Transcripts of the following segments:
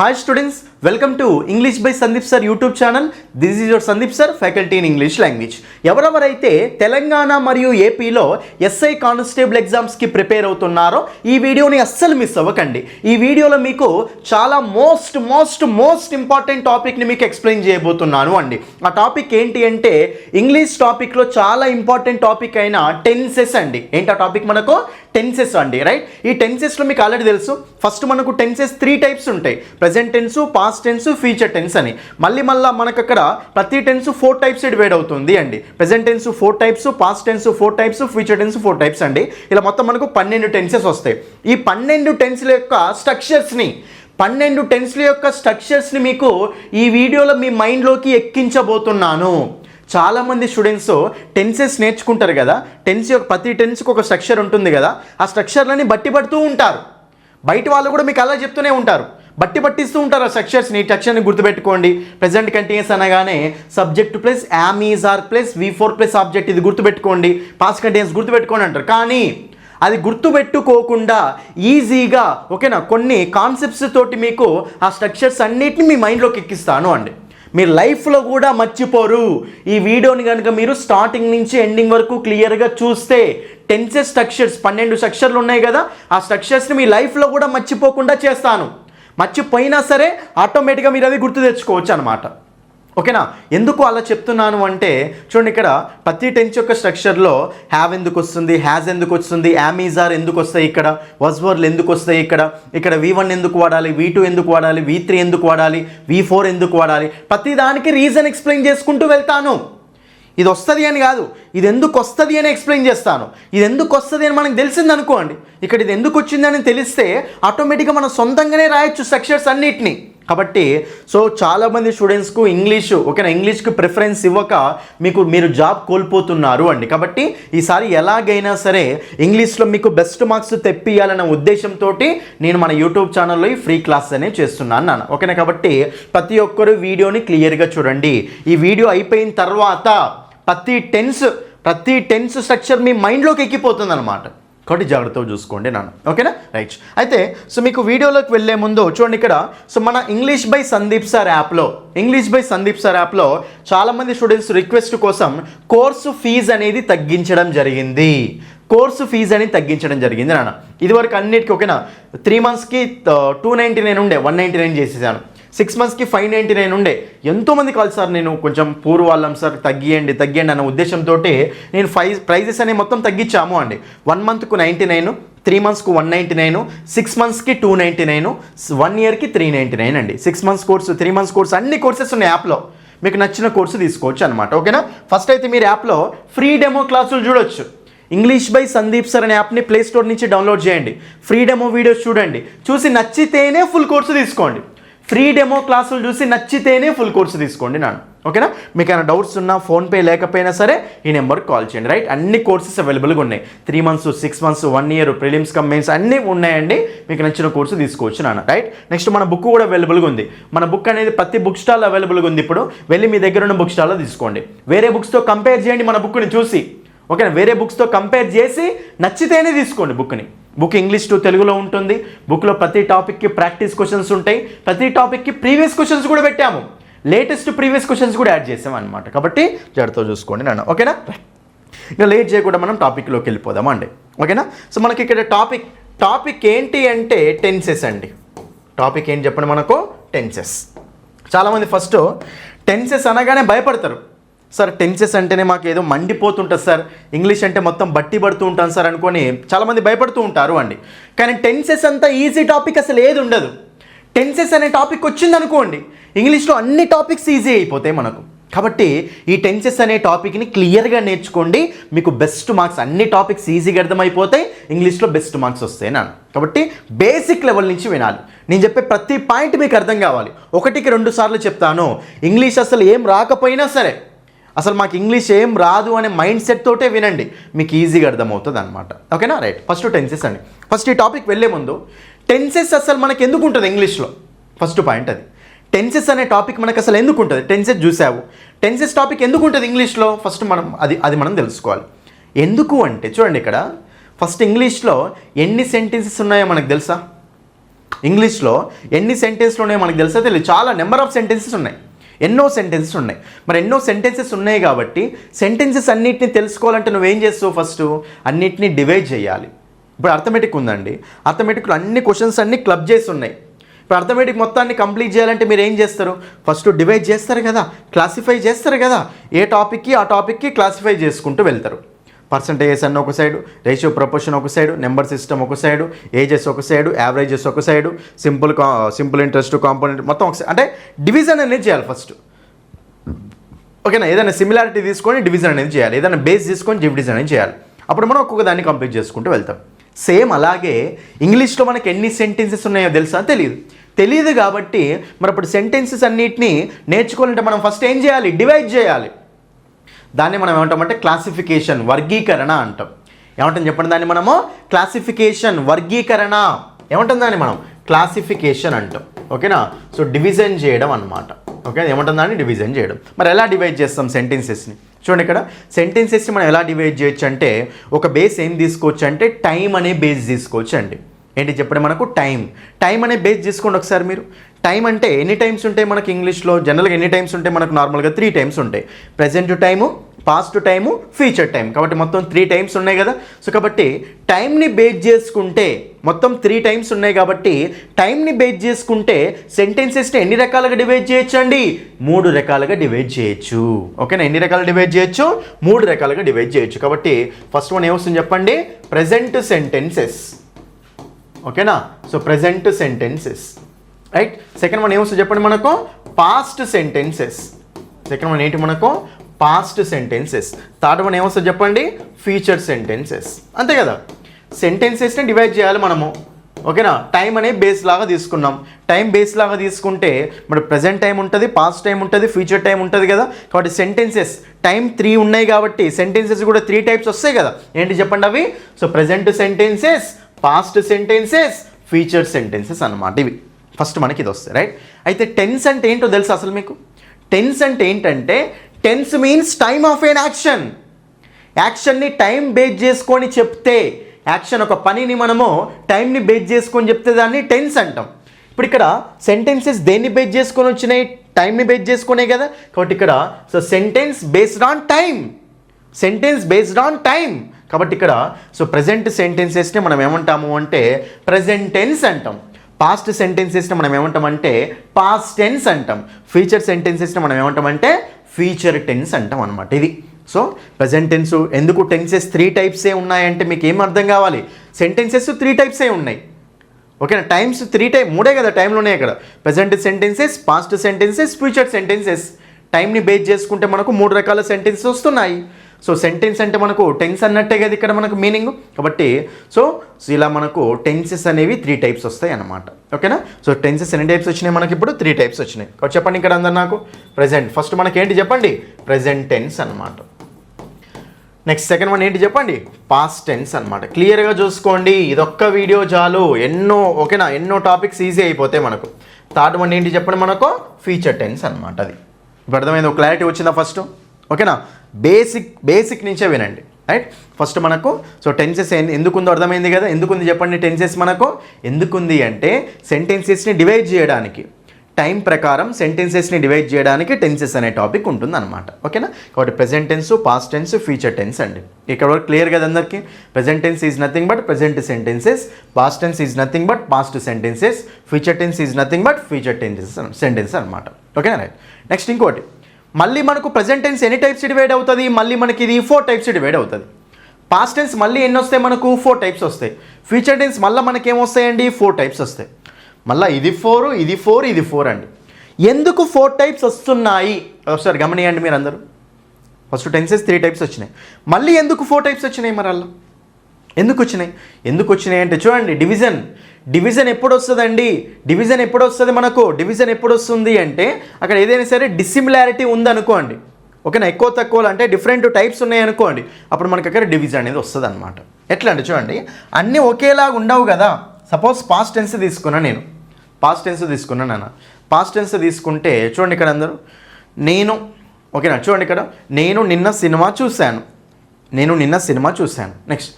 Hi students, welcome to English by Sandeep Sir YouTube channel. This is your Sandeep Sir, faculty in English language. ఎవరెవరైతే తెలంగాణ మరియు ఏపీలో SI constable exams కి prepare అవుతున్నారో ఈ వీడియోని అస్సలు మిస్ అవ్వకండి. ఈ వీడియోలో మీకు చాలా మోస్ట్ ఇంపార్టెంట్ టాపిక్ ని మీకు ఎక్స్ప్లెయిన్ చేయబోతున్నాను అండి. ఆ టాపిక్ ఏంటి అంటే ఇంగ్లీష్ టాపిక్ లో చాలా ఇంపార్టెంట్ టాపిక్ అయిన టెన్సెస్ అండి. ఏంటి ఆ టాపిక్? మనకు టెన్సెస్ అండి, రైట్? ఈ టెన్సెస్ లో మీకు ఆల్రెడీ తెలుసు, ఫస్ట్ మనకు టెన్సెస్ 3 టైప్స్ ఉంటాయి. Present tense, past tense, future tense అని. మళ్ళీ మనకు అక్కడ ప్రతి టెన్స్ 4 టైప్స్ డివైడ్ అవుతుంది అండి. Present tense 4 types, past tense 4 types, future tense 4 types అండి. ఇలా మొత్తం మనకు 12 టెన్సెస్ వస్తాయి. ఈ 12 టెన్స్ల యొక్క స్ట్రక్చర్స్ని మీకు ఈ వీడియోలో మీ మైండ్లోకి ఎక్కించబోతున్నాను. చాలామంది స్టూడెంట్స్ టెన్సెస్ నేర్చుకుంటారు కదా, ప్రతి టెన్స్కి ఒక స్ట్రక్చర్ ఉంటుంది కదా, ఆ స్ట్రక్చర్లని బట్టి ఉంటారు. బయట వాళ్ళు కూడా మీకు అలా చెప్తూనే ఉంటారు, పట్టిస్తూ ఉంటారు ఆ స్ట్రక్చర్స్ని. ఈ స్ట్రక్చర్ని గుర్తుపెట్టుకోండి. ప్రెజెంట్ కంటిన్యూస్ అనగానే subject plus am is are plus V4 plus object, ఇది గుర్తుపెట్టుకోండి. పాస్ట్ కంటిన్యూస్ గుర్తుపెట్టుకోండి అంటారు, కానీ అది గుర్తుపెట్టుకోకుండా ఈజీగా ఓకేనా కొన్ని కాన్సెప్ట్స్ తోటి మీకు ఆ స్ట్రక్చర్స్ అన్నిటిని మీ మైండ్లోకి ఎక్కిస్తాను అండి. మీరు లైఫ్లో కూడా మర్చిపోరు. ఈ వీడియోని కనుక మీరు స్టార్టింగ్ నుంచి ఎండింగ్ వరకు క్లియర్గా చూస్తే టెన్సెస్ స్ట్రక్చర్స్ 12 స్ట్రక్చర్లు ఉన్నాయి కదా, ఆ స్ట్రక్చర్స్ని మీ లైఫ్లో కూడా మర్చిపోకుండా చేస్తాను. మర్చిపోయినా సరే ఆటోమేటిక్గా మీరు అవి గుర్తు తెచ్చుకోవచ్చు అనమాట. ఓకేనా? ఎందుకు అలా చెప్తున్నాను అంటే చూడండి, ఇక్కడ ప్రతి టెన్స్ యొక్క స్ట్రక్చర్లో హ్యావ్ ఎందుకు వస్తుంది, హ్యాజ్ ఎందుకు వస్తుంది, యామ్ ఈజ్ ఆర్ ఎందుకు వస్తాయి, ఇక్కడ వాజ్ వర్లు ఎందుకు వస్తాయి, ఇక్కడ V1 ఎందుకు వాడాలి, V2 ఎందుకు వాడాలి, V3 ఎందుకు వాడాలి, V4 ఎందుకు వాడాలి, ప్రతి దానికి రీజన్ ఎక్స్ప్లెయిన్ చేసుకుంటూ వెళ్తాను. ఇది వస్తుంది అని కాదు, ఇది ఎందుకు వస్తుంది అని ఎక్స్ప్లెయిన్ చేస్తాను. ఇది ఎందుకు వస్తుంది అని మనకు తెలిసింది అనుకోండి, ఇక్కడ ఇది ఎందుకు వచ్చిందని తెలిస్తే ఆటోమేటిక్గా మనం సొంతంగానే రాయొచ్చు స్ట్రక్చర్స్ అన్నిటిని. కాబట్టి చాలామంది స్టూడెంట్స్కు ఇంగ్లీష్కి ప్రిఫరెన్స్ ఇవ్వక మీరు జాబ్ కోల్పోతున్నారు అండి. కాబట్టి ఈసారి ఎలాగైనా సరే ఇంగ్లీష్లో మీకు బెస్ట్ మార్క్స్ తెప్పియాలన్న ఉద్దేశంతో నేను మన యూట్యూబ్ ఛానల్లో ఈ ఫ్రీ క్లాస్ అనేది చేస్తున్నాను నాన్న. ఓకేనా? కాబట్టి ప్రతి ఒక్కరు వీడియోని క్లియర్గా చూడండి. ఈ వీడియో అయిపోయిన తర్వాత ప్రతి టెన్స్ స్ట్రక్చర్ మీ మైండ్లోకి ఎక్కిపోతుంది అనమాట. కాబట్టి జాగ్రత్తగా చూసుకోండి నాన్న. ఓకేనా? రైట్. అయితే మీకు వీడియోలోకి వెళ్ళే ముందు చూడండి, ఇక్కడ మన ఇంగ్లీష్ బై సందీప్ సార్ యాప్లో చాలామంది స్టూడెంట్స్ రిక్వెస్ట్ కోసం కోర్సు ఫీజు అనేది తగ్గించడం జరిగింది నాన్న. ఇదివరకు అన్నిటికీ ఓకేనా, 3 మంత్స్కి 299 ఉండే 199 చేసేసాను. 6 మంత్స్కి 599 ఉండే. ఎంతోమంది కాల్ సార్, నేను కొంచెం పూర్ వాళ్ళం సార్, తగ్గియండి అన్న ఉద్దేశంతో నేను ప్రైజెస్ అనేవి మొత్తం తగ్గించాము అండి. 1 మంత్కు 99, 3 మంత్స్కు 199, 6 మంత్స్కి 299, 1 ఇయర్కి 399 అండి. 6 మంత్స్ కోర్సు, 3 మంత్స్ కోర్సు, అన్ని కోర్సెస్ ఉన్నాయి యాప్లో. మీకు నచ్చిన కోర్సు తీసుకోవచ్చు అనమాట. ఓకేనా? ఫస్ట్ అయితే మీరు యాప్లో ఫ్రీ డెమో క్లాసులు చూడొచ్చు. ఇంగ్లీష్ బై సందీప్ సార్ అనే యాప్ని ప్లే స్టోర్ నుంచి డౌన్లోడ్ చేయండి. ఫ్రీ డెమో వీడియోస్ చూడండి, చూసి నచ్చితేనే ఫుల్ కోర్సు తీసుకోండి. ఫ్రీ డెమో క్లాసులు చూసి నచ్చితేనే ఫుల్ కోర్సు తీసుకోండి నాన్న. ఓకేనా? మీకు ఏమైనా డౌట్స్ ఉన్నా, ఫోన్పే లేకపోయినా సరే ఈ నెంబర్కి కాల్ చేయండి, రైట్? అన్ని కోర్సెస్ అవైలబుల్గా ఉన్నాయి. 3 months, 6 months, 1 year, prelims come mains అన్నీ ఉన్నాయండి. మీకు నచ్చిన కోర్సు తీసుకోవచ్చు నాన్న, రైట్? నెక్స్ట్ మన బుక్ కూడా అవైలబుల్గా ఉంది. మన బుక్ అనేది ప్రతి బుక్ స్టాల్ అవైలబుల్గా ఉంది. ఇప్పుడు వెళ్ళి మీ దగ్గర ఉన్న బుక్ స్టాల్లో తీసుకోండి. వేరే బుక్స్తో కంపేర్ చేయండి మన బుక్ని చూసి. ఓకేనా? వేరే బుక్స్తో కంపేర్ చేసి నచ్చితేనే తీసుకోండి బుక్ని. బుక్ ఇంగ్లీష్ టు తెలుగులో ఉంటుంది. బుక్లో ప్రతి టాపిక్కి ప్రాక్టీస్ క్వశ్చన్స్ ఉంటాయి. ప్రతి టాపిక్కి ప్రీవియస్ క్వశ్చన్స్ కూడా పెట్టాము. లేటెస్ట్ ప్రీవియస్ క్వశ్చన్స్ కూడా యాడ్ చేసాం అనమాట. కాబట్టి జాగ్రత్తగా చూసుకోండి నాన్న. ఓకేనా? ఇంకా లేట్ చేయకుండా మనం టాపిక్లోకి వెళ్ళిపోదాం అండి. ఓకేనా? మనకి ఇక్కడ టాపిక్ ఏంటి అంటే టెన్సెస్ అండి. టాపిక్ ఏంటి చెప్పండి? మనకు టెన్సెస్. చాలామంది ఫస్ట్ టెన్సెస్ అనగానే భయపడతారు. సార్ టెన్సెస్ అంటేనే మాకు ఏదో మండిపోతుంటుంది సార్, ఇంగ్లీష్ అంటే మొత్తం బట్టి పడుతూ ఉంటాను సార్ అనుకొని చాలామంది భయపడుతూ ఉంటారు అండి. కానీ టెన్సెస్ అంతా ఈజీ టాపిక్ అసలు ఏది ఉండదు. టెన్సెస్ అనే టాపిక్ వచ్చిందనుకోండి, ఇంగ్లీష్లో అన్ని టాపిక్స్ ఈజీ అయిపోతాయి మనకు. కాబట్టి ఈ టెన్సెస్ అనే టాపిక్ని క్లియర్గా నేర్చుకోండి. మీకు బెస్ట్ మార్క్స్, అన్ని టాపిక్స్ ఈజీగా అర్థమైపోతాయి, ఇంగ్లీష్లో బెస్ట్ మార్క్స్ వస్తాయి నాన్న. కాబట్టి బేసిక్ లెవెల్ నుంచి వినాలి. నేను చెప్పే ప్రతి పాయింట్ మీకు అర్థం కావాలి. 1కి 2 సార్లు చెప్తాను. ఇంగ్లీష్ అసలు ఏం రాకపోయినా సరే, అసలు మాకు ఇంగ్లీష్ ఏం రాదు అనే మైండ్ సెట్ తోటే వినండి, మీకు ఈజీగా అర్థమవుతుంది అనమాట. ఓకేనా? రైట్. ఫస్ట్ టెన్సెస్ అండి. ఫస్ట్ ఈ టాపిక్ వెళ్ళే ముందు టెన్సెస్ అసలు మనకు ఎందుకు ఉంటుంది ఇంగ్లీష్లో, ఫస్ట్ పాయింట్ అది. టెన్సెస్ అనే టాపిక్ మనకు అసలు ఎందుకు ఉంటుంది? టెన్సెస్ చూసావు, టెన్సెస్ టాపిక్ ఎందుకు ఉంటుంది ఇంగ్లీష్లో? ఫస్ట్ మనం తెలుసుకోవాలి. ఎందుకు అంటే చూడండి, ఇక్కడ ఫస్ట్ ఇంగ్లీష్లో ఎన్ని సెంటెన్సెస్ ఉన్నాయో మనకు తెలుసా? ఇంగ్లీష్లో ఎన్ని సెంటెన్స్లు ఉన్నాయో మనకు తెలుసా తెలియదు, చాలా నెంబర్ ఆఫ్ సెంటెన్సెస్ ఉన్నాయి, ఎన్నో సెంటెన్సెస్ ఉన్నాయి. మరి ఎన్నో సెంటెన్సెస్ ఉన్నాయి కాబట్టి సెంటెన్సెస్ అన్నిటిని తెలుసుకోవాలంటే నువ్వేం చేస్తావు, ఫస్ట్ అన్నిటిని డివైడ్ చేయాలి. ఇప్పుడు అర్థమెటిక్ ఉందండి, అర్థమెటిక్లో అన్ని క్వశ్చన్స్ అన్ని క్లబ్ చేసి ఉన్నాయి. ఇప్పుడు అర్థమెటిక్ మొత్తాన్ని కంప్లీట్ చేయాలంటే మీరు ఏం చేస్తారు, ఫస్ట్ డివైడ్ చేస్తారు కదా, క్లాసిఫై చేస్తారు కదా, ఏ టాపిక్కి ఆ టాపిక్కి క్లాసిఫై చేసుకుంటూ వెళ్తారు. పర్సంటేజెస్ అన్న ఒక సైడు, రేషియో ప్రపోర్షన్ ఒక సైడు, నెంబర్ సిస్టమ్ ఒక సైడు, ఏజెస్ ఒక సైడు, యావరేజెస్ ఒక సైడు, సింపుల్ ఇంట్రెస్ట్, కాంపోనెంట్ మొత్తం ఒక సైడ్, అంటే డివిజన్ అనేది చేయాలి ఫస్ట్. ఓకేనా, ఏదైనా సిమిలారిటీ తీసుకొని డివిజన్ అనేది చేయాలి, ఏదైనా బేస్ తీసుకొని డివిజన్ అనేది చేయాలి. అప్పుడు మనం ఒక్కొక్క దాన్ని కంప్లీట్ చేసుకుంటూ వెళ్తాం. సేమ్ అలాగే ఇంగ్లీష్లో మనకి ఎన్ని సెంటెన్సెస్ ఉన్నాయో తెలుసా, తెలియదు కాబట్టి మరి అప్పుడు సెంటెన్సెస్ అన్నిటిని నేర్చుకోవాలంటే మనం ఫస్ట్ ఏం చేయాలి, డివైడ్ చేయాలి. దాన్ని మనం ఏమంటామంటే క్లాసిఫికేషన్, వర్గీకరణ అంటాం. ఏమంటాం చెప్పండి, దాన్ని మనము క్లాసిఫికేషన్, వర్గీకరణ ఏమంటాం, దాన్ని మనం క్లాసిఫికేషన్ అంటాం. ఓకేనా, సో డివిజన్ చేయడం అన్నమాట. ఓకే, ఏమంటాం దాన్ని డివిజన్ చేయడం. మరి ఎలా డివైడ్ చేస్తాం సెంటెన్సెస్ని, చూడండి ఇక్కడ సెంటెన్సెస్ని మనం ఎలా డివైడ్ చేయొచ్చు అంటే ఒక బేస్ ఏం తీసుకోవచ్చు అంటే టైం అనే బేస్ తీసుకోవచ్చు అండి. ఏంటి చెప్పండి, మనకు టైం అనే బేస్ తీసుకోండి ఒకసారి మీరు. టైం అంటే ఎన్ని టైమ్స్ ఉంటాయి మనకి ఇంగ్లీష్లో, జనరల్గా ఎన్ని టైమ్స్ ఉంటాయి మనకు, నార్మల్గా 3 టైమ్స్ ఉంటాయి. Present time, past time, future time, కాబట్టి మొత్తం 3 టైమ్స్ ఉన్నాయి కదా. సో కాబట్టి టైంని బేస్ చేసుకుంటే మొత్తం 3 టైమ్స్ ఉన్నాయి కాబట్టి టైంని బేస్ చేసుకుంటే సెంటెన్సెస్ని ఎన్ని రకాలుగా డివైడ్ చేయొచ్చు అండి, 3 రకాలుగా డివైడ్ చేయొచ్చు. ఓకేనా, ఎన్ని రకాలు డివైడ్ చేయొచ్చు, 3 రకాలుగా డివైడ్ చేయొచ్చు. కాబట్టి ఫస్ట్ వన్ ఏమొస్తుంది చెప్పండి, ప్రెజెంట్ సెంటెన్సెస్. ఓకేనా, so present sentences, right. Second one ఏమొస్తుంది చెప్పండి మనకు, పాస్ట్ సెంటెన్సెస్. సెకండ్ వన్ ఏంటి మనకు, పాస్ట్ సెంటెన్సెస్. థర్డ్ వన్ ఏమొస్తుంది చెప్పండి, ఫ్యూచర్ సెంటెన్సెస్. అంతే కదా, సెంటెన్సెస్ని డివైడ్ చేయాలి మనము. ఓకేనా, టైం అనే బేస్ లాగా తీసుకున్నాం. టైం బేస్ లాగా తీసుకుంటే మరి ప్రజెంట్ టైం ఉంటుంది, పాస్ట్ టైం ఉంటుంది, ఫ్యూచర్ టైం ఉంటుంది కదా. కాబట్టి సెంటెన్సెస్ టైం 3 ఉన్నాయి కాబట్టి సెంటెన్సెస్ కూడా 3 టైప్స్ వస్తాయి కదా. ఏంటి చెప్పండి అవి, so present sentences, past sentences, future sentences అన్నమాట. ఇవి ఫస్ట్ మనకి ఇది వస్తాయి, రైట్. అయితే టెన్స్ అంటే ఏంటో తెలుసు అసలు మీకు. టెన్స్ అంటే ఏంటంటే tense means time of an action. యాక్షన్ని టైం బేస్ చేసుకొని చెప్తే, యాక్షన్ ఒక పనిని మనము టైంని బేస్ చేసుకొని చెప్తే దాన్ని టెన్స్ అంటాం. ఇప్పుడు ఇక్కడ సెంటెన్సెస్ దేన్ని బేస్ చేసుకొని వచ్చినాయి, టైంని బేస్ చేసుకునే కదా. కాబట్టి ఇక్కడ so sentence based on time, sentence based on time. కాబట్టి ఇక్కడ సో ప్రజెంట్ సెంటెన్సెస్ని మనం ఏమంటాము అంటే ప్రజెంట్ టెన్స్ అంటాం. పాస్ట్ సెంటెన్సెస్ని మనం ఏమంటామంటే పాస్ట్ టెన్స్ అంటాం. ఫ్యూచర్ సెంటెన్సెస్ని మనం ఏమంటామంటే ఫ్యూచర్ టెన్స్ అంటాం అనమాట. ఇది సో ప్రజెంట్ టెన్స్. ఎందుకు టెన్సెస్ 3 టైప్సే ఉన్నాయంటే మీకు ఏం అర్థం కావాలి, సెంటెన్సెస్ 3 టైప్సే ఉన్నాయి. ఓకేనా, టైమ్స్ 3 కదా టైంలోనే. ఇక్కడ present sentences, past sentences, future sentences. టైంని బేస్ చేసుకుంటే మనకు 3 రకాల సెంటెన్సెస్ వస్తున్నాయి. సో సెంటెన్స్ అంటే మనకు టెన్స్ అన్నట్టే కదా ఇక్కడ మనకు మీనింగ్. కాబట్టి సో ఇలా మనకు టెన్సెస్ అనేవి 3 టైప్స్ వస్తాయి అన్నమాట. ఓకేనా, సో టెన్సెస్ ఎన్ని టైప్స్ వచ్చినాయి మనకి, ఇప్పుడు 3 టైప్స్ వచ్చినాయి. కాబట్టి చెప్పండి ఇక్కడ అందరు నాకు. ప్రజెంట్ ఫస్ట్ మనకి ఏంటి చెప్పండి, ప్రజెంట్ టెన్స్ అన్నమాట. నెక్స్ట్ సెకండ్ వన్ ఏంటి చెప్పండి, పాస్ట్ టెన్స్ అన్నమాట. క్లియర్గా చూసుకోండి, ఇదొక్క వీడియో చాలు, ఓకేనా, ఎన్నో టాపిక్స్ ఈజీ అయిపోతాయి మనకు. థర్డ్ వన్ ఏంటి చెప్పండి మనకు, ఫ్యూచర్ టెన్స్ అన్నమాట. అది ఇప్పుడు అర్థమైంది, క్లారిటీ వచ్చిందా ఫస్ట్. ఓకేనా, బేసిక్ నుంచే వినండి, రైట్. ఫస్ట్ మనకు సో టెన్సెస్ ఎందుకుందో అర్థమైంది కదా. ఎందుకుంది చెప్పండి టెన్సెస్ మనకు, ఎందుకుంది అంటే సెంటెన్సెస్ని డివైడ్ చేయడానికి, టైం ప్రకారం సెంటెన్సెస్ని డివైడ్ చేయడానికి టెన్సెస్ అనే టాపిక్ ఉంటుంది అనమాట. ఓకేనా, కాబట్టి present tense, past tense, future tense అండి. ఇక్కడ వరకు క్లియర్ కదా అందరికీ. Present tense is nothing but present sentences, past tense is nothing but past sentences, future tense is nothing but future sentence అనమాట. ఓకేనా, రైట్. నెక్స్ట్ ఇంకోటి, మళ్ళీ మనకు ప్రెజెంట్ టెన్స్ ఎన్ని టైప్స్ డివైడ్ అవుతుంది, మళ్ళీ మనకి ఇది 4 టైప్స్ డివైడ్ అవుతుంది. పాస్ట్ టెన్స్ మళ్ళీ ఎన్ని వస్తాయి మనకు, 4 టైప్స్ వస్తాయి. ఫ్యూచర్ టెన్స్ మళ్ళీ మనకి ఏమొస్తాయండి, 4 టైప్స్ వస్తాయి. మళ్ళీ ఇది 4, ఇది 4, ఇది 4 అండి. ఎందుకు 4 టైప్స్ వస్తున్నాయి ఒకసారి గమనియండి మీరు అందరూ. ఫస్ట్ టెన్సెస్ 3 టైప్స్ వచ్చినాయి, మళ్ళీ ఎందుకు 4 టైప్స్ వచ్చినాయి మరి అలా ఎందుకు వచ్చినాయి అంటే చూడండి, డివిజన్ ఎప్పుడు వస్తుందండి, డివిజన్ ఎప్పుడు వస్తుంది మనకు, డివిజన్ ఎప్పుడు వస్తుంది అంటే అక్కడ ఏదైనా సరే డిసిమిలారిటీ ఉందనుకోండి. ఓకేనా, ఎక్కువ తక్కువ అంటే డిఫరెంట్ టైప్స్ ఉన్నాయి అనుకోండి, అప్పుడు మనకి అక్కడ డివిజన్ అనేది వస్తుంది అనమాట. ఎట్లా అంటే చూడండి, అన్నీ ఒకేలాగా ఉండవు కదా. సపోజ్ పాస్ట్ టెన్స్ తీసుకున్నాను నేను, పాస్ట్ టెన్స్ తీసుకుంటే చూడండి ఇక్కడ అందరూ నేను, ఓకేనా, చూడండి ఇక్కడ నేను నిన్న సినిమా చూశాను. నెక్స్ట్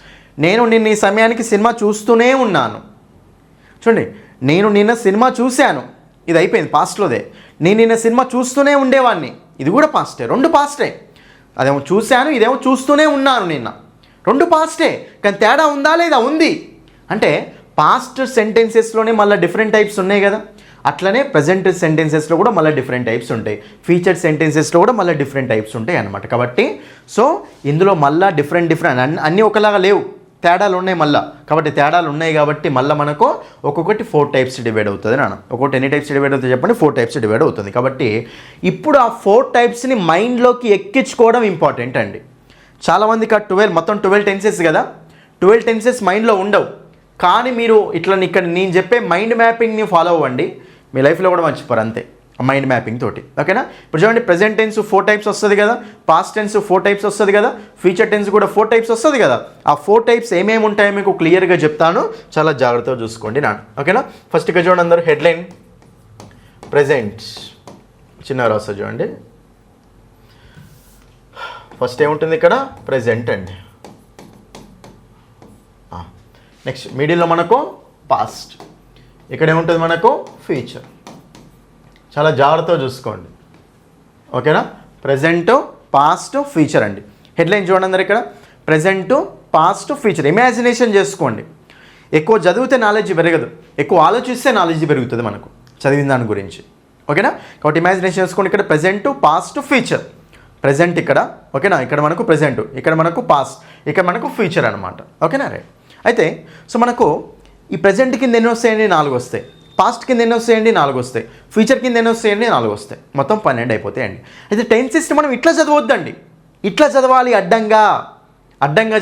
నేను నిన్న ఈ సమయానికి సినిమా చూస్తూనే ఉన్నాను. చూడండి, నేను నిన్న సినిమా చూశాను, ఇది అయిపోయింది పాస్ట్లోదే. నేను నిన్న సినిమా చూస్తూనే ఉండేవాడిని, ఇది కూడా పాస్టే. రెండు పాస్టే. అదేమో చూశాను, ఇదేమో చూస్తూనే ఉన్నాను నిన్న. రెండు పాస్టే, కానీ తేడా ఉందా లేదా? ఉంది. అంటే పాస్ట్ సెంటెన్సెస్లోనే మళ్ళీ డిఫరెంట్ టైప్స్ ఉన్నాయి కదా, అట్లనే ప్రజెంట్ సెంటెన్సెస్లో కూడా మళ్ళీ డిఫరెంట్ టైప్స్ ఉంటాయి, ఫ్యూచర్ సెంటెన్సెస్లో కూడా మళ్ళీ డిఫరెంట్ టైప్స్ ఉంటాయి అన్నమాట. కాబట్టి సో ఇందులో మళ్ళీ డిఫరెంట్ అన్నీ ఒకలాగా లేవు, తేడాలు ఉన్నాయి మళ్ళీ. కాబట్టి తేడాలు ఉన్నాయి కాబట్టి మళ్ళీ మనకు ఒక్కొక్కటి 4 టైప్స్ డివైడ్ అవుతుంది నాన్న. ఒక్కొక్కటి ఎన్ని టైప్స్ డివైడ్ అవుతుంది చెప్పండి? 4 టైప్స్ డివైడ్ అవుతుంది. కాబట్టి ఇప్పుడు ఆ 4 టైప్స్ని మైండ్లోకి ఎక్కించుకోవడం ఇంపార్టెంట్ అండి. చాలామందికి ఆ 12 మొత్తం 12 టెన్సెస్ కదా, 12 టెన్సెస్ మైండ్లో ఉండవు. కానీ మీరు ఇట్లా ఇక్కడ నేను చెప్పే మైండ్ మ్యాపింగ్ని ఫాలో అవ్వండి, మీ లైఫ్లో కూడా మర్చిపోరు అంతే, మైండ్ మ్యాపింగ్ తోటి. ఓకేనా? ఇప్పుడు చూడండి, ప్రెజెంట్ టెన్స్ 4 టైప్స్ వస్తుంది కదా, పాస్ట్ టెన్స్ 4 టైప్స్ వస్తుంది కదా, ఫ్యూచర్ టెన్స్ కూడా 4 టైప్స్ వస్తుంది కదా. ఆ 4 టైప్స్ ఏమేమి ఉంటాయో మీకు క్లియర్గా చెప్తాను, చాలా జాగ్రత్తగా చూసుకోండి నాన్న. ఓకేనా? ఫస్ట్గా చూడండి అందరూ, హెడ్లైన్ ప్రెజెంట్ చిన్న రాస్తుంది చూడండి. ఫస్ట్ ఏముంటుంది ఇక్కడ? ప్రెజెంట్ అండి. నెక్స్ట్ మిడిల్లో మనకు పాస్ట్, ఇక్కడ ఏముంటుంది మనకు? ఫ్యూచర్. చాలా జాగ్రత్తగా చూసుకోండి. ఓకేనా? ప్రెజెంట్, పాస్ట్, ఫ్యూచర్ అండి. హెడ్లైన్ చూడండి అందరు, ఇక్కడ ప్రెజెంట్, పాస్ట్, ఫ్యూచర్. ఇమాజినేషన్ చేసుకోండి. ఎక్కువ చదివితే నాలెడ్జ్ పెరగదు, ఎక్కువ ఆలోచిస్తే నాలెడ్జ్ పెరుగుతుంది మనకు చదివిన దాని గురించి. ఓకేనా? కాబట్టి ఇమాజినేషన్ చేసుకోండి. ఇక్కడ ప్రెజెంట్, పాస్ట్, ఫ్యూచర్. ప్రెజెంట్ ఇక్కడ, ఓకేనా? ఇక్కడ మనకు ప్రెజెంట్, ఇక్కడ మనకు పాస్ట్, ఇక్కడ మనకు ఫ్యూచర్ అనమాట. ఓకేనా? రైట్. అయితే సో మనకు ఈ ప్రెజెంట్ కింద ఎన్ని వస్తాయండి? 4 వస్తాయి. పాస్ట్ కింద ఎన్ని వస్తాయండి? 4 వస్తాయి. ఫ్యూచర్ కింద ఎన్ని వస్తాయండి? 4 వస్తాయి. మొత్తం 12 అయిపోతాయండి. అయితే టెన్సెస్ని మనం ఇట్లా చదవద్దండి, ఇట్లా చదవాలి. అడ్డంగా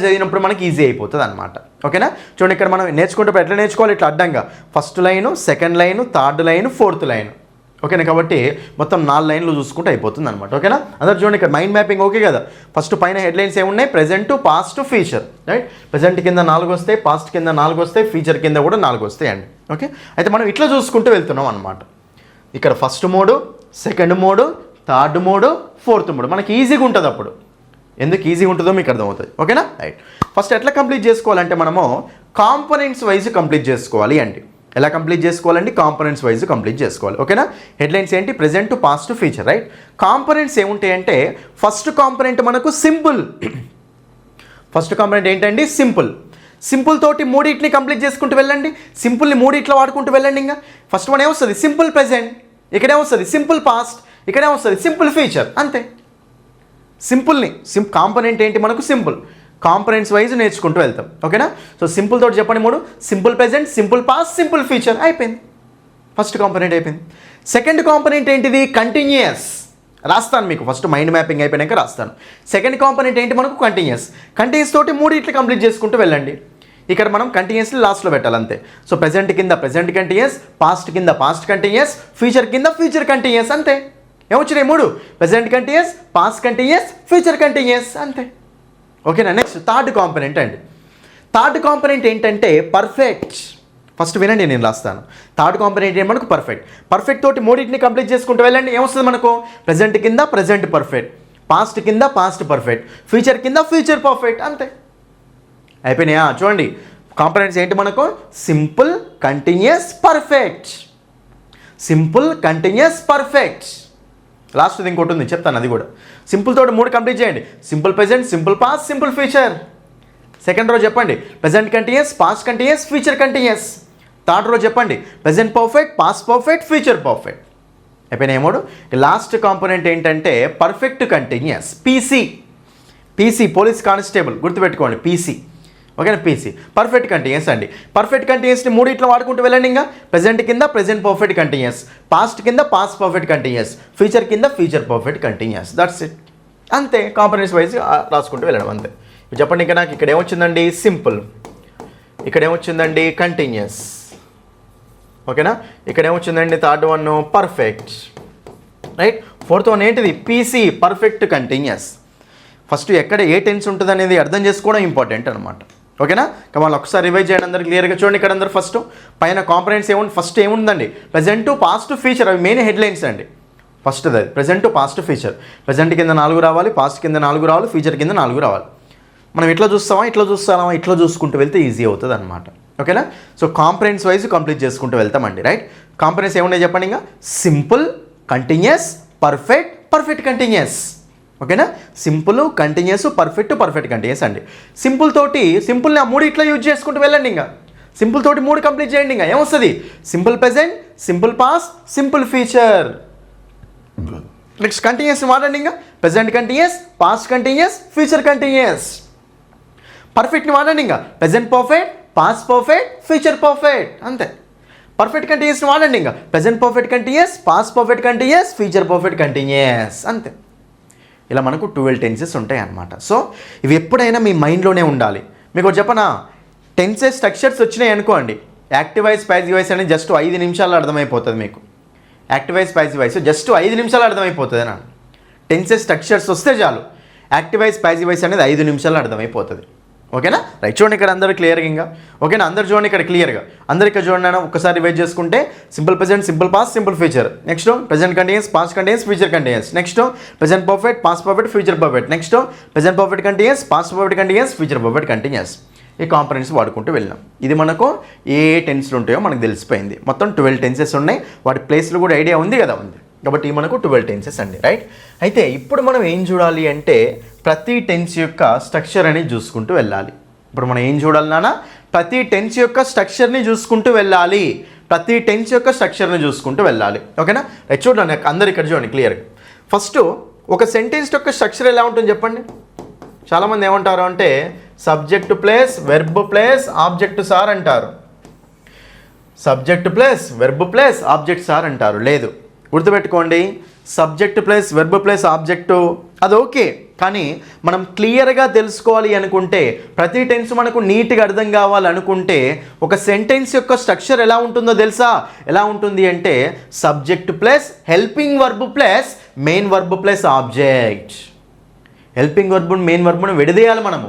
చదివినప్పుడు మనకి ఈజీ అయిపోతుంది అనమాట. ఓకేనా? చూడండి, ఇక్కడ మనం నేర్చుకుంటే ఎట్లా నేర్చుకోవాలి? ఇట్లా అడ్డంగా, first line, second line, third line, fourth line. ఓకేనా? కాబట్టి మొత్తం 4 లైన్లు చూసుకుంటే అయిపోతుంది అనమాట. ఓకేనా? అందరు చూడండి, ఇక్కడ మైండ్ మ్యాపింగ్ ఓకే కదా. ఫస్ట్ పైన హెడ్లైన్స్ ఏమున్నాయి? Present, past, future. Right? Present కింద 4 వస్తాయి, పాస్ట్ కింద 4 వస్తాయి, ఫ్యూచర్ కింద కూడా 4 వస్తాయి అండి. ఓకే? అయితే మనం ఇట్లా చూసుకుంటూ వెళ్తున్నాం అనమాట. ఇక్కడ first mode, second mode, third mode, fourth mode. మనకి ఈజీగా ఉంటుంది. అప్పుడు ఎందుకు ఈజీగా ఉంటుందో మీకు అర్థమవుతుంది. ఓకేనా? రైట్. ఫస్ట్ ఎట్లా కంప్లీట్ చేసుకోవాలంటే మనము కాంపోనెంట్స్ వైజ్ కంప్లీట్ చేసుకోవాలి అండి. ఎలా కంప్లీట్ చేసుకోవాలండి? కాంపోనెంట్స్ వైజ్ కంప్లీట్ చేసుకోవాలి. ఓకేనా? హెడ్లైన్స్ ఏంటి? Present, past, future. Right? Components ఏముంటాయంటే ఫస్ట్ కాంపోనెంట్ మనకు సింపుల్. ఫస్ట్ కాంపోనెంట్ ఏంటండి? సింపుల్. సింపుల్ తోటి 3 కంప్లీట్ చేసుకుంటూ వెళ్ళండి. సింపుల్ని 3 వాడుకుంటూ వెళ్ళండి. ఇంకా ఫస్ట్ వన్ ఏమొస్తుంది? Simple present. ఇక్కడేమొస్తుంది? Simple past. ఇక్కడేమొస్తుంది? Simple future. అంతే. సింపుల్ని కాంపోనెంట్ ఏంటి మనకు? సింపుల్. కాంపోనెంట్స్ వైజ్ నేర్చుకుంటూ వెళ్తాం. ఓకేనా? సో సింపుల్ తోటి చెప్పండి 3. Simple present, simple past, simple future. అయిపోయింది. ఫస్ట్ కాంపోనెంట్ అయిపోయింది. సెకండ్ కాంపోనెంట్ ఏంటిది? కంటిన్యూయస్. రాస్తాను మీకు, ఫస్ట్ మైండ్ మ్యాపింగ్ అయిపోయాక రాస్తాను. సెకండ్ కాంపోనెంట్ ఏంటి మనకు? కంటిన్యూయస్. కంటిన్యూస్ తోటి 3 కంప్లీట్ చేసుకుంటూ వెళ్ళండి. ఇక్కడ మనం కంటిన్యూస్లీ లాస్ట్లో పెట్టాలి అంతే. సో ప్రెజెంట్ కింద ప్రెజెంట్ కంటిన్యూస్, పాస్ట్ కింద పాస్ట్ కంటిన్యూస్, ఫ్యూచర్ కింద ఫ్యూచర్ కంటిన్యూస్. అంతే. ఏమొచ్చినాయి? 3. Present continuous, past continuous, future continuous. అంతే. ఓకేనా? నెక్స్ట్ థర్డ్ కాంపోనెంట్ అండి. థర్డ్ కాంపోనెంట్ ఏంటంటే పర్ఫెక్ట్. ఫస్ట్ వినండి, నేను రాస్తాను. థర్డ్ కాంపోనెంట్ ఏంటి మనకు? పర్ఫెక్ట్. పర్ఫెక్ట్ తోటి 3 కంప్లీట్ చేసుకుంటూ వెళ్ళండి. ఏమొస్తుంది మనకు? ప్రెజెంట్ కింద ప్రెజెంట్ పర్ఫెక్ట్, పాస్ట్ కింద పాస్ట్ పర్ఫెక్ట్, ఫ్యూచర్ కింద ఫ్యూచర్ పర్ఫెక్ట్. అంతే. అయిపోయినాయా? చూడండి, కాంపోనెంట్స్ ఏంటి మనకు? Simple, continuous, perfect. Simple, continuous, perfect. Last ఇంకోటి ఉంది, చెప్తాను అది కూడా. సింపుల్ తోటి 3 కంప్లీట్ చేయండి. Simple present, simple past, simple future. Second row చెప్పండి present continuous, past continuous, future continuous. Third row చెప్పండి present perfect, past perfect, future perfect. అయిపోయినా ఏమోడు. లాస్ట్ కాంపోనెంట్ ఏంటంటే perfect continuous. PC police constable గుర్తుపెట్టుకోండి, PC. ఓకేనా? PC perfect continuous అండి. Perfect కంటిన్యూస్ని 3 వాడుకుంటూ వెళ్ళండి. ఇంకా ప్రెజెంట్ కింద ప్రెజెంట్ పర్ఫెక్ట్ కంటిన్యూస్, పాస్ట్ కింద పాస్ట్ పర్ఫెక్ట్ కంటిన్యూస్, ఫ్యూచర్ కింద future perfect continuous. That's it. అంతే. కాంపోనెంట్స్ వైజ్ రాసుకుంటూ వెళ్ళడం అంతే. చెప్పండి, ఇంకా నాకు ఇక్కడ ఏమొచ్చిందండి? సింపుల్. ఇక్కడ ఏమొచ్చిందండి? కంటిన్యూస్. ఓకేనా? ఇక్కడ ఏమొచ్చిందండి? Third one perfect. Right? Fourth one ఏంటిది? PC perfect continuous. ఫస్ట్ ఎక్కడ ఏ టెన్స్ ఉంటుంది అనేది అర్థం చేసుకోవడం ఇంపార్టెంట్ అనమాట. ఓకేనా? వాళ్ళు ఒకసారి రివైజ్ చేయండి అందరు క్లియర్గా. చూడండి ఇక్కడ అందరు ఫస్ట్ పైన కాంపోనెంట్స్ ఏముంది? ఫస్ట్ ఏముందండి? Present, past, future. అవి మెయిన్ హెడ్లైన్స్ అండి. ఫస్ట్ అది ప్రెజెంట్, పాస్ట్, ఫ్యూచర్. ప్రెజెంట్ కింద 4 రావాలి, పాస్ట్ కింద 4 రావాలి, ఫ్యూచర్ కింద 4 రావాలి. మనం ఇట్లా చూస్తామా, ఇట్లా చూస్తామా, ఇట్లా చూసుకుంటూ వెళ్తే ఈజీ అవుతుంది అనమాట. ఓకేనా. సో కాంపనెంట్స్ వైజ్ కంప్లీట్ చేసుకుంటూ వెళ్తామండి. రైట్, కాంపనెంట్స్ ఏమున్నాయి చెప్పండి. ఇంకా simple, continuous, perfect, perfect continuous. ఓకేనా, simple, continuous, perfect, perfect continuous అండి. సింపుల్ తోటి సింపుల్ని ఆ 3 ఇట్లా యూజ్ చేసుకుంటూ వెళ్ళండి. ఇంకా సింపుల్ తోటి 3 కంప్లీట్ చేయండి. ఇంకా ఏమొస్తుంది? Simple present, simple past, simple future. Next continuous వాడండి. ఇంకా present continuous, past continuous, future continuous. పర్ఫెక్ట్ని వాడండి. ఇంకా present perfect, past perfect, future perfect, అంతే. పర్ఫెక్ట్ కంటిన్యూస్ని వాడండి. ఇంకా present perfect continuous, past perfect continuous, future perfect continuous, అంతే. ఇలా మనకు 12 టెన్సెస్ ఉంటాయి అన్నమాట. సో ఇవి ఎప్పుడైనా మీ మైండ్లోనే ఉండాలి. మీకు చెప్పనా, టెన్సెస్ స్ట్రక్చర్స్ వచ్చినాయి అనుకోండి, యాక్టివ్ వాయిస్, ప్యాసివ్ వాయిస్ అనేది జస్ట్ 5 నిమిషాల్లో అర్థమైపోతుంది మీకు. Active voice, passive voice just 5 నిమిషాలు అర్థమైపోతుంది నా. టెన్సెస్ స్ట్రక్చర్స్ వస్తే చాలు, యాక్టివ్ వాయిస్, ప్యాసివ్ వాయిస్ అనేది 5 నిమిషాల్లో అర్థమైపోతుంది. ఓకేనా. రైట్, చూడండి ఇక్కడ అందరూ క్లియర్గా. ఇంకా ఓకేనా, అందరు చూడండి ఇక్కడ క్లియర్గా. అందరు ఇక్కడ చూడండి అన్న, ఒక్కసారి వెయిట్ చేసుకుంటే simple present, simple past, simple future. Next present continuous, past continuous, future continuous. Next present perfect, past perfect, future perfect. Next present perfect continuous, past perfect continuous, future perfect continuous. ఈ components వాడుకుంటూ వెళ్ళినాం. ఇది మనకు ఏ టెన్స్లు ఉంటాయో మనకు తెలిసిపోయింది. మొత్తం 12 tenses ఉన్నాయి. వాటి ప్లేస్లో కూడా ఐడియా ఉంది కదా, ఉంది. కాబట్టి మనకు 12 టెన్సెస్ అండి. రైట్, అయితే ఇప్పుడు మనం ఏం చూడాలి అంటే ప్రతి టెన్స్ యొక్క స్ట్రక్చర్ అనేది చూసుకుంటూ వెళ్ళాలి. ఇప్పుడు మనం ఏం చూడాలి నాన్న? ప్రతి టెన్స్ యొక్క స్ట్రక్చర్ని చూసుకుంటూ వెళ్ళాలి. ప్రతి టెన్స్ యొక్క స్ట్రక్చర్ని చూసుకుంటూ వెళ్ళాలి. ఓకేనా. రైట్, చూడండి అందరు ఇక్కడ చూడండి క్లియర్గా. ఫస్ట్ ఒక సెంటెన్స్ యొక్క స్ట్రక్చర్ ఎలా ఉంటుంది చెప్పండి. చాలామంది ఏమంటారు అంటే subject plus verb plus object sir అంటారు. Subject plus verb plus object sir అంటారు. లేదు, గుర్తుపెట్టుకోండి, subject plus verb plus object అది ఓకే, కానీ మనం క్లియర్గా తెలుసుకోవాలి అనుకుంటే, ప్రతి టెన్స్ మనకు నీట్గా అర్థం కావాలనుకుంటే ఒక సెంటెన్స్ యొక్క స్ట్రక్చర్ ఎలా ఉంటుందో తెలుసా? ఎలా ఉంటుంది అంటే subject plus helping verb plus main verb plus object. Helping verb main వర్బ్ను విడదీయాలి మనము,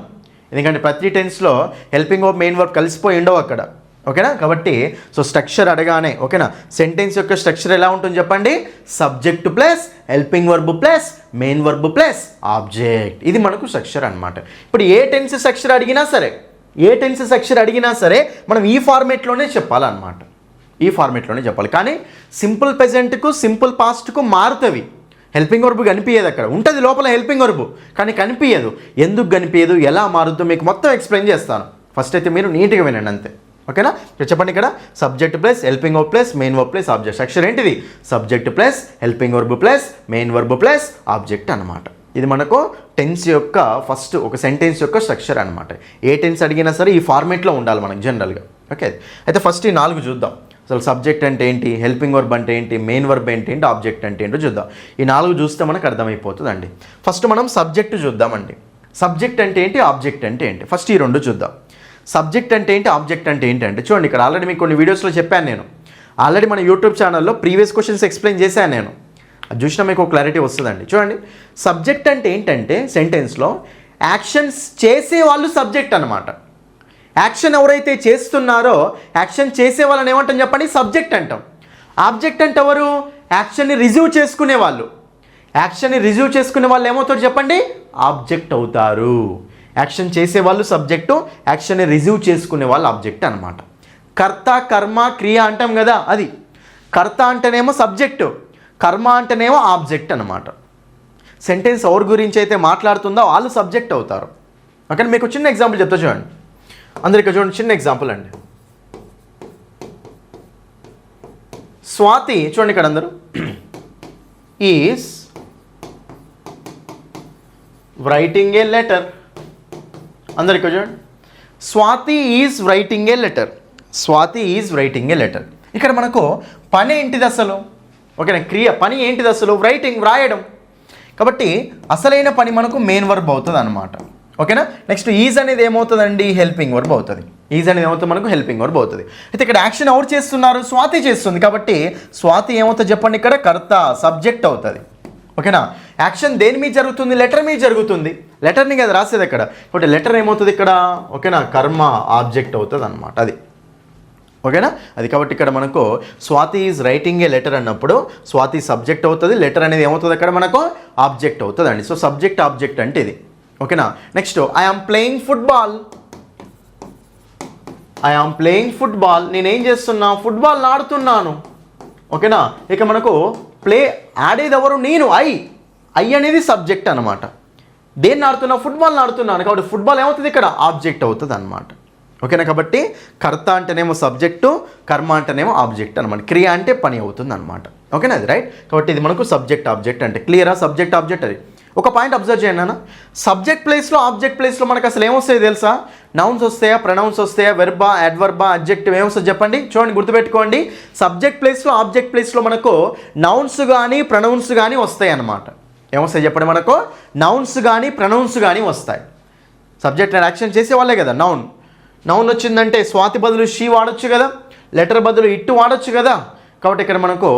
ఎందుకంటే ప్రతి టెన్స్లో హెల్పింగ్ వర్బ్ మెయిన్ వర్బ్ కలిసిపోయి ఉండవు అక్కడ. ఓకేనా. కాబట్టి సో స్ట్రక్చర్ అడగానే ఓకేనా, సెంటెన్స్ యొక్క స్ట్రక్చర్ ఎలా ఉంటుంది చెప్పండి? Subject plus helping verb plus main verb plus object. ఇది మనకు స్ట్రక్చర్ అనమాట. ఇప్పుడు ఏ టెన్స్ స్ట్రక్చర్ అడిగినా సరే, ఏ టెన్స్ స్ట్రక్చర్ అడిగినా సరే మనం ఈ ఫార్మేట్లోనే చెప్పాలన్నమాట. ఈ ఫార్మేట్లోనే చెప్పాలి. కానీ సింపుల్ ప్రెజెంట్కు సింపుల్ పాస్ట్కు మారుతవి. హెల్పింగ్ వర్బ్ కనిపించదు, అక్కడ ఉంటుంది లోపల హెల్పింగ్ వర్బ్, కానీ కనిపించదు. ఎందుకు కనిపించదు, ఎలా మారుతుందో మీకు మొత్తం ఎక్స్ప్లెయిన్ చేస్తాను. ఫస్ట్ అయితే మీరు నీట్గా వినండి అంతే. ఓకేనా. ఇక్కడ చెప్పండి, ఇక్కడ subject plus helping verb plus main verb plus object. Structure ఏంటిది? Subject plus helping verb plus main verb plus object అనమాట. ఇది మనకు టెన్స్ యొక్క ఫస్ట్ ఒక సెంటెన్స్ యొక్క స్ట్రక్చర్ అనమాట. ఏ టెన్స్ అడిగినా సరే ఈ ఫార్మేట్లో ఉండాలి మనకు జనరల్గా. ఓకే, అయితే ఫస్ట్ ఈ 4 చూద్దాం. అసలు సబ్జెక్ట్ అంటే ఏంటి, హెల్పింగ్ వర్బ్ అంటే ఏంటి, మెయిన్ వర్బ్ అంటే ఏంటి, ఆబ్జెక్ట్ అంటే ఏంటో చూద్దాం. ఈ 4 చూస్తే మనకు అర్థమైపోతుందండి. ఫస్ట్ మనం సబ్జెక్ట్ చూద్దామండి. సబ్జెక్ట్ అంటే ఏంటి, ఆబ్జెక్ట్ అంటే ఏంటి, ఫస్ట్ ఈ 2 చూద్దాం. సబ్జెక్ట్ అంటే ఏంటి, ఆబ్జెక్ట్ అంటే ఏంటి అంటే చూడండి, ఇక్కడ ఆల్రెడీ మీకు కొన్ని వీడియోస్లో చెప్పాను నేను. ఆల్రెడీ మన యూట్యూబ్ ఛానల్లో ప్రీవియస్ క్వశ్చన్స్ ఎక్స్ప్లెయిన్ చేశాను నేను. అది చూసినా మీకు క్లారిటీ వస్తుందండి. చూడండి, సబ్జెక్ట్ అంటే ఏంటంటే సెంటెన్స్లో యాక్షన్స్ చేసే వాళ్ళు సబ్జెక్ట్ అనమాట. యాక్షన్ ఎవరైతే చేస్తున్నారో, యాక్షన్ చేసే వాళ్ళని ఏమంటాం చెప్పండి? సబ్జెక్ట్ అంటాం. ఆబ్జెక్ట్ అంటే ఎవరు? యాక్షన్ని రిసీవ్ చేసుకునే వాళ్ళు. యాక్షన్ని రిసీవ్ చేసుకునే వాళ్ళు ఏమవుతారు చెప్పండి? ఆబ్జెక్ట్ అవుతారు. యాక్షన్ చేసేవాళ్ళు సబ్జెక్టు, యాక్షన్ని రిసీవ్ చేసుకునే వాళ్ళు ఆబ్జెక్ట్ అనమాట. కర్త, కర్మ, క్రియ అంటాం కదా, అది కర్త అంటేనేమో సబ్జెక్టు, కర్మ అంటేనేమో ఆబ్జెక్ట్ అనమాట. సెంటెన్స్ ఎవరి గురించి అయితే మాట్లాడుతుందో వాళ్ళు సబ్జెక్ట్ అవుతారు. ఓకే, మీకు చిన్న ఎగ్జాంపుల్ చెప్తా చూడండి. అందరికీ చూడండి, చిన్న ఎగ్జాంపుల్ అండి. స్వాతి చూడండి ఇక్కడ అందరూ ఈజ్ రైటింగ్ ఏ లెటర్. అందరికీ చూడండి, Swathi is writing A letter. Swathi is writing A letter. ఇక్కడ మనకు పని ఏంటిది అసలు? ఓకేనా, క్రియ పని ఏంటిది అసలు? రైటింగ్, వ్రాయడం. కాబట్టి అసలైన పని మనకు మెయిన్ వర్బ్ అవుతుంది అనమాట. ఓకేనా. నెక్స్ట్ ఈజ్ అనేది ఏమవుతుందండి? హెల్పింగ్ వర్బ్ అవుతుంది. ఈజ్ అనేది ఏమవుతుంది మనకు? హెల్పింగ్ వర్బ్ అవుతుంది. అయితే ఇక్కడ యాక్షన్ ఎవరు చేస్తున్నారు? స్వాతి చేస్తుంది. కాబట్టి స్వాతి ఏమవుతుంది చెప్పండి? ఇక్కడ కర్త, సబ్జెక్ట్ అవుతుంది. ఓకేనా. యాక్షన్ దేని మీద జరుగుతుంది? లెటర్ మీద జరుగుతుంది. లెటర్ని కదా రాసేది అక్కడ. కాబట్టి లెటర్ ఏమవుతుంది ఇక్కడ? ఓకేనా, కర్మ, ఆబ్జెక్ట్ అవుతుంది అనమాట. అది ఓకేనా. అది కాబట్టి ఇక్కడ మనకు Swathi is writing A letter అన్నప్పుడు స్వాతి సబ్జెక్ట్ అవుతుంది, లెటర్ అనేది ఏమవుతుంది అక్కడ మనకు? ఆబ్జెక్ట్ అవుతుంది అండి. సో సబ్జెక్ట్ ఆబ్జెక్ట్ అంటే ఇది. ఓకేనా. Next I am playing football. I am playing football, నేనేం చేస్తున్నా, ఫుట్బాల్ ఆడుతున్నాను. ఓకేనా, ఇక మనకు ప్లే ఆడేది ఎవరు, నేను. ఐ అనేది సబ్జెక్ట్ అనమాట. దేన్ని ఆడుతున్నా, ఫుట్బాల్ని ఆడుతున్నాను కాబట్టి ఫుట్బాల్ ఏమవుతుంది ఇక్కడ, ఆబ్జెక్ట్ అవుతుంది అనమాట. ఓకేనా, కాబట్టి కర్త అంటేనేమో సబ్జెక్టు, కర్మ అంటేనేమో ఆబ్జెక్ట్ అనమాట. క్రియ అంటే పని అవుతుంది అనమాట. ఓకేనా, అది రైట్. కాబట్టి ఇది మనకు సబ్జెక్ట్ ఆబ్జెక్ట్ అంటే క్లియరా, సబ్జెక్ట్ ఆబ్జెక్ట్. అది ఒక పాయింట్ అబ్జర్వ్ చేయండి అన్న, సబ్జెక్ట్ ప్లేస్లో ఆబ్జెక్ట్ ప్లేస్లో మనకు అసలు ఏమొస్తాయి తెలుసా, నౌన్స్ వస్తాయా, ప్రొనౌన్స్ వస్తాయా, వెర్బా, అడ్వర్బా, అడ్జెక్టివ్ ఏమొస్తుంది చెప్పండి. చూడండి, గుర్తుపెట్టుకోండి, సబ్జెక్ట్ ప్లేస్లో ఆబ్జెక్ట్ ప్లేస్లో మనకు నౌన్స్ కానీ ప్రొనౌన్స్ కానీ వస్తాయి అన్నమాట. ఏమొస్తాయి చెప్పండి, మనకు నౌన్స్ కానీ ప్రొనౌన్స్ కానీ వస్తాయి. సబ్జెక్ట్ అండ్ యాక్షన్ చేసే వాళ్ళే కదా. నౌన్ వచ్చిందంటే స్వాతి బదులు షీ వాడచ్చు కదా, లెటర్ బదులు ఇట్టు వాడచ్చు కదా. కాబట్టి ఇక్కడ మనకు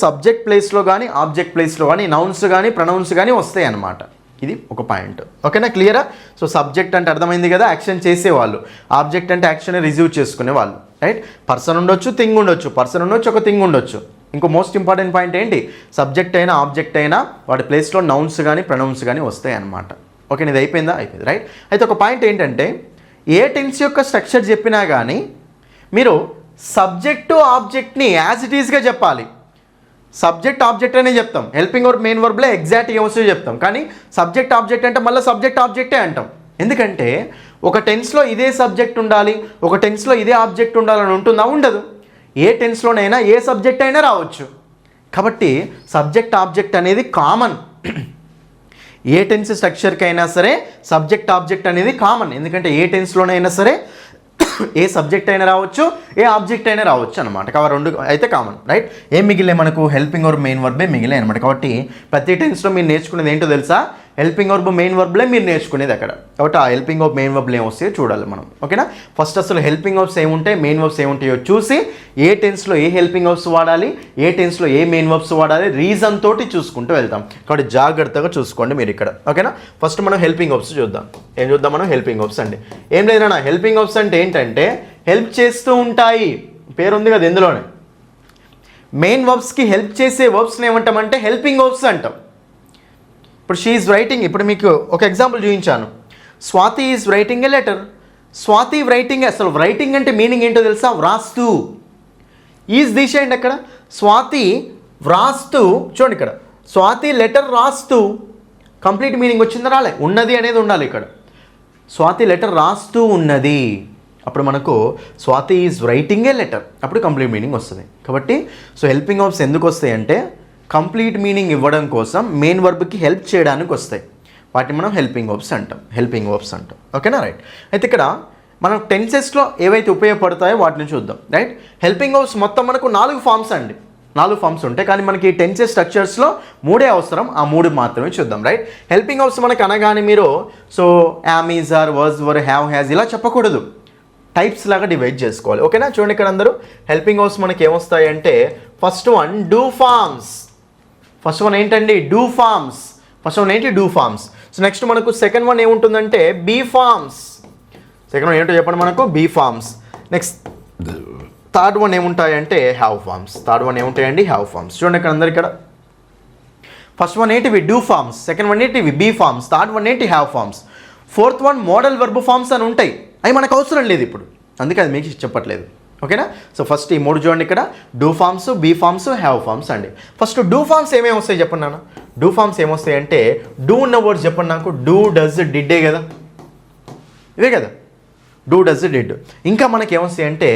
సబ్జెక్ట్ ప్లేస్లో కానీ ఆబ్జెక్ట్ ప్లేస్లో కానీ నౌన్స్ కానీ ప్రొనౌన్స్ కానీ వస్తాయి అన్నమాట. ఇది ఒక పాయింట్. ఓకేనా, క్లియరా. సబ్జెక్ట్ అంటే అర్థమైంది కదా, యాక్షన్ చేసేవాళ్ళు. ఆబ్జెక్ట్ అంటే యాక్షన్ రిసీవ్ చేసుకునే వాళ్ళు, రైట్. పర్సన్ ఉండొచ్చు, థింగ్ ఉండొచ్చు, పర్సన్ ఉండొచ్చు, ఒక థింగ్ ఉండొచ్చు. ఇంకో మోస్ట్ ఇంపార్టెంట్ పాయింట్ ఏంటి, సబ్జెక్ట్ అయినా ఆబ్జెక్ట్ అయినా వాటి ప్లేస్లో నౌన్స్ కానీ ప్రొనౌన్స్ కానీ వస్తాయి అన్నమాట. ఓకే, ఇది అయిపోయిందా, అయిపోయింది, రైట్. అయితే ఒక పాయింట్ ఏంటంటే, ఏ టెన్స్ యొక్క స్ట్రక్చర్ చెప్పినా కానీ మీరు సబ్జెక్టు ఆబ్జెక్ట్ని యాజ్ ఇట్ ఈస్గా చెప్పాలి. సబ్జెక్ట్ ఆబ్జెక్ట్ అనే చెప్తాం, హెల్పింగ్ వర్బ్ మెయిన్ వర్బ్లో ఎగ్జాక్ట్ ఏమొచ్చో చెప్తాం. కానీ సబ్జెక్ట్ ఆబ్జెక్ట్ అంటే మళ్ళీ సబ్జెక్ట్ ఆబ్జెక్టే అంటాం. ఎందుకంటే ఒక టెన్స్లో ఇదే సబ్జెక్ట్ ఉండాలి, ఒక టెన్స్లో ఇదే ఆబ్జెక్ట్ ఉండాలని ఉంటుందా, ఉండదు. ఏ టెన్స్లోనైనా ఏ సబ్జెక్ట్ అయినా రావచ్చు. కాబట్టి సబ్జెక్ట్ ఆబ్జెక్ట్ అనేది కామన్. ఏ టెన్స్ స్ట్రక్చర్కి అయినా సరే సబ్జెక్ట్ ఆబ్జెక్ట్ అనేది కామన్. ఎందుకంటే ఏ టెన్స్లోనైనా సరే ఏ సబ్జెక్ట్ అయినా రావచ్చు, ఏ ఆబ్జెక్ట్ అయినా రావచ్చు అనమాట. కాబట్టి రెండు అయితే కామన్, రైట్. ఏం మిగిలే మనకు, హెల్పింగ్ వర్బ్ మెయిన్ వర్బే మిగిలే అనమాట. కాబట్టి ప్రతి టెన్స్లో మీరు నేర్చుకునేది ఏంటో తెలుసా, హెల్పింగ్ వర్బ్ మెయిన్ వర్బ్లే మీరు నేర్చుకునేది అక్కడ. కాబట్టి ఆ హెల్పింగ్ వర్బ్ మెయిన్ వర్బ్లు ఏమొస్తాయో చూడాలి మనం. ఓకేనా, ఫస్ట్ అసలు హెల్పింగ్ వర్బ్స్ ఏముంటాయి, మెయిన్ వర్బ్స్ ఏముంటాయో చూసి ఏ టెన్స్లో ఏ హెల్పింగ్ వర్బ్స్ వాడాలి, ఏ టెన్స్లో ఏ మెయిన్ వర్బ్స్ వాడాలి, రీజన్ తోటి చూసుకుంటూ వెళ్తాం. కాబట్టి జాగ్రత్తగా చూసుకోండి మీరు ఇక్కడ. ఓకేనా, ఫస్ట్ మనం హెల్పింగ్ వర్బ్స్ చూద్దాం. ఏం చూద్దాం మనం, హెల్పింగ్ వర్బ్స్ అండి. ఏం లేదన్నా, హెల్పింగ్ వర్బ్స్ అంటే ఏంటంటే హెల్ప్ చేస్తూ ఉంటాయి, పేరుంది కదా ఇందులోనే. మెయిన్ వర్బ్స్కి హెల్ప్ చేసే వర్బ్స్ని ఏమంటామంటే హెల్పింగ్ వర్బ్స్ అంటాం. ఇప్పుడు షీ ఈజ్ రైటింగ్, ఇప్పుడు మీకు ఒక ఎగ్జాంపుల్ చూపించాను. Swathi is writing A letter. Swathi writing, అసలు రైటింగ్ అంటే మీనింగ్ ఏంటో తెలుసా, వ్రాస్తూ. ఈజ్ తీసేయండి అక్కడ, స్వాతి వ్రాస్తూ. చూడండి ఇక్కడ, స్వాతి లెటర్ రాస్తూ. కంప్లీట్ మీనింగ్ వచ్చిందా, రాలే, ఉన్నది అనేది ఉండాలి ఇక్కడ. స్వాతి లెటర్ రాస్తూ ఉన్నది, అప్పుడు మనకు Swathi is writing A letter, అప్పుడు కంప్లీట్ మీనింగ్ వస్తుంది. కాబట్టి హెల్పింగ్ వర్బ్స్ ఎందుకు వస్తాయి అంటే కంప్లీట్ మీనింగ్ ఇవ్వడం కోసం మెయిన్ వర్బ్కి హెల్ప్ చేయడానికి వస్తాయి. వాటిని మనం హెల్పింగ్ వర్బ్స్ అంటాం. ఓకేనా, రైట్. అయితే ఇక్కడ మనం టెన్సెస్లో ఏవైతే ఉపయోగపడతాయో వాటిని చూద్దాం, రైట్. హెల్పింగ్ వర్బ్స్ మొత్తం మనకు 4 ఫామ్స్ అండి, 4 ఫామ్స్ ఉంటాయి. కానీ మనకి టెన్సెస్ స్ట్రక్చర్స్లో 3 అవసరం, ఆ 3 మాత్రమే చూద్దాం, రైట్. హెల్పింగ్ వర్బ్స్ మనకు అనగానే మీరు am, is, are, was, were, have, has ఇలా చెప్పకూడదు, టైప్స్ లాగా డివైడ్ చేసుకోవాలి. ఓకేనా, చూడండి ఇక్కడ అందరూ హెల్పింగ్ వర్బ్స్ మనకి ఏమొస్తాయి అంటే first one do forms. First one ఏంటండి, డూ ఫార్మ్స్. ఫస్ట్ వన్ ఏంటి, డూ ఫార్మ్స్. నెక్స్ట్ మనకు సెకండ్ వన్ ఏముంటుందంటే బీ ఫార్మ్స్. సెకండ్ వన్ ఏంటో చెప్పండి మనకు, be forms. Next third one ఏముంటాయంటే హ్యావ్ ఫార్మ్స్. థర్డ్ వన్ ఏముంటాయండి, హ్యావ్ ఫార్మ్స్. చూడండి ఇక్కడ అందరు ఇక్కడ ఫస్ట్ వన్ ఏంటివి, డూ ఫార్మ్స్. సెకండ్ వన్ ఏంటివి, బీ ఫార్మ్స్. థర్డ్ వన్ ఏంటి, have forms. Fourth one modal verb forms అని ఉంటాయి, అవి మనకు అవసరం లేదు ఇప్పుడు, అందుకే అది మీకు చెప్పట్లేదు. ఓకేనా, ఫస్ట్ ఈ 3 చూడండి ఇక్కడ, do forms, be forms, have forms అండి. ఫస్ట్ డూ ఫార్మ్స్ ఏమేమి వస్తాయి చెప్పండి నాన్న. డూ ఫార్మ్స్ ఏమొస్తాయి అంటే డూ ఉన్న వర్డ్స్ చెప్పండి నాకు. డూ, డస్, డిడ్డే కదా, ఇవే కదా, డూ, డస్, డిడ్. ఇంకా మనకి ఏమొస్తాయి అంటే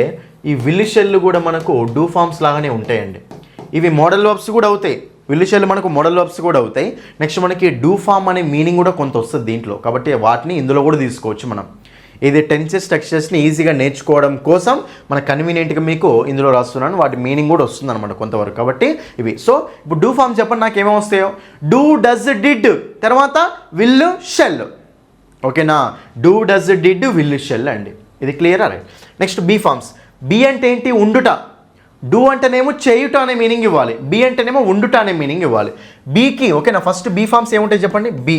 ఈ విల్ షెల్ కూడా మనకు డూ ఫార్మ్స్ లాగానే ఉంటాయండి. ఇవి మోడల్ వర్బ్స్ కూడా అవుతాయి, విల్ షెల్ మనకు మోడల్ వర్బ్స్ కూడా అవుతాయి. నెక్స్ట్ మనకి డూ ఫార్మ్ అనే మీనింగ్ కూడా కొంత వస్తుంది దీంట్లో, కాబట్టి వాటిని ఇందులో కూడా తీసుకోవచ్చు మనం. ఇది టెన్సెస్ స్ట్రక్చర్స్ని ఈజీగా నేర్చుకోవడం కోసం మన కన్వీనియంట్గా మీకు ఇందులో రాస్తున్నాను, వాటి మీనింగ్ కూడా వస్తుంది అనమాట కొంతవరకు. కాబట్టి ఇవి. ఇప్పుడు డూ ఫార్మ్ చెప్పండి నాకు ఏమేమి వస్తాయో. డూ, డస్, డిడ్, తర్వాత విల్, షెల్. ఓకేనా, do, does, did, will, shall అండి. ఇది క్లియరా, right. Next be forms. Be అంటే ఏంటి, ఉండుట. డూ అంటేనేమో చేయుట అనే మీనింగ్ ఇవ్వాలి, బీ అంటేనేమో ఉండుట అనే మీనింగ్ ఇవ్వాలి. బీకి ఓకేనా, ఫస్ట్ బీ ఫార్మ్స్ ఏముంటాయి చెప్పండి. బీ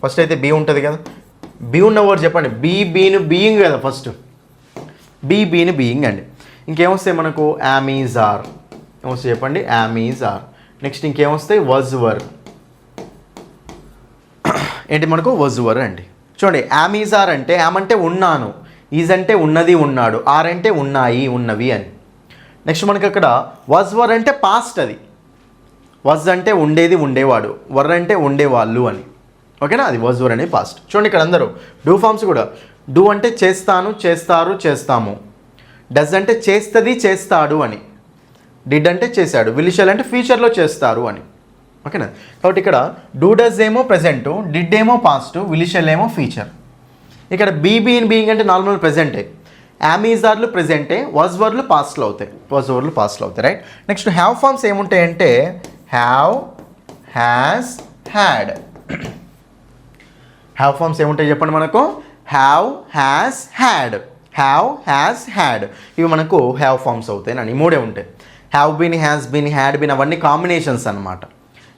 ఫస్ట్ అయితే బీ ఉంటుంది కదా, బీ ఉన్న వర్డ్ చెప్పండి. బీను బీయింగ్ కదా ఫస్ట్, బీను బీయింగ్ అండి. ఇంకేమొస్తాయి మనకు, యామ్, ఈజ్, ఆర్. ఏమొస్తాయి చెప్పండి, యామ్, ఈజ్, ఆర్. నెక్స్ట్ ఇంకేమొస్తాయి, వాజ్, వర్. ఏంటి మనకు, వాజ్, వర్ అండి. చూడండి యామ్, ఈజ్, ఆర్ అంటే యామ్ అంటే ఉన్నాను, ఈజ్ అంటే ఉన్నది ఉన్నాడు, ఆర్ అంటే ఉన్నాయి ఉన్నవి అని. నెక్స్ట్ మనకి అక్కడ వాజ్ వర్ అంటే పాస్ట్, అది వాజ్ అంటే ఉండేది ఉండేవాడు, వర్ అంటే ఉండేవాళ్ళు అని. ఓకేనా, అది వాజ్ వర్ అనే పాస్ట్. చూడండి ఇక్కడ అందరూ డూ ఫార్మ్స్ కూడా. డూ అంటే చేస్తాను, చేస్తారు, చేస్తాము. డస్ అంటే చేస్తుంది, చేస్తాడు అని. డిడ్ అంటే చేశాడు. విల్ షల్ అంటే ఫ్యూచర్లో చేస్తారు అని. ఓకేనా, కాబట్టి ఇక్కడ డూ డస్ ఏమో ప్రెజెంట్, డిడ్ ఏమో పాస్ట్, విల్ షల్ ఏమో ఫ్యూచర్. ఇక్కడ బీయింగ్ అంటే నార్మల్ ప్రెజెంటే, యామీజార్లు ప్రెజెంటే, వాజ్ వర్లు పాస్ట్లో అవుతాయి, వాజ్ వర్లు పాస్ట్లో అవుతాయి, రైట్. నెక్స్ట్ హ్యావ్ ఫార్మ్స్ ఏముంటాయంటే have, has, had. Have forms ఏముంటాయి చెప్పండి మనకు? Have, has, had. Have, has, had ఇవి మనకు హ్యావ్ ఫార్మ్స్ అవుతాయి అని మూడే ఉంటాయి. Have been, has been, had been అవన్నీ కాంబినేషన్స్ అనమాట.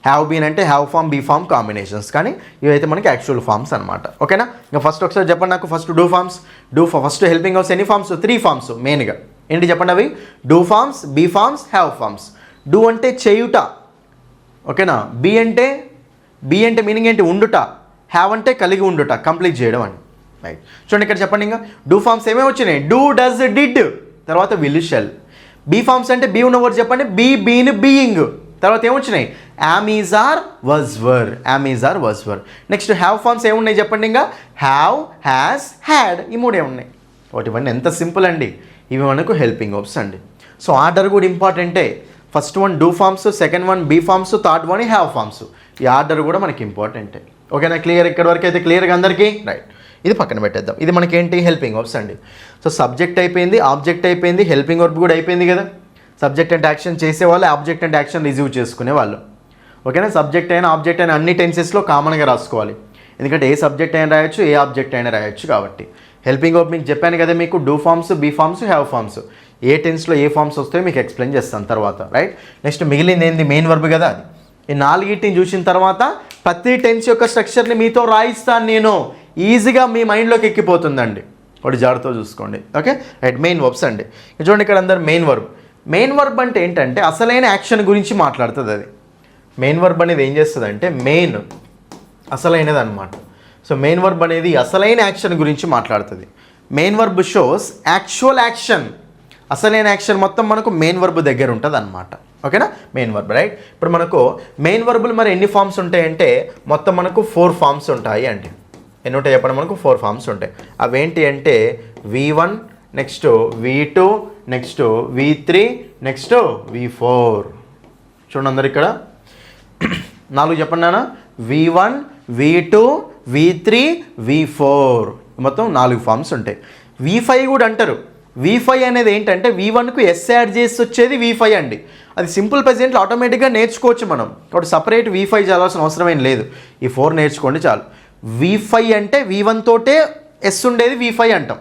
హ్యావ్ బీన్ అంటే have form, be form combinations, కానీ ఇవైతే మనకి యాక్చువల్ ఫార్మ్స్ అనమాట. ఓకేనా, ఇంకా ఫస్ట్ ఒకసారి చెప్పండి నాకు. First do forms. First helping హౌస్ ఎన్ని ఫార్మ్స్? 3 ఫార్మ్స్ మెయిన్గా. ఏంటి చెప్పండి అవి? Do forms, be forms, have forms. Do అంటే చేయుట. ఓకేనా, బీ అంటే మీనింగ్ ఏంటి? ఉండుట. హ్యావ్ అంటే కలిగి ఉండుట, కంప్లీట్ చేయడం అని. రైట్, చూడండి ఇక్కడ చెప్పండి. ఇంకా డూ ఫార్మ్స్ ఏమేమి వచ్చినాయి? డూ, డస్, డిడ్, తర్వాత విల్, షెల్. బీ ఫార్మ్స్ అంటే బీ ఉన్న వర్డ్ చెప్పండి. బీన్, బీయింగ్, తర్వాత ఏమొచ్చినాయి? Am, is, are, was, were. Am, is, are, was, were. Next have forms ఏమున్నాయి చెప్పండి? ఇంకా హ్యావ్, హ్యాస్, హ్యాడ్ ఈ మూడే ఉన్నాయి. కాబట్టి ఇవన్నీ ఎంత సింపుల్ అండి. ఇవి మనకు హెల్పింగ్ వర్బ్స్ అండి. సో ఆర్డర్ కూడా ఇంపార్టెంటే. First one do forms, second one be forms, third one have forms. ఈ ఆర్డర్ కూడా మనకి ఇంపార్టెంటే. ఓకేనా, క్లియర్? ఇక్కడ వరకు అయితే క్లియర్గా అందరికీ? రైట్, ఇది పక్కన పెట్టేద్దాం. ఇది మనకి ఏంటి? హెల్పింగ్ వర్బ్స్ అండి. సో సబ్జెక్ట్ అయిపోయింది, ఆబ్జెక్ట్ అయిపోయింది, హెల్పింగ్ వర్బ్ కూడా అయిపోయింది కదా. సబ్జెక్ట్ అండ్ యాక్షన్ చేసేవాళ్ళు, ఆబ్జెక్ట్ అండ్ యాక్షన్ రిసీవ్ చేసుకునే వాళ్ళు. ఓకేనా, సబ్జెక్ట్ అయినా ఆబ్జెక్ట్ అయినా అన్ని టెన్సెస్లో కామన్గా రాసుకోవాలి. ఎందుకంటే ఏ సబ్జెక్ట్ అయినా రాయొచ్చు, ఏ ఆబ్జెక్ట్ అయినా రాయొచ్చు. కాబట్టి హెల్పింగ్ వర్బ్ మీకు చెప్పాను కదా, మీకు do forms, be forms, have forms. ఏ టెన్స్లో ఏ ఫార్మ్స్ వస్తాయో మీకు ఎక్స్ప్లెయిన్ చేస్తాను తర్వాత. రైట్, నెక్స్ట్ మిగిలింది ఏంది? మెయిన్ వర్బ్ కదా అది. ఈ 4 చూసిన తర్వాత ప్రతి టెన్స్ యొక్క స్ట్రక్చర్ని మీతో రాయిస్తాను నేను. ఈజీగా మీ మైండ్లోకి ఎక్కిపోతుందండి. ఒకటి జాగ్రత్తగా చూసుకోండి. Okay, right. మెయిన్ వర్బ్స్ అండి. చూడండి ఇక్కడ అందరు మెయిన్ వర్బ్. మెయిన్ వర్బ్ అంటే ఏంటంటే అసలైన యాక్షన్ గురించి మాట్లాడుతుంది అది. మెయిన్ వర్బ్ అనేది ఏం చేస్తుంది అంటే మెయిన్, అసలైనది అనమాట. సో మెయిన్ వర్బ్ అనేది అసలైన యాక్షన్ గురించి మాట్లాడుతుంది. Main verb shows actual action. అసలైన యాక్షన్ మొత్తం మనకు మెయిన్ వర్బ్ దగ్గర ఉంటుంది అనమాట. ఓకేనా, మెయిన్ వర్బ్. రైట్, ఇప్పుడు మనకు మెయిన్ వర్బులు మరి ఎన్ని ఫార్మ్స్ ఉంటాయంటే మొత్తం మనకు 4 ఫార్మ్స్ ఉంటాయి అండి. ఎన్ని ఉంటాయి చెప్పండి? మనకు 4 ఫార్మ్స్ ఉంటాయి. అవేంటి అంటే V1, next V2, next V3, next V4. చూడండి అందరు ఇక్కడ 4 చెప్పండి నాన్న. V1, V2, V3, V4 మొత్తం 4 ఫార్మ్స్ ఉంటాయి. V5 కూడా అంటారు. V5 అనేది ఏంటంటే V1కు ఎస్ యాడ్ చేసి వచ్చేది V5 అండి. అది సింపుల్ ప్రెజెంట్లో ఆటోమేటిక్గా నేర్చుకోవచ్చు మనం. కాబట్టి సపరేట్ V5 చదవాల్సిన అవసరం ఏం లేదు. ఈ 4 నేర్చుకోండి చాలు. V5 అంటే V1 తోటే ఎస్ ఉండేది V5 అంటాం.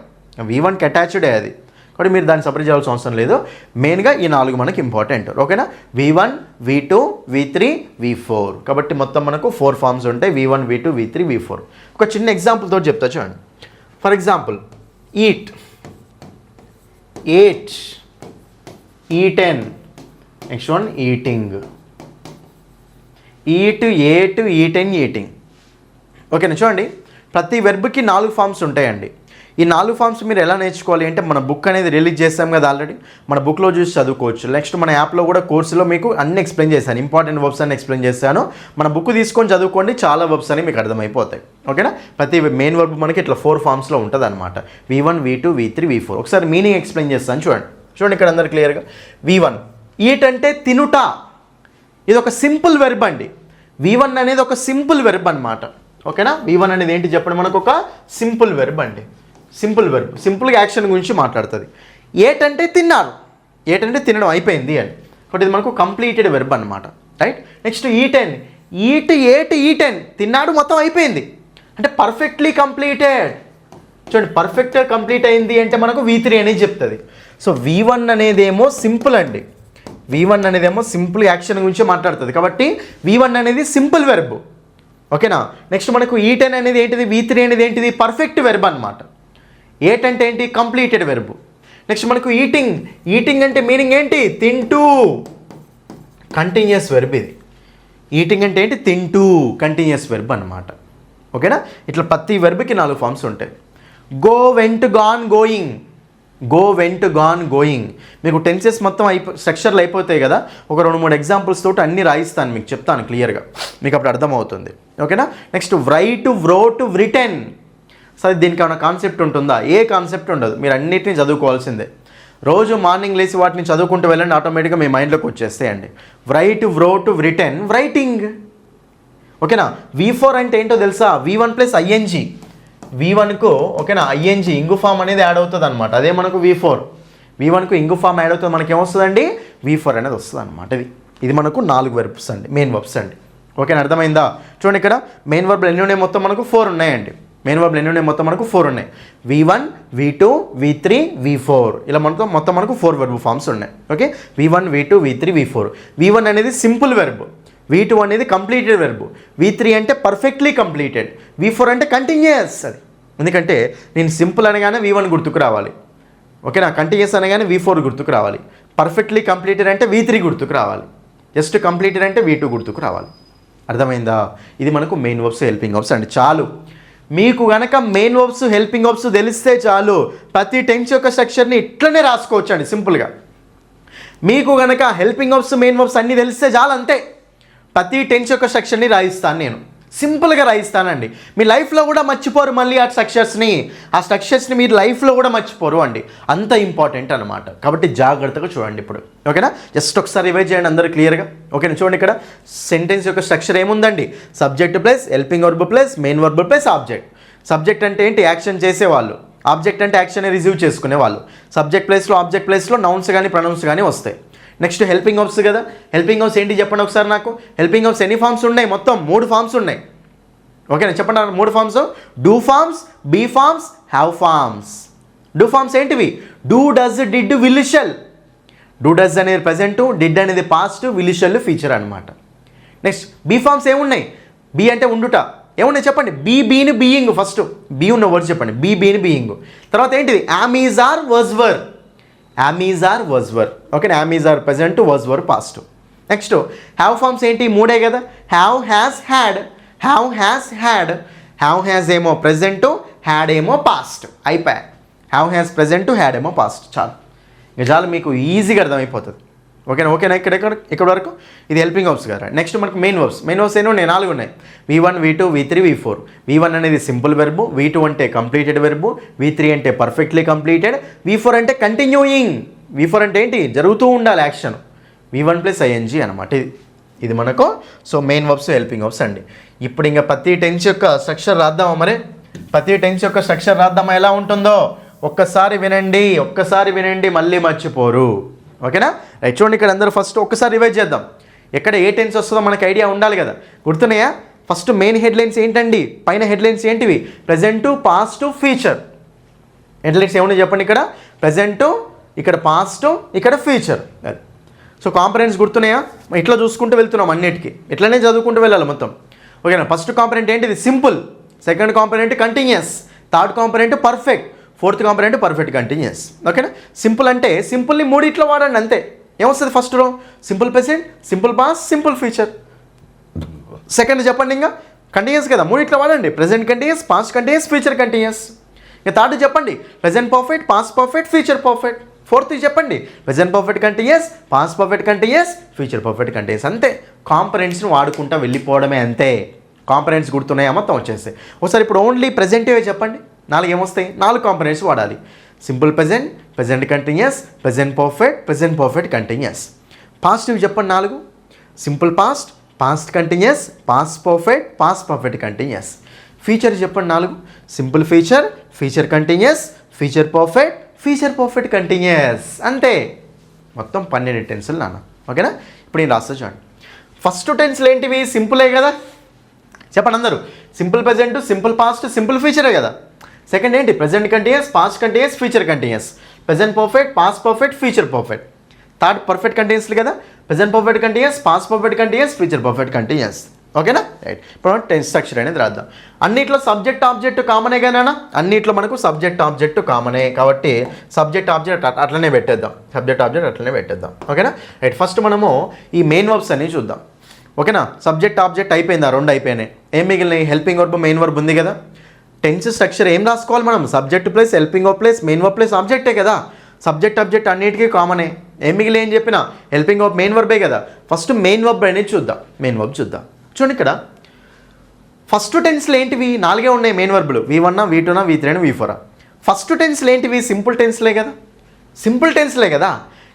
V1కి అటాచ్డే అది. కాబట్టి మీరు దాన్ని సపరేట్ చేయాల్సిన అవసరం లేదు. మెయిన్గా ఈ 4 మనకి ఇంపార్టెంట్. ఓకేనా, V1, V2, V3, V4. కాబట్టి మొత్తం మనకు 4 ఫార్మ్స్ ఉంటాయి. V1, V2, V3, V4. ఒక చిన్న ఎగ్జాంపుల్ తోటి చెప్తా చూడండి. For example eat, ate, eaten. Next one eating. Eat, ate, eaten, eating. ఓకేనా, చూడండి ప్రతి వెర్బ్కి 4 ఫార్మ్స్ ఉంటాయండి. ఈ 4 ఫార్మ్స్ మీరు ఎలా నేర్చుకోవాలి అంటే మన బుక్ అనేది రిలీజ్ చేస్తాం కదా ఆల్రెడీ. మన బుక్లో చూసి చదువుకోవచ్చు. నెక్స్ట్ మన యాప్లో కూడా కోర్సులో మీకు అన్ని ఎక్స్ప్లెయిన్ చేశాను. ఇంపార్టెంట్ వర్బ్స్ అన్ని ఎక్స్ప్లెయిన్ చేశాను. మన బుక్ తీసుకొని చదువుకోండి, చాలా వర్బ్స్ అని మీకు అర్థమైపోతాయి. ఓకేనా, ప్రతి మెయిన్ వర్బ్ మనకి ఇట్లా 4 ఫార్మ్స్లో ఉంటుంది అనమాట. V1, V2, V3, V4. ఒకసారి మీనింగ్ ఎక్స్ప్లెయిన్ చేస్తాను చూడండి ఇక్కడ అందరు క్లియర్గా. V1 ఈట్ అంటే తినుట. ఇది ఒక సింపుల్ వెర్బ్ అండి. V1 అనేది ఒక సింపుల్ వెర్బ్ అనమాట. ఓకేనా, V1 అనేది ఏంటి చెప్పండి? మనకు ఒక సింపుల్ వెర్బ్ అండి. సింపుల్ వెర్బ్, సింపుల్గా యాక్షన్ గురించి మాట్లాడుతుంది. ఏట్ అంటే తిన్నారు, ఏట్ అంటే తినడం అయిపోయింది అని. కాబట్టి ఇది మనకు కంప్లీటెడ్ వెర్బ్ అనమాట. Right, next eaten. Eat, ate, eaten తిన్నాడు మొత్తం అయిపోయింది అంటే పర్ఫెక్ట్లీ కంప్లీటెడ్. చూడండి పర్ఫెక్ట్గా కంప్లీట్ అయింది అంటే మనకు V3 అనేది చెప్తుంది. సో V1 అనేదేమో సింపుల్ అండి. V1 అనేదేమో సింపుల్ యాక్షన్ గురించి మాట్లాడుతుంది. కాబట్టి V1 అనేది సింపుల్ వెర్బ్. ఓకేనా, నెక్స్ట్ మనకు ఈటెన్ అనేది ఏంటిది? V3 అనేది ఏంటిది? పర్ఫెక్ట్ వెర్బ్ అనమాట. ఏట్ అంటే ఏంటి? Completed verb. నెక్స్ట్ మనకు ఈటింగ్. ఈటింగ్ అంటే మీనింగ్ ఏంటి? తింటూ, కంటిన్యూస్ వెర్బ్ ఇది. ఈటింగ్ అంటే ఏంటి? తింటూ, కంటిన్యూస్ వెర్బ్ అనమాట. ఓకేనా, ఇట్లా ప్రతి వెర్బ్కి 4 ఫార్మ్స్ ఉంటాయి. Go, vent, gone, going. Go, vent, gone, going. మీకు టెన్సెస్ మొత్తం స్ట్రక్చర్లు అయిపోతాయి కదా, ఒక 2-3 ఎగ్జాంపుల్స్ తోటి అన్నీ రాయిస్తాను, మీకు చెప్తాను క్లియర్గా, మీకు అప్పుడు అర్థమవుతుంది. ఓకేనా. Next right, wrote, written. సరే దీనికి ఏమైనా కాన్సెప్ట్ ఉంటుందా? ఏ కాన్సెప్ట్ ఉండదు, మీరు అన్నిటిని చదువుకోవాల్సిందే. రోజు మార్నింగ్ లేచి వాటిని చదువుకుంటూ వెళ్ళండి, ఆటోమేటిక్గా మీ మైండ్లోకి వచ్చేస్తాయండి. Write, wrote, written, writing. ఓకేనా. V4 అంటే ఏంటో తెలుసా? V1 + ING. V1కు ఓకేనా ING ఇంగు ఫామ్ అనేది యాడ్ అవుతుంది అనమాట, అదే మనకు V4. V1కు ఇంగు ఫామ్ యాడ్ అవుతుంది, మనకి ఏమొస్తుందండి? V4 అనేది వస్తుంది అనమాట. ఇది మనకు 4 వెర్బ్స్ అండి, మెయిన్ వర్బ్స్ అండి. ఓకేనా, అర్థమైందా? చూడండి ఇక్కడ మెయిన్ వర్బ్లు ఎన్ని ఉన్నాయి? మొత్తం మనకు 4 ఉన్నాయండి. మెయిన్ వర్బ్లు ఎన్ని ఉన్నాయి? మొత్తం మనకు 4 ఉన్నాయి. V1, V2, V3, V4 ఇలా మొత్తం మనకు 4 వెర్బ్ ఫామ్స్ ఉన్నాయి. Okay, V1, V2, V3, V4. V1 అనేది సింపుల్ వెర్బ్, V2 అనేది కంప్లీటెడ్ వెర్బ్, V3 అంటే పర్ఫెక్ట్లీ కంప్లీటెడ్, V4 అంటే కంటిన్యూయస్. అది ఎందుకంటే నేను సింపుల్ అనగానే V1 గుర్తుకు రావాలి, ఓకేనా. కంటిన్యూయస్ అనగానే V4 గుర్తుకు రావాలి, పర్ఫెక్ట్లీ కంప్లీటెడ్ అంటే V3 గుర్తుకు రావాలి, జస్ట్ కంప్లీటెడ్ అంటే V2 గుర్తుకు రావాలి. అర్థమైందా? ఇది మనకు మెయిన్ వర్బ్స్, హెల్పింగ్ వర్బ్స్ అండి. చాలు, మీకు గనక మెయిన్ వర్బ్స్, హెల్పింగ్ వర్బ్స్ తెలిస్తే చాలు, ప్రతి టెన్స్ యొక్క స్ట్రక్చర్ని ఇట్లనే రాసుకోవచ్చు అండి సింపుల్గా. మీకు గనక హెల్పింగ్ వర్బ్స్, మెయిన్ వర్బ్స్ అన్నీ తెలిస్తే చాలు, అంతే. ప్రతి టెన్స్ యొక్క స్ట్రక్చర్ని రాయిస్తాను నేను, సింపుల్గా రాయిస్తానండి. మీ లైఫ్లో కూడా మర్చిపోరు మళ్ళీ ఆ స్ట్రక్చర్స్ని మీరు లైఫ్లో కూడా మర్చిపోరు అండి, అంత ఇంపార్టెంట్ అనమాట. కాబట్టి జాగ్రత్తగా చూడండి ఇప్పుడు, ఓకేనా. జస్ట్ ఒకసారి రివైజ్ చేయండి అందరూ క్లియర్గా. ఓకేనా, చూడండి ఇక్కడ సెంటెన్స్ యొక్క స్ట్రక్చర్ ఏముందండి? Subject plus helping verb plus main verb plus object. Subject అంటే ఏంటి? యాక్షన్ చేసేవాళ్ళు. ఆబ్జెక్ట్ అంటే యాక్షన్ రిసీవ్ చేసుకునే వాళ్ళు. సబ్జెక్ట్ ప్లేస్లో ఆబ్జెక్ట్ ప్లేస్లో నౌన్స్ కానీ ప్రొనౌన్స్ కానీ వస్తాయి. నెక్స్ట్ హెల్పింగ్ వర్బ్స్ కదా, హెల్పింగ్ వర్బ్స్ ఏంటి చెప్పండి ఒకసారి నాకు. హెల్పింగ్ వర్బ్స్ ఎన్ని ఫామ్స్ ఉన్నాయి? మొత్తం 3 ఫామ్స్ ఉన్నాయి. ఓకేనా, చెప్పండి 3 forms. Do forms, be forms, have forms. Do forms ఏంటివి? Do, does, did, will, shall. Do, does అనేది ప్రజెంట్, డిడ్ అనేది పాస్ట్, విల్, షెల్ ఫ్యూచర్ అనమాట. నెక్స్ట్ బీ ఫామ్స్ ఏమున్నాయి? బీ అంటే ఉండుట, ఏమున్నాయి చెప్పండి? బీని బీయింగ్, ఫస్ట్ బీ ఉన్న వర్డ్స్ చెప్పండి. బీని బీయింగ్. తర్వాత ఏంటిది? Am, is, are, was, were. Am, is, are, was, were. Okay, am, is, are present, was, were past. Next have forms ఏంటి? 3 కదా. Have, has, had. Have, has, had. Have, has ఏమో present, had ఏమో past. అయిపోయా. Have, has present, had ఏమో past. చాలు, ఇక చాలు, మీకు ఈజీగా అర్థమైపోతుంది. ఓకేనా ఇక్కడ వరకు ఇది హెల్పింగ్ వర్బ్స్ కదా. నెక్స్ట్ మనకు మెయిన్ వర్బ్స్. మెయిన్ వర్బ్స్ ఏమో 4 ఉన్నాయి. V1, V2, V3, V4. V1 అనేది సింపుల్ వెర్బు, V2 అంటే కంప్లీటెడ్ వెర్బు, V3 అంటే పర్ఫెక్ట్లీ కంప్లీటెడ్, V4 అంటే కంటిన్యూయింగ్. V4 అంటే ఏంటి? జరుగుతూ ఉండాలి యాక్షన్. V1 + ING అనమాట. ఇది మనకు so main verbs, helping verbs అండి. ఇప్పుడు ఇంకా ప్రతి టెన్స్ యొక్క స్ట్రక్చర్ రాద్దామా? మరి ప్రతి టెన్స్ యొక్క స్ట్రక్చర్ రాద్దామా ఎలా ఉంటుందో? ఒక్కసారి వినండి, మళ్ళీ మర్చిపోరు. ఓకేనా, రైట్. చూడండి ఇక్కడ అందరూ ఫస్ట్ ఒక్కసారి రివైజ్ చేద్దాం. ఎక్కడ ఏ టెన్స్ వస్తుందో మనకు ఐడియా ఉండాలి కదా, గుర్తున్నాయా? ఫస్ట్ మెయిన్ హెడ్లైన్స్ ఏంటండి? పైన హెడ్లైన్స్ ఏంటివి? Present, past, future. హెడ్లైన్స్ ఏమున్నాయి చెప్పండి? ఇక్కడ ప్రజెంటు, ఇక్కడ పాస్ట్, ఇక్కడ ఫ్యూచర్. అది సో కాంపనెంట్స్ గుర్తున్నాయా? ఇట్లా చూసుకుంటూ వెళ్తున్నాం, అన్నిటికీ ఇట్లనే చదువుకుంటూ వెళ్ళాలి మొత్తం. ఓకేనా, ఫస్ట్ కాంపనెంట్ ఏంటిది? Simple. Second component continuous. Third component perfect. Fourth component perfect continuous. ఓకేనా, సింపుల్ అంటే సింపుల్ని 3 ఇట్లా వాడండి అంతే. ఏమొస్తుంది? ఫస్ట్లో simple present, simple past, simple future. Second చెప్పండి, ఇంకా కంటిన్యూస్ కదా, 3 ఇట్లా వాడండి. Present continuous, past continuous, future continuous. ఇక థర్డ్ చెప్పండి, present perfect, past perfect, future perfect. Fourth చెప్పండి, present perfect continuous, past perfect continuous, future perfect continuous. అంతే, కాంపనెంట్స్ని వాడుకుంటా వెళ్ళిపోవడమే అంతే. కాంపనెంట్స్ గుర్తున్నాయా? మొత్తం వచ్చేస్తాయి. ఒకసారి ఇప్పుడు ఓన్లీ ప్రెజెంటివే చెప్పండి. 4 ఏమొస్తాయి? 4 కాంపనెంట్స్ వాడాలి. Simple present, present continuous, present perfect continuous. పాస్టివ్ చెప్పండి 4. Simple past, past continuous, past perfect continuous. Future చెప్పండి 4. Simple future, future continuous, future perfect continuous. అంతే, మొత్తం 12 టెన్సులు నాన్న. ఓకేనా, ఇప్పుడు నేను రాస్తా చూడండి. ఫస్ట్ టెన్స్లు ఏంటివి? సింపులే కదా, చెప్పండి అందరూ. Simple present, simple past, simple ఫ్యూచరే కదా. సెకండ్ ఏంటి? Present continuous, past continuous, future continuous. Present perfect, past perfect, future perfect. Third perfect కంటిన్యూస్లు కదా. Present perfect continuous, past perfect continuous, future perfect continuous. ఓకేనా, రైట్. ఇప్పుడు టెన్స్ స్ట్రక్చర్ అనేది రాద్దాం. అన్నిట్లో సబ్జెక్ట్ ఆబ్జెక్ట్ కామనే కదా. అన్నిట్లో మనకు సబ్జెక్ట్ ఆబ్జెక్ట్ కామనే కాబట్టి సబ్జెక్ట్ ఆబ్జెక్ట్ అట్లనే పెట్టేద్దాం. ఓకేనా, రైట్. ఫస్ట్ మనము ఈ మెయిన్ వర్బ్స్ అనేవి చూద్దాం. ఓకేనా, సబ్జెక్ట్ ఆబ్జెక్ట్ అయిపోయిందా? 2 అయిపోయినాయి. ఏం మిగిలినాయి? హెల్పింగ్ వర్బ్, మెయిన్ వర్బ్ ఉంది కదా. టెన్స్ స్ట్రక్చర్ ఏం రాసుకోవాలి మనం? Subject plus helping verb plus main verb plus ఆబ్జెక్టే కదా. సబ్జెక్ట్ ఆబ్జెక్ట్ అన్నిటికీ కామనే. ఏం మిగిలి ఏం చెప్పినా హెల్పింగ్ వర్బ్ మెయిన్ వర్బే కదా. ఫస్ట్ మెయిన్ వర్బ్ అనేది చూద్దాం. మెయిన్ వర్బ్ చూద్దాం. చూడండి ఇక్కడ ఫస్ట్ టెన్స్లో ఏంటివి? 4 ఉన్నాయి main వర్బులు. V1, V2, V3, V4. First టెన్స్లో ఏంటివి? సింపుల్ టెన్స్లే కదా. సింపుల్ టెన్స్లే కదా.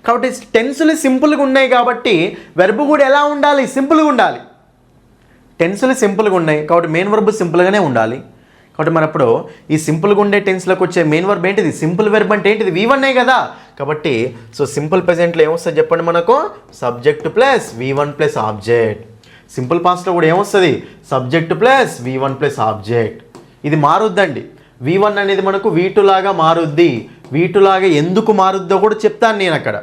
కాబట్టి టెన్సులు సింపుల్గా ఉన్నాయి కాబట్టి వెర్బ్ కూడా ఎలా ఉండాలి? సింపుల్గా ఉండాలి. టెన్సులు సింపుల్గా ఉన్నాయి కాబట్టి మెయిన్ వర్బ్ సింపుల్గానే ఉండాలి. కాబట్టి మరి అప్పుడు ఈ సింపుల్గా ఉండే టెన్స్లోకి వచ్చే మెయిన్ వర్బ్ ఏంటిది? సింపుల్ వెర్బ్ అంటే ఏంటిది? V1 కదా. కాబట్టి సో సింపుల్ ప్రెజెంట్లో ఏమొస్తుంది చెప్పండి మనకు? Subject plus V1 plus object. Simple పాస్ట్లో కూడా ఏమొస్తుంది? Subject plus V1 plus object. ఇది మారుద్దండి. V1 అనేది మనకు V2 లాగా మారుద్ది. V2 లాగా ఎందుకు మారుద్దో కూడా చెప్తాను నేను అక్కడ.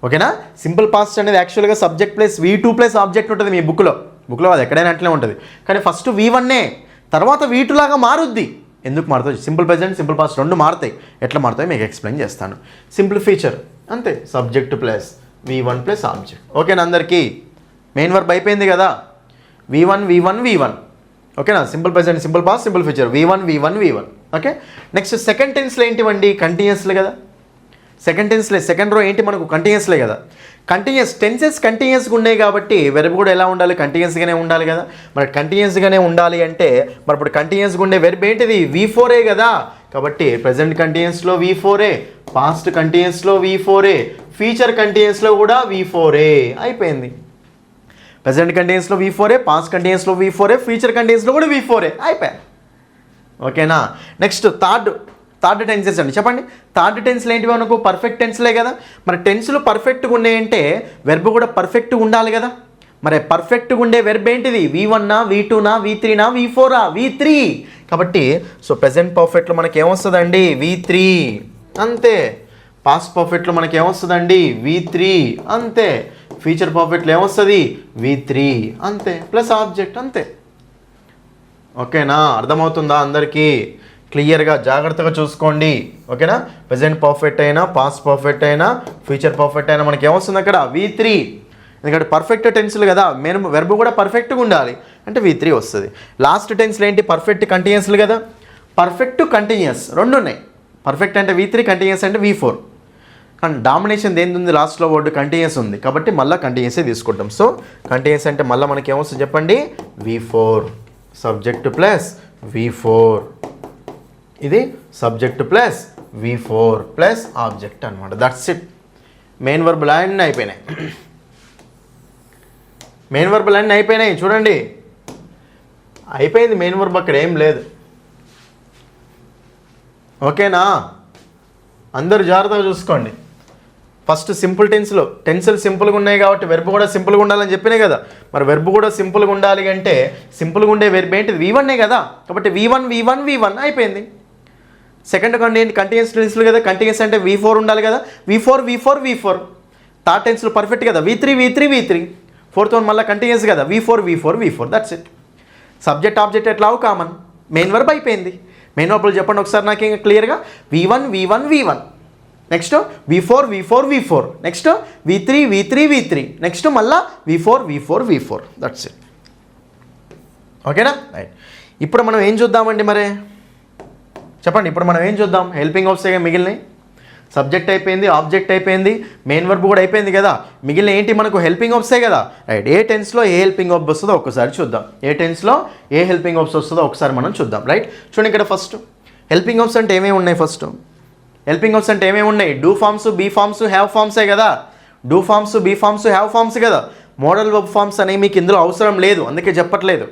ఓకేనా? సింపుల్ పాస్ట్ అనేది యాక్చువల్గా subject plus V2 plus object ఉంటుంది మీ బుక్లో అది ఎక్కడైనా అట్లే ఉంటుంది. కానీ ఫస్ట్ V1 తర్వాత V2 లాగా మారుద్ది. ఎందుకు మారుతుంది? సింపుల్ ప్రెజెంట్ సింపుల్ పాస్ట్ రెండు మారుతాయి. ఎట్లా మారుతాయి మీకు ఎక్స్ప్లెయిన్ చేస్తాను. సింపుల్ ఫీచర్ అంతే. Subject plus V1 plus object. ఓకేనా? అందరికీ మెయిన్ వర్బ్ అయిపోయింది కదా. V1. ఓకేనా? Simple present simple past simple future V1. Okay. Next second టెన్స్లో ఏంటివండి? కంటిన్యూస్లే కదా. సెకండ్ టెన్స్లే. సెకండ్ రో ఏంటి మనకు? కంటిన్యూస్లే కదా. కంటిన్యూస్ టెన్సెస్ కంటిన్యూస్గా ఉన్నాయి కాబట్టి వెర్బ్ కూడా ఎలా ఉండాలి? కంటిన్యూస్గానే ఉండాలి కదా. మరి కంటిన్యూస్గానే ఉండాలి అంటే మరి ఇప్పుడు కంటిన్యూస్గా ఉండే వెర్బ్ ఏంటిది? V4 కదా. కాబట్టి ప్రెజెంట్ కంటిన్యూస్లో V4, పాస్ట్ కంటిన్యూస్లో V4, ఫ్యూచర్ కంటిన్యూస్లో కూడా V4 అయిపోయింది. ప్రెజెంట్ కంటిన్యూస్లో V4, పాస్ట్ కంటిన్యూస్లో V4, ఫ్యూచర్ కంటిన్యూస్లో కూడా V4 అయిపోయాయి. ఓకేనా? నెక్స్ట్ థర్డ్ టెన్సెస్ అండి. చెప్పండి. థర్డ్ టెన్స్లు ఏంటివి మనకు? పర్ఫెక్ట్ టెన్స్లే కదా. మరి టెన్స్లు పర్ఫెక్ట్గా ఉన్నాయంటే వెర్బ్ కూడా పర్ఫెక్ట్గా ఉండాలి కదా. మరి పర్ఫెక్ట్గా ఉండే వెర్బ్ ఏంటిది? V1, V2, V3, V4, V3. కాబట్టి సో ప్రెజెంట్ పర్ఫెక్ట్లో మనకి ఏమొస్తుందండి? V3 అంతే. పాస్ట్ పర్ఫెక్ట్లో మనకి ఏమొస్తుందండి? V3 అంతే. ఫ్యూచర్ పర్ఫెక్ట్లో ఏమొస్తుంది? V3 అంతే. ప్లస్ ఆబ్జెక్ట్ అంతే. ఓకేనా? అర్థమవుతుందా అందరికీ? క్లియర్గా జాగ్రత్తగా చూసుకోండి. ఓకేనా? ప్రెజెంట్ పర్ఫెక్ట్ అయినా, పాస్ట్ పర్ఫెక్ట్ అయినా, ఫ్యూచర్ పర్ఫెక్ట్ అయినా మనకి ఏమొస్తుంది అక్కడ? V3. ఎందుకంటే పర్ఫెక్ట్ టెన్స్లు కదా. మెయిన్ వెర్బ్ కూడా పర్ఫెక్ట్గా ఉండాలి అంటే V3 వస్తుంది. లాస్ట్ టెన్స్లు ఏంటి? పర్ఫెక్ట్ కంటిన్యూస్లు కదా. పర్ఫెక్ట్ కంటిన్యూస్ రెండు ఉన్నాయి. పర్ఫెక్ట్ అంటే V3, కంటిన్యూస్ అంటే V4. కానీ డామినేషన్ దేని ఉంది? లాస్ట్లో వర్డ్ కంటిన్యూస్ ఉంది కాబట్టి మళ్ళీ కంటిన్యూసే తీసుకుంటాం. సో కంటిన్యూస్ అంటే మళ్ళీ మనకి ఏమొస్తుంది చెప్పండి? V4. Subject plus V4. ఇది subject plus V4 plus object అనమాట. That's it. మెయిన్ వర్బులు అన్నీ అయిపోయినాయి. మెయిన్ వర్బులు అన్నీ అయిపోయినాయి. చూడండి అయిపోయింది మెయిన్ వర్బ్, అక్కడ ఏం లేదు. ఓకేనా? అందరూ జాగ్రత్తగా చూసుకోండి. ఫస్ట్ సింపుల్ టెన్స్లు సింపుల్గా ఉన్నాయి కాబట్టి వెర్బ్ కూడా సింపుల్గా ఉండాలని చెప్పినాయి కదా. మరి వెర్బ్ కూడా సింపుల్గా ఉండాలి అంటే సింపుల్గా ఉండే వెర్బ్ ఏంటిది? V1 కదా. కాబట్టి V1 అయిపోయింది. సెకండ్ కంటిన్యూస్ టెన్స్లు కదా. కంటిన్యూస్ అంటే V4 ఉండాలి కదా. V4. థర్డ్ టెన్స్లు పర్ఫెక్ట్ కదా. V3. ఫోర్త్ వన్ మళ్ళీ కంటిన్యూస్ కదా. V4. That's it. Subject object ఎట్లా కామన్. మెయిన్ వర్బ్ అయిపోయింది. మెయిన్ వర్బులు చెప్పండి ఒకసారి నాకు ఇంకా క్లియర్గా. V1. Next V4. Next V3. Next మళ్ళా V4. That's it. ఓకేనా? రైట్. ఇప్పుడు మనం ఏం చూద్దామండి మరి చెప్పండి. ఇప్పుడు మనం ఏం చూద్దాం? హెల్పింగ్ వర్బ్స్ మిగిలినాయి. సబ్జెక్ట్ అయిపోయింది, ఆబ్జెక్ట్ అయిపోయింది, మెయిన్ వర్బ్ కూడా అయిపోయింది కదా. మిగిలిన ఏంటి మనకు? హెల్పింగ్ వర్బ్సే కదా. రైట్. ఏ టెన్స్లో ఏ హెల్పింగ్ వర్బ్ వస్తుందో ఒకసారి చూద్దాం. ఏ టెన్స్లో ఏ హెల్పింగ్ వర్బ్స్ వస్తుందో ఒకసారి మనం చూద్దాం. రైట్. చూడండి ఇక్కడ ఫస్ట్ హెల్పింగ్ వర్బ్స్ అంటే ఏమేమి ఉన్నాయి? ఫస్ట్ హెల్పింగ్ వర్బ్స్ అంటే ఏమేమి ఉన్నాయి? Do forms, be forms, have ఫార్మ్సే కదా. Do forms, be forms, have forms కదా. మోడల్ వర్బ్ ఫార్మ్స్ అనేవి మీకు ఇందులో అవసరం లేదు, అందుకే చెప్పట్లేదు.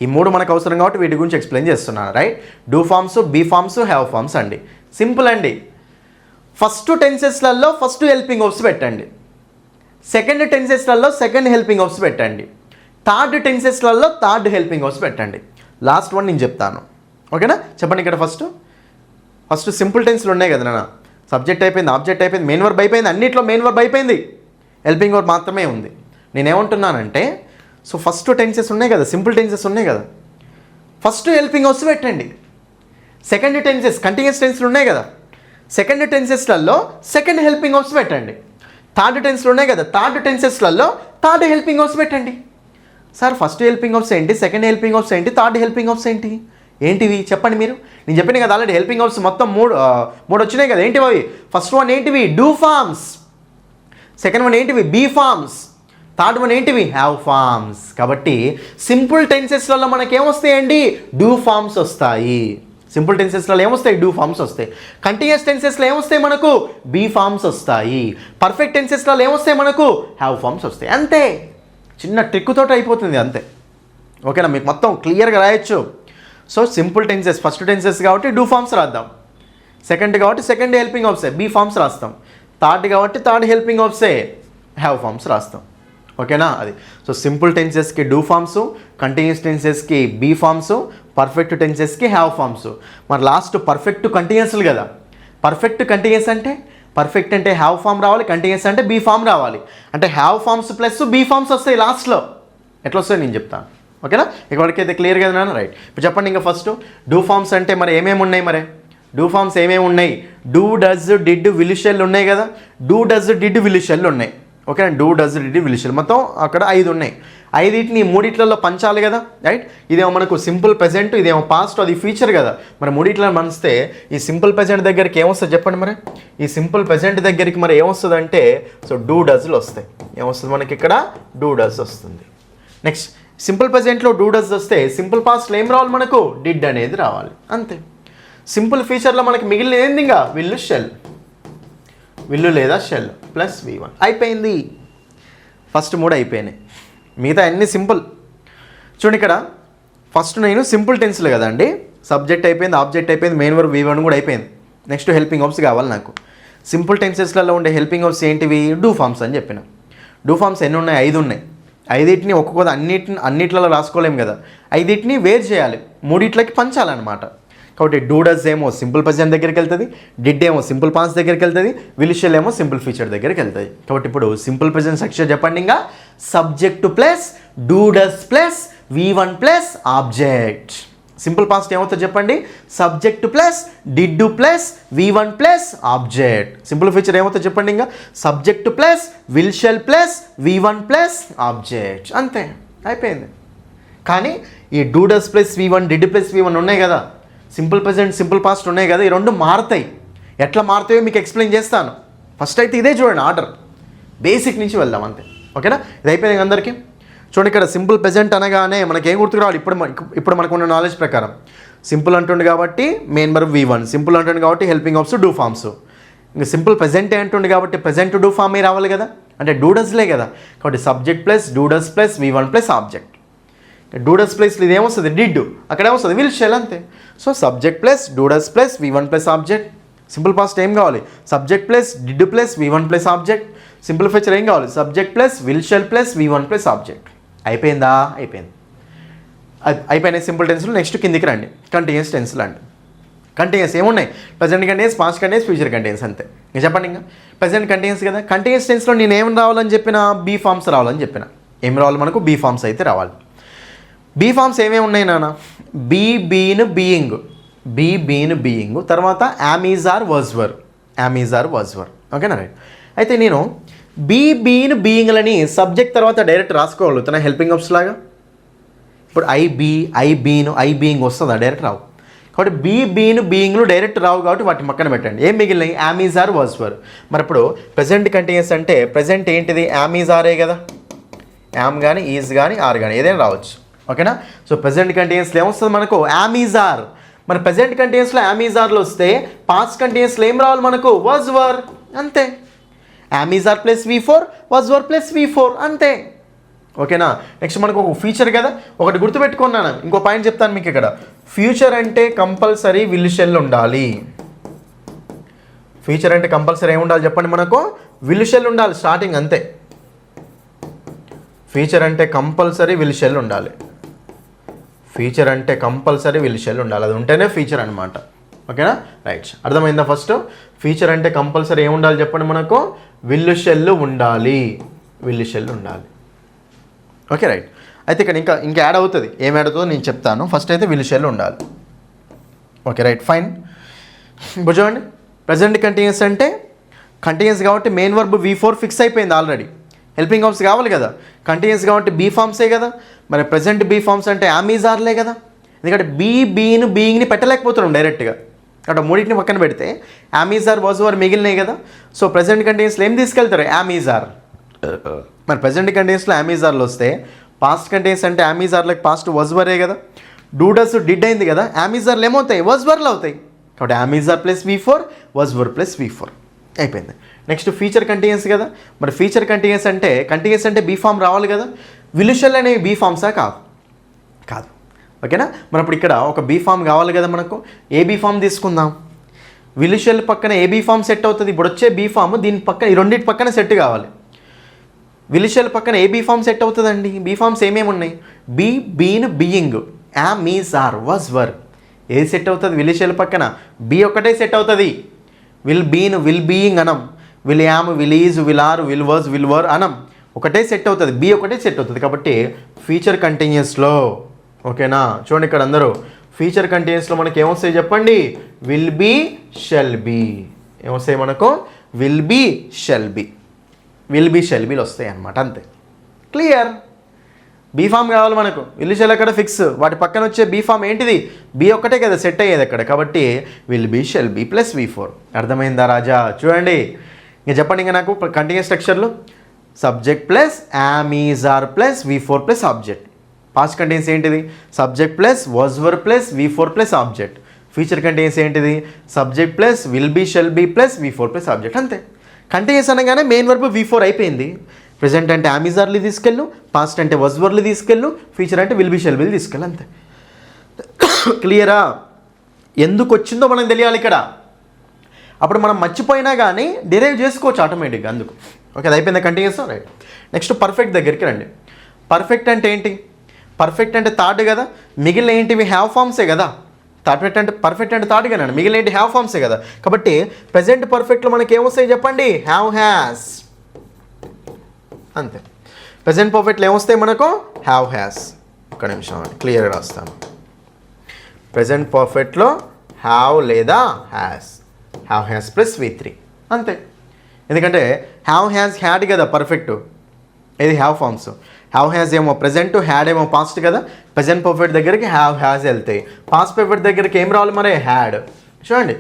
ఈ మూడు మనకు అవసరం కాబట్టి వీటి గురించి ఎక్స్ప్లెయిన్ చేస్తున్నాను. Right. Do forms, be forms, have forms అండి. సింపుల్ అండి. ఫస్ట్ టెన్సెస్లలో ఫస్ట్ హెల్పింగ్ వర్బ్స్ పెట్టండి. సెకండ్ టెన్సెస్లలో సెకండ్ హెల్పింగ్ వర్బ్స్ పెట్టండి. థర్డ్ టెన్సెస్లలో థర్డ్ హెల్పింగ్ వర్బ్స్ పెట్టండి. లాస్ట్ వన్ నేను చెప్తాను. ఓకేనా? చెప్పండి. ఇక్కడ ఫస్ట్ సింపుల్ టెన్స్లు ఉన్నాయి కదా నాన్న. సబ్జెక్ట్ అయిపోయింది, ఆబ్జెక్ట్ అయిపోయింది, మెయిన్ వర్బ్ అయిపోయింది. అన్నిట్లో మెయిన్ వర్బ్ అయిపోయింది, హెల్పింగ్ వర్బ్ మాత్రమే ఉంది. నేనేమంటున్నానంటే సో ఫస్ట్ టెన్సెస్ ఉన్నాయి కదా, సింపుల్ టెన్సెస్ ఉన్నాయి కదా, ఫస్ట్ హెల్పింగ్ వర్బ్స్ పెట్టండి. సెకండ్ టెన్సెస్ కంటిన్యూస్ టెన్స్లు ఉన్నాయి కదా, సెకండ్ టెన్సెస్లలో సెకండ్ హెల్పింగ్ వర్బ్స్ పెట్టండి. థర్డ్ టెన్స్లు ఉన్నాయి కదా, థర్డ్ టెన్సెస్లలో థర్డ్ హెల్పింగ్ వర్బ్స్ పెట్టండి. సార్ ఫస్ట్ హెల్పింగ్ వర్బ్స్ ఏంటి, సెకండ్ హెల్పింగ్ వర్బ్స్ ఏంటి, థర్డ్ హెల్పింగ్ వర్బ్స్ ఏంటి? ఏంటివి చెప్పండి మీరు? నేను చెప్పిన కదా ఆల్రెడీ హెల్పింగ్ వర్బ్స్ మొత్తం మూడు వచ్చినాయి కదా. ఏంటివి అవి? ఫస్ట్ వన్ ఏంటివి? Do forms. సెకండ్ వన్ ఏంటివి? Be forms. థర్డ్ వన్ ఏంటివి? Have forms. కాబట్టి సింపుల్ టెన్సెస్లలో మనకి ఏమొస్తాయండి? డూ ఫార్మ్స్ వస్తాయి. సింపుల్ టెన్సెస్లలో ఏమొస్తాయి? డూ ఫార్మ్స్ వస్తాయి. కంటిన్యూస్ టెన్సెస్లో ఏమొస్తాయి మనకు? బీ ఫార్మ్స్ వస్తాయి. పర్ఫెక్ట్ టెన్సెస్లలో ఏమొస్తాయి మనకు? హ్యావ్ ఫార్మ్స్ వస్తాయి. అంతే, చిన్న ట్రిక్కుతోటి అయిపోతుంది అంతే. ఓకేనా? మీకు మొత్తం క్లియర్గా రాయొచ్చు. So simple tenses first tenses కాబట్టి డూ ఫార్మ్స్ రాద్దాం. సెకండ్ కాబట్టి సెకండ్ హెల్పింగ్ వర్బ్సే బీ ఫార్మ్స్ రాస్తాం. థర్డ్ కాబట్టి థర్డ్ హెల్పింగ్ వర్బ్సే హ్యావ్ ఫార్మ్స్ రాస్తాం. ఓకేనా? అది సో సింపుల్ టెన్సెస్కి డూ ఫార్మ్స్, కంటిన్యూస్ టెన్సెస్కి బీ ఫార్మ్స్, పర్ఫెక్ట్ టెన్సెస్కి హ్యావ్ ఫార్మ్స్. మరి లాస్ట్ పర్ఫెక్ట్ కంటిన్యూస్లు కదా. పర్ఫెక్ట్ కంటిన్యూస్ అంటే పర్ఫెక్ట్ అంటే హ్యావ్ ఫార్మ్ రావాలి, కంటిన్యూస్ అంటే బీ ఫార్మ్ రావాలి. అంటే have forms plus be forms వస్తాయి లాస్ట్లో. ఎట్లా వస్తాయి నేను చెప్తాను. ఓకేనా? ఇక్కడికైతే క్లియర్ కదా నాన్న? రైట్. ఇప్పుడు చెప్పండి ఇంకా ఫస్ట్ డూ ఫార్మ్స్ అంటే మరి ఏమేమి ఉన్నాయి? మరి డూ ఫార్మ్స్ ఏమేమి ఉన్నాయి? Do, does, did, will, shall ఉన్నాయి కదా. Do, does, did, will, shall ఉన్నాయి. ఓకేనా? Do, does, did, will, shall మొత్తం అక్కడ 5 ఉన్నాయి. 5 మూడిట్లలో పంచాలి కదా. రైట్. ఇదేమో మనకు సింపుల్ ప్రెజెంట్, ఇదేమో పాస్ట్, అది ఫ్యూచర్ కదా. మరి మూడిట్లో మనస్తే ఈ సింపుల్ ప్రెజెంట్ దగ్గరికి ఏమొస్తుంది చెప్పండి? మరి ఈ సింపుల్ ప్రెజెంట్ దగ్గరికి మరి ఏమొస్తుంది అంటే సో డూ డస్లు వస్తాయి. ఏమొస్తుంది మనకి ఇక్కడ? డూ డస్ వస్తుంది. నెక్స్ట్ సింపుల్ ప్రెజెంట్లో డూ డస్ వస్తే సింపుల్ పాస్ట్లో ఏం రావాలి మనకు? డిడ్ అనేది రావాలి. అంతే. సింపుల్ ఫ్యూచర్లో మనకి మిగిలిన ఏంది? ఇంకా విల్లు, షెల్. విల్లు లేదా షెల్ ప్లస్ V1 అయిపోయింది. ఫస్ట్ 3 అయిపోయినాయి. మిగతా అన్నీ సింపుల్. చూడండి ఇక్కడ ఫస్ట్ నేను సింపుల్ టెన్స్లు కదండి. సబ్జెక్ట్ అయిపోయింది, ఆబ్జెక్ట్ అయిపోయింది, మెయిన్ వర్బ్ V1 కూడా అయిపోయింది. నెక్స్ట్ హెల్పింగ్ వర్బ్స్ కావాలి నాకు. సింపుల్ టెన్సెస్లలో ఉండే హెల్పింగ్ వర్బ్స్ ఏంటివి? డూ ఫార్మ్స్ అని చెప్పిన. డూ ఫార్మ్స్ ఎన్ని ఉన్నాయి? 5 ఉన్నాయి. 5 ఒక్కొక్క అన్నిట్లలో రాసుకోలేము కదా. 5 వేరు చేయాలి, 3 పంచాలన్నమాట. కాబట్టి డూ డస్ ఏమో సింపుల్ ప్రెజెంట్ దగ్గరికి వెళ్తుంది, డిడ్ ఏమో సింపుల్ పాస్ట్ దగ్గరికి వెళ్తుంది, విల్, షెల్ ఏమో సింపుల్ ఫ్యూచర్ దగ్గరికి వెళ్తుంది. కాబట్టి ఇప్పుడు సింపుల్ ప్రెజెంట్ స్ట్రక్చర్ చెప్పండి. ఇంకా subject plus do does plus V1 plus object. Simple past ఏమవుతుందో చెప్పండి? Subject plus did plus V1 plus object. Simple future ఏమవుతుందో చెప్పండి? ఇంకా subject plus will, shall plus V1 plus object. అంతే, అయిపోయింది. కానీ ఈ do does plus V1, did plus V1 ఉన్నాయి కదా, సింపుల్ ప్రెజెంట్, సింపుల్ పాస్ట్ ఉన్నాయి కదా, ఈ 2 మారుతాయి. ఎట్లా మారుతాయో మీకు ఎక్స్ప్లెయిన్ చేస్తాను. ఫస్ట్ అయితే ఇదే చూడండి, ఆర్డర్ బేసిక్ నుంచి వెళ్దాం అంతే. ఓకేనా? ఇది అయిపోయింది అందరికీ. చూడండి ఇక్కడ సింపుల్ ప్రెజెంట్ అనగానే మనకి ఏం గుర్తుకు రావాలి? ఇప్పుడు మనకు ఉన్న నాలెడ్జ్ ప్రకారం సింపుల్ అంటుండే కాబట్టి మెయిన్ వర్బ్ V1, సింపుల్ అంటుండే కాబట్టి హెల్పింగ్ వర్బ్స్ డూ ఫార్మ్స్. ఇంకా సింపుల్ ప్రెజెంట్ అంటుండే కాబట్టి ప్రెజెంట్ డూ ఫార్మ్ రావాలి కదా. అంటే డూ డస్లే కదా. కాబట్టి subject plus do does plus V1 plus object. Do does plus ఇది ఏమొస్తుంది? డిడ్. అక్కడ ఏమొస్తుంది? Will, shall. అంతే. So subject plus do does plus V1 plus object. Simple past ఏం కావాలి? Subject plus did plus V1 plus object. Simple future ఏం కావాలి? Subject plus will, shall plus V1 plus object. అయిపోయిందా? అయిపోయింది. అయిపోయినాయి సింపుల్ టెన్స్లు. నెక్స్ట్ కిందికి రండి. కంటిన్యూస్ టెన్స్లు అండి. కంటిన్యూస్ ఏమున్నాయి? Present continuous, past continuous, future continuous. అంతే. ఇంకా చెప్పండి. ఇంకా ప్రజెంట్ కంటిన్యూస్ కదా. కంటిన్యూస్ టెన్స్లో నేను ఏం రావాలని చెప్పిన? బీ ఫార్మ్స్ రావాలని చెప్పిన. ఏం రావాలి మనకు? బీ ఫార్మ్స్ అయితే రావాలి. బీ ఫార్మ్స్ ఏమేమి ఉన్నాయి నాన్న? Be, been, being. Be, been, being. తర్వాత am, is, are, was, were. Am, is, are, was, were. ఓకేనా? రైట్. అయితే నేను బీ, బీన్, బీయింగ్లని సబ్జెక్ట్ తర్వాత డైరెక్ట్ రాసుకోగలుగుతున్నా హెల్పింగ్ వర్బ్స్ లాగా. ఇప్పుడు I be, I been, I being వస్తుందా? డైరెక్ట్ రావు. కాబట్టి బీ, బీన్, బీయింగ్లు డైరెక్ట్ రావు కాబట్టి వాటి పక్కన పెట్టండి. ఏం మిగిలినాయి? Am, is, are, was, were. మరి ఇప్పుడు ప్రెజెంట్ కంటిన్యూస్ అంటే ప్రెజెంట్ ఏంటిది? యామ్, ఈజ్, ఆరే కదా. యామ్ కానీ, ఈజ్ కానీ, ఆర్ కానీ ఏదైనా రావచ్చు. ఓకేనా? సో ప్రెజెంట్ కంటిన్యూస్లో ఏమొస్తుంది మనకు? Am, is, are. మరి ప్రెజెంట్ కంటిన్యూస్లో యామ్, ఈజ్, ఆర్లు వస్తే పాస్ట్ కంటిన్యూస్లో ఏం రావాలి మనకు? Was, were. అంతే. Am, is, are plus V4, was, were plus V4. అంతే. ఓకేనా? నెక్స్ట్ మనకు ఒక ఫ్యూచర్ కదా. ఒకటి గుర్తుపెట్టుకున్నాను, ఇంకో పాయింట్ చెప్తాను మీకు ఇక్కడ. ఫ్యూచర్ అంటే కంపల్సరీ విల్, షెల్ ఉండాలి. ఫ్యూచర్ అంటే కంపల్సరీ ఏమి ఉండాలి చెప్పండి మనకు? విల్, షెల్ ఉండాలి స్టార్టింగ్. అంతే. ఫ్యూచర్ అంటే కంపల్సరీ విల్, షెల్ ఉండాలి. ఫ్యూచర్ అంటే కంపల్సరీ విల్, షెల్ ఉండాలి. అది ఉంటేనే ఫ్యూచర్ అనమాట. ఓకేనా? రైట్. అర్థమైందా? ఫస్ట్ ఫ్యూచర్ అంటే కంపల్సరీ ఏమి ఉండాలి చెప్పండి మనకు? విల్, షెల్ ఉండాలి. విల్, షెల్ ఉండాలి. Okay right. అయితే ఇక్కడ ఇంకా యాడ్ అవుతుంది. ఏం యాడ్ అవుతుందో నేను చెప్తాను. ఫస్ట్ అయితే విల్, షెల్ ఉండాలి. Okay right, fine. ఇప్పుడు చూడండి, ప్రజెంట్ కంటిన్యూస్ అంటే కంటిన్యూస్ కాబట్టి మెయిన్ వర్బ్ V4 ఫిక్స్ అయిపోయింది ఆల్రెడీ. హెల్పింగ్ వర్బ్స్ కావాలి కదా. కంటిన్యూస్ కాబట్టి బీ ఫార్మ్సే కదా. మరి ప్రజెంట్ బీ ఫార్మ్స్ అంటే యామ్, ఈజ్, ఆర్లే కదా. ఎందుకంటే బీయింగ్ని పెట్టలేకపోతున్నాం డైరెక్ట్గా. అక్కడ మూడింటిని పక్కన పెడితే am is are was were మిగిలినాయి కదా. సో ప్రజెంట్ కంటిన్యూస్లో ఏం తీసుకెళ్తారు? Am is are. మరి ప్రజెంట్ కంటిన్యూస్లో యామ్ ఈజ్ ఆర్లు వస్తే పాస్ట్ కంటిన్యూస్ అంటే యామ్ ఈజ్ ఆర్లకు పాస్ట్ వాజ్ వరే కదా. డూ డస్ డిడ్ అయింది కదా, యామ్ ఈజ్ ఆర్లు ఏమవుతాయి? వాజ్ వర్లు అవుతాయి. కాబట్టి am is are plus V4 was were plus V4 అయిపోయింది. నెక్స్ట్ ఫీచర్ కంటిన్యూస్ కదా. మరి ఫీచర్ కంటిన్యూస్ అంటే బీ ఫామ్ రావాలి కదా. విలుషల్ అనేవి బీ ఫామ్సా? కాదు. ఓకేనా. మరి అప్పుడు ఇక్కడ ఒక బీ ఫామ్ కావాలి కదా మనకు. ఏ బీ ఫామ్ తీసుకుందాం? విలుషల్ పక్కన ఏ బీ ఫామ్ సెట్ అవుతుంది? ఇప్పుడు వచ్చే బీ ఫామ్ దీని పక్కన ఈ రెండింటి పక్కన సెట్ కావాలి. విలుషల్ పక్కన ఏ బీ ఫామ్ సెట్ అవుతుందండి? బీ ఫామ్స్ ఏమేమి ఉన్నాయి? Been being, am is are was were. ఏది సెట్ అవుతుంది? విలుషల్ పక్కన బీ ఒకటే సెట్ అవుతుంది. విల్ బీన్ విల్ బీయింగ్ అనం, will am will is will are will was will were అనం. ఒకటే సెట్ అవుతుంది, బీ ఒకటే సెట్ అవుతుంది. కాబట్టి ఫీచర్ కంటిన్యూస్లో ఓకేనా. చూడండి ఇక్కడ అందరూ ఫీచర్ కంటిన్యూస్లో మనకి ఏమొస్తాయి చెప్పండి? Will be shall be. ఏమొస్తాయి మనకు? Will be shall be. Will be shall బీలు వస్తాయి అన్నమాట. అంతే, క్లియర్. బీ ఫామ్ కావాలి మనకు. విల్ షెల్ అక్కడ ఫిక్స్, వాటి పక్కన వచ్చే బీ ఫామ్ ఏంటిది? బీ ఒక్కటే కదా సెట్ అయ్యేది అక్కడ. కాబట్టి will be shall be plus V4. అర్థమైందా రాజా? చూడండి ఇంకా చెప్పండి. ఇంకా నాకు కంటిన్యూస్ స్ట్రక్చర్లో subject plus am is are plus V4 plus object. Past continuous ఏంటిది? Subject plus was were plus V4 plus object. Future continuous ఏంటిది? Subject plus will be shall be plus V4 plus object. అంతే. Continuous అనగానే main verb V4 అయిపోయింది. Present అంటే am is ఆర్లు తీసుకెళ్ళు, past అంటే was వర్లు తీసుకెళ్ళు, future అంటే విల్ బీ షెల్ బీలు తీసుకెళ్ళు. అంతే, క్లియరా? ఎందుకు వచ్చిందో మనం తెలియాలి ఇక్కడ. అప్పుడు మనం మర్చిపోయినా కానీ డిరైవ్ చేసుకోవచ్చు ఆటోమేటిక్గా. అందుకు ఓకే, అది అయిపోయింది కంటిన్యూస్. రైట్. నెక్స్ట్ పర్ఫెక్ట్ దగ్గరికి రండి. పర్ఫెక్ట్ అంటే ఏంటి? పర్ఫెక్ట్ అంటే థాట్ కదా. మిగిలిన ఏంటివి? హ్యావ్ ఫామ్సే కదా. పర్ఫెక్ట్ అంటే థాట్ కదా. మిగిలిన ఏంటి? హ్యావ్ ఫామ్సే కదా. కాబట్టి ప్రెజెంట్ పర్ఫెక్ట్లో మనకి ఏమొస్తాయి చెప్పండి? Have has. అంతే. ప్రెజెంట్ పర్ఫెక్ట్లో ఏమొస్తాయి మనకు? Have has. ఒక నిమిషం క్లియర్గా రాస్తాను. ప్రెజెంట్ పర్ఫెక్ట్లో హ్యావ్ లేదా has. Have has plus V3 అంతే. ఎందుకంటే హ్యావ్ హ్యాస్ హ్యాడ్ కదా పర్ఫెక్ట్. ఇది హ్యావ్ ఫామ్స్. హ్యావ్ హ్యాస్ ఏమో ప్రెజెంట్, హ్యాడ్ ఏమో పాస్ట్ కదా. ప్రెజెంట్ పర్ఫెక్ట్ దగ్గరికి హ్యావ్ హ్యాస్ వెళ్తాయి. పాస్ట్ పర్ఫెక్ట్ దగ్గరికి ఏం రావాలి మరి? హ్యాడ్. చూడండి,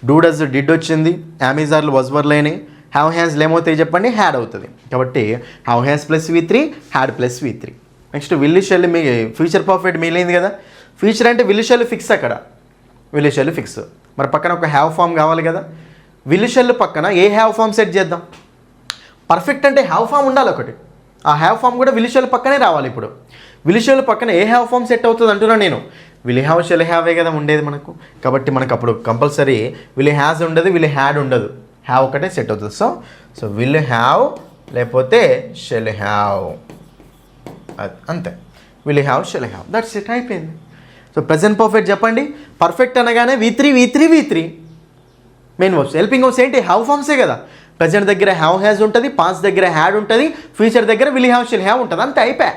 డూ డస్ డిడ్ వచ్చింది, యామ్ ఈజ్ ఆర్లు వాజ్ వర్ లేని. హ్యావ్ హ్యాస్లు ఏమవుతాయి చెప్పండి? హ్యాడ్ అవుతుంది. కాబట్టి have has plus V3, had plus V3. Next will shell me future perfect మిగిలింది కదా. ఫ్యూచర్ అంటే విల్ షెల్ ఫిక్స్ అక్కడ. Will shall fix. మరి పక్కన ఒక హ్యావ్ ఫామ్ కావాలి కదా. విల్ షెల్ పక్కన ఏ హ్యావ్ ఫామ్ సెట్ చేద్దాం? పర్ఫెక్ట్ అంటే హ్యావ్ ఫామ్ ఉండాలి ఒకటి. ఆ హ్యావ్ ఫామ్ కూడా విల్ షెల్ పక్కనే రావాలి. ఇప్పుడు విల్ షెల్ పక్కన ఏ హ్యావ్ ఫామ్ సెట్ అవుతుంది అంటున్నాను నేను. విల్ హ్యావ్ షెల్ హ్యావే కదా ఉండేది మనకు. కాబట్టి మనకు అప్పుడు కంపల్సరీ విల్ హ్యాస్ ఉండదు, విల్ హ్యాడ్ ఉండదు. హ్యావ్ ఒకటే సెట్ అవుతుంది. సో విల్ హ్యావ్ లేకపోతే షెల్ హ్యావ్. అంతే. Will have shall have. That's it, అయిపోయింది. సో ప్రెజెంట్ పర్ఫెక్ట్ చెప్పండి. పర్ఫెక్ట్ అనగానే V3 main verbs. Helping verbs ఏంటి? హ్యావ్ ఫామ్సే కదా. ప్రెజెంట్ దగ్గర హ్యావ్ హ్యాస్ ఉంటుంది, పాస్ట్ దగ్గర హ్యాడ్ ఉంటుంది, ఫ్యూచర్ దగ్గర విల్ హ్యావ్ షెల్ హ్యావ్ ఉంటుంది. అంతే, అయిపోయా.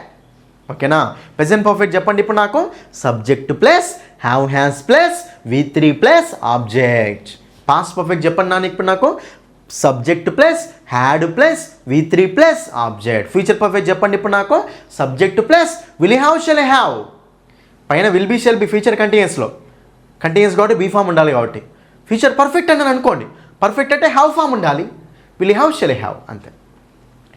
ఓకేనా. ప్రెజెంట్ పర్ఫెక్ట్ చెప్పండి ఇప్పుడు నాకు. Subject plus have has plus V3 plus object. Past perfect చెప్పండి నాన్న ఇప్పుడు నాకు. Subject plus had plus V3 plus object. Future perfect చెప్పండి ఇప్పుడు నాకు. Subject plus will have shall have. పైన will be shall be future కంటిన్యూస్లో. కంటిన్యూస్ కాబట్టి బీ ఫామ్ ఉండాలి కాబట్టి. ఫ్యూచర్ పర్ఫెక్ట్ అని అనుకోండి. పర్ఫెక్ట్ అంటే హ్యావ్ ఫామ్ ఉండాలి. Will have shall have. అంతే,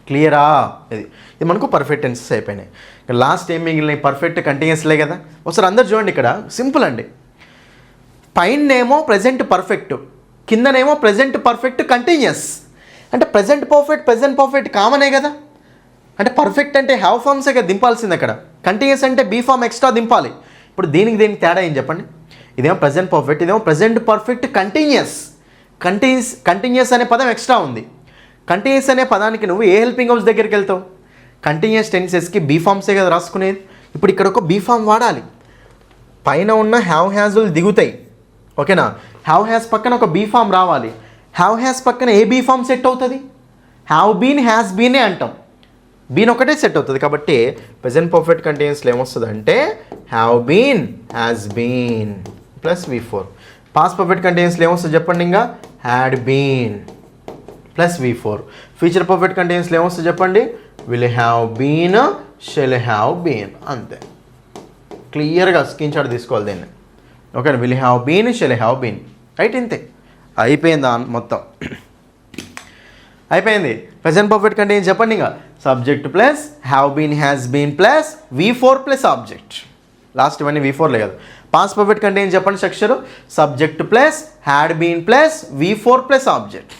క్లియరా? ఇది మనకు పర్ఫెక్ట్ టెన్సెస్ అయిపోయినాయి. ఇక్కడ లాస్ట్ ఏం మిగిలినాయి? పర్ఫెక్ట్ కంటిన్యూస్లే కదా. ఒకసారి అందరు చూడండి, ఇక్కడ సింపుల్ అండి. పైనేమో ప్రెజెంట్ పర్ఫెక్ట్, కిందనేమో ప్రెజెంట్ పర్ఫెక్ట్ కంటిన్యూస్. అంటే ప్రెజెంట్ పర్ఫెక్ట్ కామనే కదా. అంటే పర్ఫెక్ట్ అంటే హ్యావ్ ఫామ్సే కదా దింపాల్సింది అక్కడ. కంటిన్యూస్ అంటే బీ ఫామ్ ఎక్స్ట్రా దింపాలి. ఇప్పుడు దీనికి తేడా ఏం చెప్పండి? ఇదేమో ప్రెజెంట్ పర్ఫెక్ట్, ఇదేమో ప్రెజెంట్ పర్ఫెక్ట్ కంటిన్యూస్. కంటిన్యూస్ అనే పదం ఎక్స్ట్రా ఉంది. కంటిన్యూస్ అనే పదానికి నువ్వు ఏ హెల్పింగ్ వర్బ్స్ దగ్గరికి వెళ్తావు? కంటిన్యూస్ టెన్సెస్కి బీ ఫామ్సే కదా రాసుకునేది. ఇప్పుడు ఇక్కడ ఒక బీ ఫామ్ వాడాలి. పైన ఉన్న హ్యావ్ హ్యాజులు దిగుతాయి. ఓకేనా. హ్యావ్ హ్యాస్ పక్కన ఒక బీ ఫామ్ రావాలి. హ్యావ్ హ్యాస్ పక్కన ఏ బీ ఫామ్ సెట్ అవుతుంది? హ్యావ్ బీన్, హ్యాస్ బీనే అంటాం. బీన్ ఒకటే సెట్ అవుతుంది. కాబట్టి ప్రెజెంట్ పర్ఫెక్ట్ కంటిన్యూస్లో ఏమొస్తుంది అంటే have been, has been plus V4. Past perfect కంటిన్యూస్లో ఏమొస్తుంది చెప్పండి? ఇంకా had been plus V4. Future perfect కంటిన్యూస్లో ఏమొస్తుంది చెప్పండి? Will have been, shall have been. అంతే, క్లియర్గా స్క్రీన్ షాట్ తీసుకోవాలి దీన్ని. Okay, will have been, shall have been, right, ఇంతే అయిపోయిందా మొత్తం. అయిపోయింది. ప్రెజెంట్ పర్ఫెక్ట్ కంటే ఏం చెప్పండి, ఇంకా subject plus have been has been plus V4 plus object. Last ఇవన్నీ V4లే కదా. పాస్ట్ పర్ఫెక్ట్ కంటే ఏం చెప్పండి structure, subject plus had been plus V4 plus object.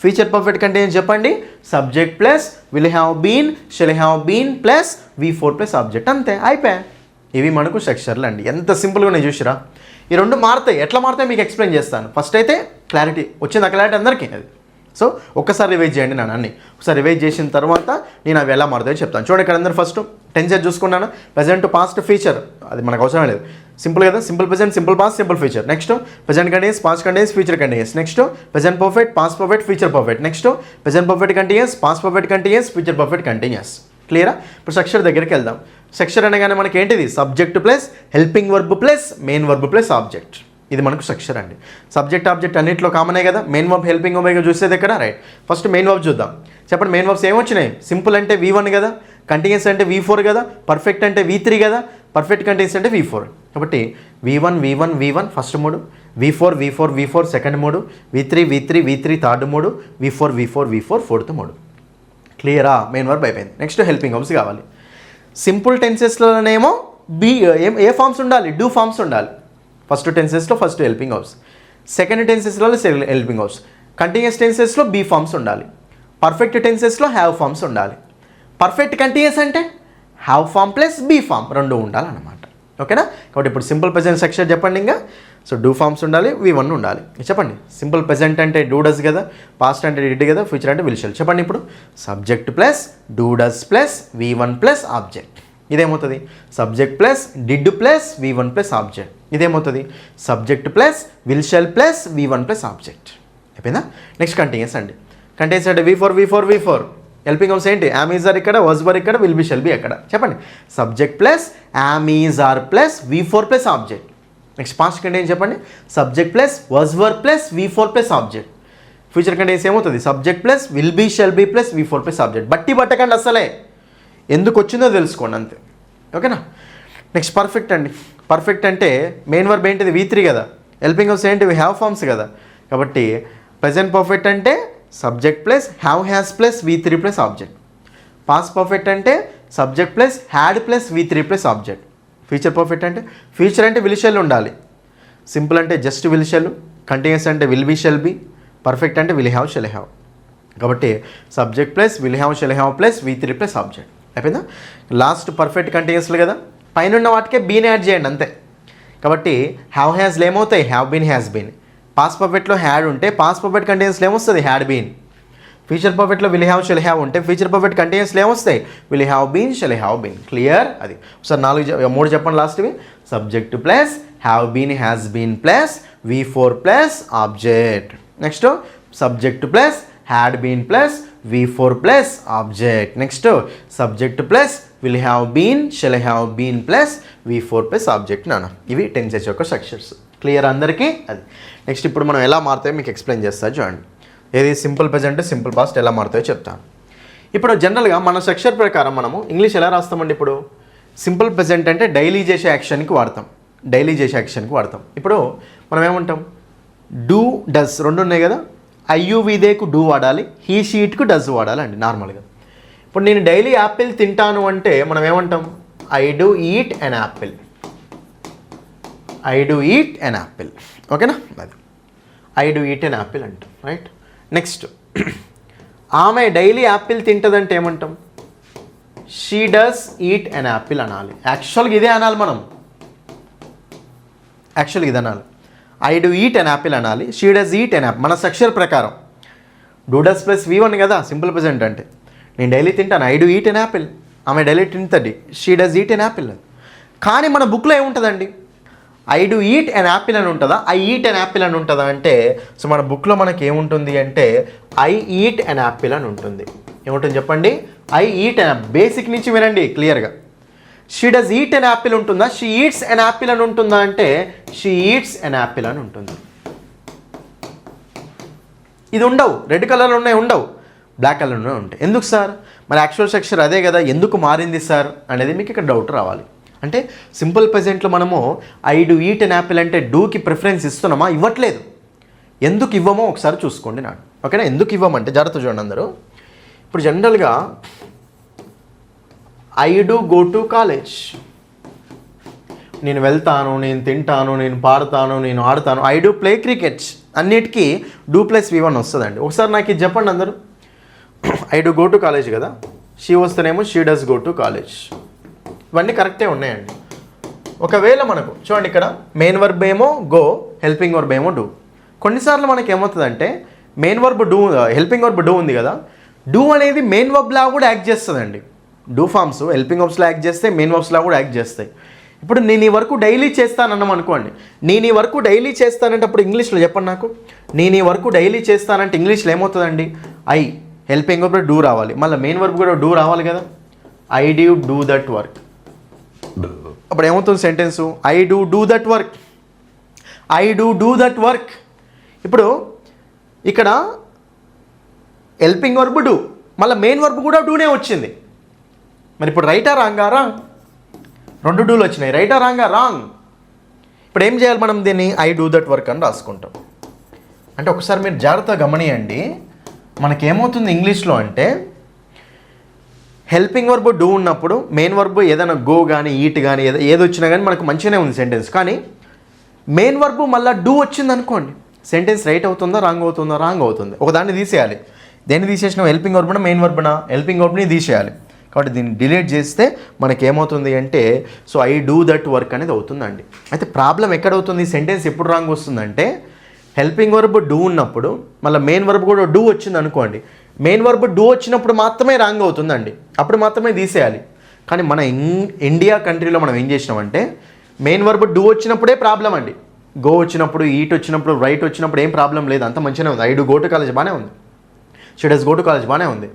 Future perfect కంటే ఏం చెప్పండి, subject plus will have been, shall have been plus V4 plus object, అంతే అయిపోయా. ఇవి మనకు స్ట్రక్చర్లు అండి. ఎంత సింపుల్గా నేను చూసిరా. ఈ రెండు మారుతాయి, ఎట్లా మారుతాయి మీకు ఎక్స్ప్లెయిన్ చేస్తాను. ఫస్ట్ అయితే క్లారిటీ వచ్చింది, ఆ క్లారిటీ అందరికీ అది. సో ఒక్కసారి రివైజ్ చేయండి నాన్న అన్ని. ఒకసారి రివైజ్ చేసిన తర్వాత నేను అవి ఎలా మారుతాయో చెప్తాను. చూడండి ఇక్కడ అందరూ ఫస్ట్ టెన్సెస్ చూసుకున్నాను. ప్రెజెంట్ పాస్ట్ ఫ్యూచర్ అది మనకు అవసరం లేదు, సింపుల్ కదా. Simple present, simple past, simple future. Next present continuous, past continuous, future continuous. Next present perfect, past perfect, future perfect. Next present perfect continuous, past perfect continuous, future perfect continuous. క్లియరా? ఇప్పుడు structure దగ్గరికి వెళ్దాం. Structure అనగానే మనకి ఏంటిది, subject plus helping verb plus main verb plus object. ఇది మనకు structure అండి. సబ్జెక్ట్ ఆబ్జెక్ట్ అన్నింటిలో కామనే కదా. మెయిన్ వర్బ్ హెల్పింగ్ వర్బ్ చూసేది ఎక్కడ, రైట్. ఫస్ట్ మెయిన్ వర్బ్ చూద్దాం. చెప్పండి మెయిన్ వర్బ్స్ ఏమొచ్చినాయి. సింపుల్ అంటే V1 కదా, కంటిన్యూస్ అంటే V4 కదా, పర్ఫెక్ట్ అంటే V3 కదా, పర్ఫెక్ట్ కంటిన్యూస్ అంటే V4. కాబట్టి V1 first 3, V4 second 3, V3 third 3, V4 fourth 3. క్లియరా? మెయిన్ వర్బ్ అయిపోయింది. నెక్స్ట్ హెల్పింగ్ వర్బ్స్ కావాలి. సింపుల్ టెన్సెస్లోనేమో ఏ ఫార్మ్స్ ఉండాలి, డూ ఫార్మ్స్ ఉండాలి. ఫస్ట్ టెన్సెస్లో ఫస్ట్ హెల్పింగ్ వర్బ్స్, సెకండ్ టెన్సెస్లో హెల్పింగ్ వర్బ్స్, కంటిన్యూస్ టెన్సెస్లో బీ ఫార్మ్స్ ఉండాలి, పర్ఫెక్ట్ టెన్సెస్లో హ్యావ్ ఫార్మ్స్ ఉండాలి. పర్ఫెక్ట్ కంటిన్యూస్ అంటే have form plus be form రెండు ఉండాలన్నమాట. ఓకేనా? కాబట్టి ఇప్పుడు సింపుల్ ప్రెజెంట్ స్ట్రక్చర్ చెప్పండి ఇంకా. సో డూ ఫార్మ్స్ ఉండాలి, V1 ఉండాలి. చెప్పండి సింపుల్ ప్రెజెంట్ అంటే డూ డస్ కదా, పాస్ట్ అంటే డిడ్ కదా, ఫ్యూచర్ అంటే విల్ షల్. చెప్పండి ఇప్పుడు subject plus do does plus V1 plus object. ఇదేమవుతుంది subject plus did plus V1 plus object. ఇదేమవుతుంది subject plus will shall plus V1 plus object. అయిపోయిందా? నెక్స్ట్ కంటిన్యూస్ అండి. కంటిన్యూస్ అంటే V4 హెల్పింగ్ వర్బ్స్ ఏంటి, am is are ఇక్కడ, was were ఇక్కడ, will be shall be ఎక్కడ. చెప్పండి subject plus am is are plus V4 plus object. Next past continuous చెప్పండి subject plus was were plus V4 plus object. Future continuous ఏమవుతుంది subject plus will be shall be plus V4 plus object. బట్టి పట్టకండి అసలే, ఎందుకు వచ్చిందో తెలుసుకోండి అంతే. ఓకేనా? నెక్స్ట్ పర్ఫెక్ట్ అండి. పర్ఫెక్ట్ అంటే మెయిన్ వర్బ్ ఏంటిది V3 కదా, హెల్పింగ్ వర్బ్స్ ఏంటివి హ్యావ్ ఫార్మ్స్ కదా. కాబట్టి ప్రెజెంట్ పర్ఫెక్ట్ అంటే subject plus have has plus V3 plus object. Past perfect అంటే subject plus had plus V3 plus object. Future perfect అంటే ఫ్యూచర్ అంటే విల్ షల్ ఉండాలి, సింపుల్ అంటే జస్ట్ విల్ షల్, కంటిన్యూస్ అంటే will be shall B, perfect అంటే will have shall have. కాబట్టి subject plus will have shall have plus V3 plus object. అయిపోయిందా? Last perfect కంటిన్యూస్లు కదా, పైన ఉన్న వాటికే బీని యాడ్ చేయండి అంతే. కాబట్టి హ్యావ్ హ్యాస్లు ఏమవుతాయి have been has been. Past పర్ఫెక్ట్లో హ్యాడ్ ఉంటే పాస్ట్ పర్ఫెక్ట్ కంటిన్యూస్లో ఏమొస్తుంది హ్యాడ్ బీన్. ఫ్యూచర్ పర్ఫెక్ట్లో విల్ హ్యావ్ షల్ హ్యావ్ ఉంటే ఫ్యూచర్ పర్ఫెక్ట్ కంటిన్యూస్లో ఏమొస్తాయి will have been shall have been. Clear? అది ఒకసారి 3 చెప్పండి లాస్ట్వి. Subject plus have been has been plus V4 plus object. Next subject plus had been plus V4 plus object. Next subject plus will have been shall have been plus V4 plus object. నాన్న ఇవి tenses యొక్క structures. Clear అందరికీ? అది next ఇప్పుడు మనం ఎలా మారుతాయో మీకు explain చేస్తా చూడండి. ఏది సింపుల్ ప్రెజెంట్ సింపుల్ పాస్ట్ ఎలా మారుతాయో చెప్తాను. ఇప్పుడు జనరల్గా మన స్ట్రక్చర్ ప్రకారం మనము ఇంగ్లీష్ ఎలా రాస్తామండి. ఇప్పుడు సింపుల్ ప్రెజెంట్ అంటే డైలీ చేసే యాక్షన్కి వాడతాం, ఇప్పుడు మనం ఏమంటాం డూ డస్ రెండు ఉన్నాయి కదా, ఐయువిదేకు డూ వాడాలి, హీ షీట్కు డస్ వాడాలి అండి నార్మల్గా. ఇప్పుడు నేను డైలీ యాపిల్ తింటాను అంటే మనం ఏమంటాం I do eat an apple, ఓకేనా. అది I do eat an apple అంటాం, రైట్. నెక్స్ట్ ఆమె డైలీ యాపిల్ తింటుందంటే ఏమంటాం she does eat an apple అనాలి. యాక్చువల్గా ఇదే అనాలి మనం, ఇది అనాలి. I do eat an apple అనాలి, she does eat an apple మన స్ట్రక్చర్ ప్రకారం. డూ డస్ ప్లస్ V1 కదా సింపుల్ ప్రెజెంట్ అంటే. నేను డైలీ తింటాను I do eat an apple, ఆమె డైలీ తింటుంది she does eat an Apple. కానీ మన బుక్లో ఏముంటుందండి I do eat an Apple అని ఉంటుందా, ఐ ఈట్ ఎన్ యాపిల్ అని ఉంటుందా అంటే, సో మన బుక్లో మనకి ఏముంటుంది అంటే ఐ ఈట్ ఎన్ యాపిల్ అని ఉంటుంది. ఏముంటుంది చెప్పండి I eat an Apple. Basic నుంచి వినండి క్లియర్గా. She does eat an Apple ఉంటుందా, షీ ఈట్స్ ఎన్ యాపిల్ అని ఉంటుందా అంటే షీ ఈట్స్ ఎన్ యాపిల్ అని ఉంటుంది. ఇది ఉండవు, రెడ్ కలర్లో ఉన్నాయి ఉండవు, బ్లాక్ కలర్లో ఉంటాయి. ఎందుకు సార్ మరి యాక్చువల్ స్ట్రక్చర్ అదే కదా, ఎందుకు మారింది సార్ అనేది మీకు ఇక్కడ డౌట్ రావాలి. అంటే సింపుల్ ప్రెజెంట్లో మనము I do eat an Apple అంటే డూకి ప్రిఫరెన్స్ ఇస్తున్నామా? ఇవ్వట్లేదు. ఎందుకు ఇవ్వమో ఒకసారి చూసుకోండి నాడు, ఓకేనా? ఎందుకు ఇవ్వమంటే జాగ్రత్త చూడండి అందరూ. ఇప్పుడు జనరల్గా I do go to college, నేను వెళ్తాను, నేను తింటాను, నేను పాడతాను, నేను ఆడతాను. ఐ డు ప్లే క్రికెట్ అన్నిటికీ డూ ప్లస్ V1 వస్తుందండి. ఒకసారి నాకు ఇది చెప్పండి అందరూ. I do go to college కదా, షీ వస్తేనేమో she does go to college. ఇవన్నీ కరెక్టే ఉన్నాయండి. ఒకవేళ మనకు చూడండి ఇక్కడ మెయిన్ వర్బ్ ఏమో గో, హెల్పింగ్ వర్బ్ ఏమో డూ. కొన్నిసార్లు మనకి ఏమవుతుందంటే main verb do, helping verb do ఉంది కదా, డూ అనేది మెయిన్ వర్బ్లా కూడా యాక్ట్ చేస్తుందండి. డూ ఫార్మ్స్ హెల్పింగ్ వర్బ్స్లో యాక్ట్ చేస్తే మెయిన్ వర్బ్స్లా కూడా యాక్ట్ చేస్తాయి. ఇప్పుడు నేను ఈ వర్క్ డైలీ చేస్తానన్నాం అనుకోండి, నేను ఈ వర్క్ డైలీ చేస్తానంటే అప్పుడు ఇంగ్లీష్లో చెప్పండి నాకు. నేను ఈ వర్క్ డైలీ చేస్తానంటే ఇంగ్లీష్లో ఏమవుతుందండి? ఐ హెల్పింగ్ వర్బ్ డూ రావాలి, మళ్ళీ మెయిన్ వర్బ్ కూడా డూ రావాలి కదా. I do that work. అప్పుడు ఏమవుతుంది sentence? I do that work, I do that work. ఇప్పుడు ఇక్కడ హెల్పింగ్ వర్బ్ డూ, మళ్ళీ మెయిన్ వర్బ్ కూడా డూనే వచ్చింది. మరి ఇప్పుడు రైటా రాంగా? రాంగ్. 2 డూలు వచ్చినాయి, రైటా రాంగా? రాంగ్. ఇప్పుడు ఏం చేయాలి మనం? దీన్ని ఐ డూ దట్ వర్క్ అని రాసుకుంటాం. అంటే ఒకసారి మీరు జాగ్రత్తగా గమనియండి, మనకేమవుతుంది ఇంగ్లీష్లో అంటే హెల్పింగ్ వర్బ్ డూ ఉన్నప్పుడు మెయిన్ వర్బ్ ఏదైనా గో కానీ ఈట్ కానీ ఏది వచ్చినా కానీ మనకు మంచిగానే ఉంది సెంటెన్స్. కానీ మెయిన్ వర్బ్ మళ్ళీ డూ వచ్చింది అనుకోండి, సెంటెన్స్ రైట్ అవుతుందా రాంగ్ అవుతుందా? రాంగ్ అవుతుంది. ఒకదాన్ని తీసేయాలి. దేన్ని తీసేసినాం? హెల్పింగ్ వర్బ్నా మెయిన్ వర్బ్నా? హెల్పింగ్ వర్బ్ని తీసేయాలి. కాబట్టి దీన్ని డిలీట్ చేస్తే మనకి ఏమవుతుంది అంటే so I do that work అనేది అవుతుందండి. అయితే ప్రాబ్లం ఎక్కడవుతుంది? సెంటెన్స్ ఎప్పుడు రాంగ్ వస్తుందంటే హెల్పింగ్ వర్బ్ డూ ఉన్నప్పుడు మళ్ళీ మెయిన్ వర్బ్ కూడా డూ వచ్చింది అనుకోండి, మెయిన్ వర్బ్ డూ వచ్చినప్పుడు మాత్రమే రాంగ్ అవుతుందండి, అప్పుడు మాత్రమే తీసేయాలి. కానీ మన ఇండియా కంట్రీలో మనం ఏం చేసినామంటే మెయిన్ వర్బ్ డూ వచ్చినప్పుడే ప్రాబ్లం అండి. గో వచ్చినప్పుడు, ఈట్ వచ్చినప్పుడు, రైట్ వచ్చినప్పుడు ఏం ప్రాబ్లం లేదు, అంత మంచిగానే ఉంది. I do go to college బాగానే ఉంది, she does go to college బాగానే ఉంది.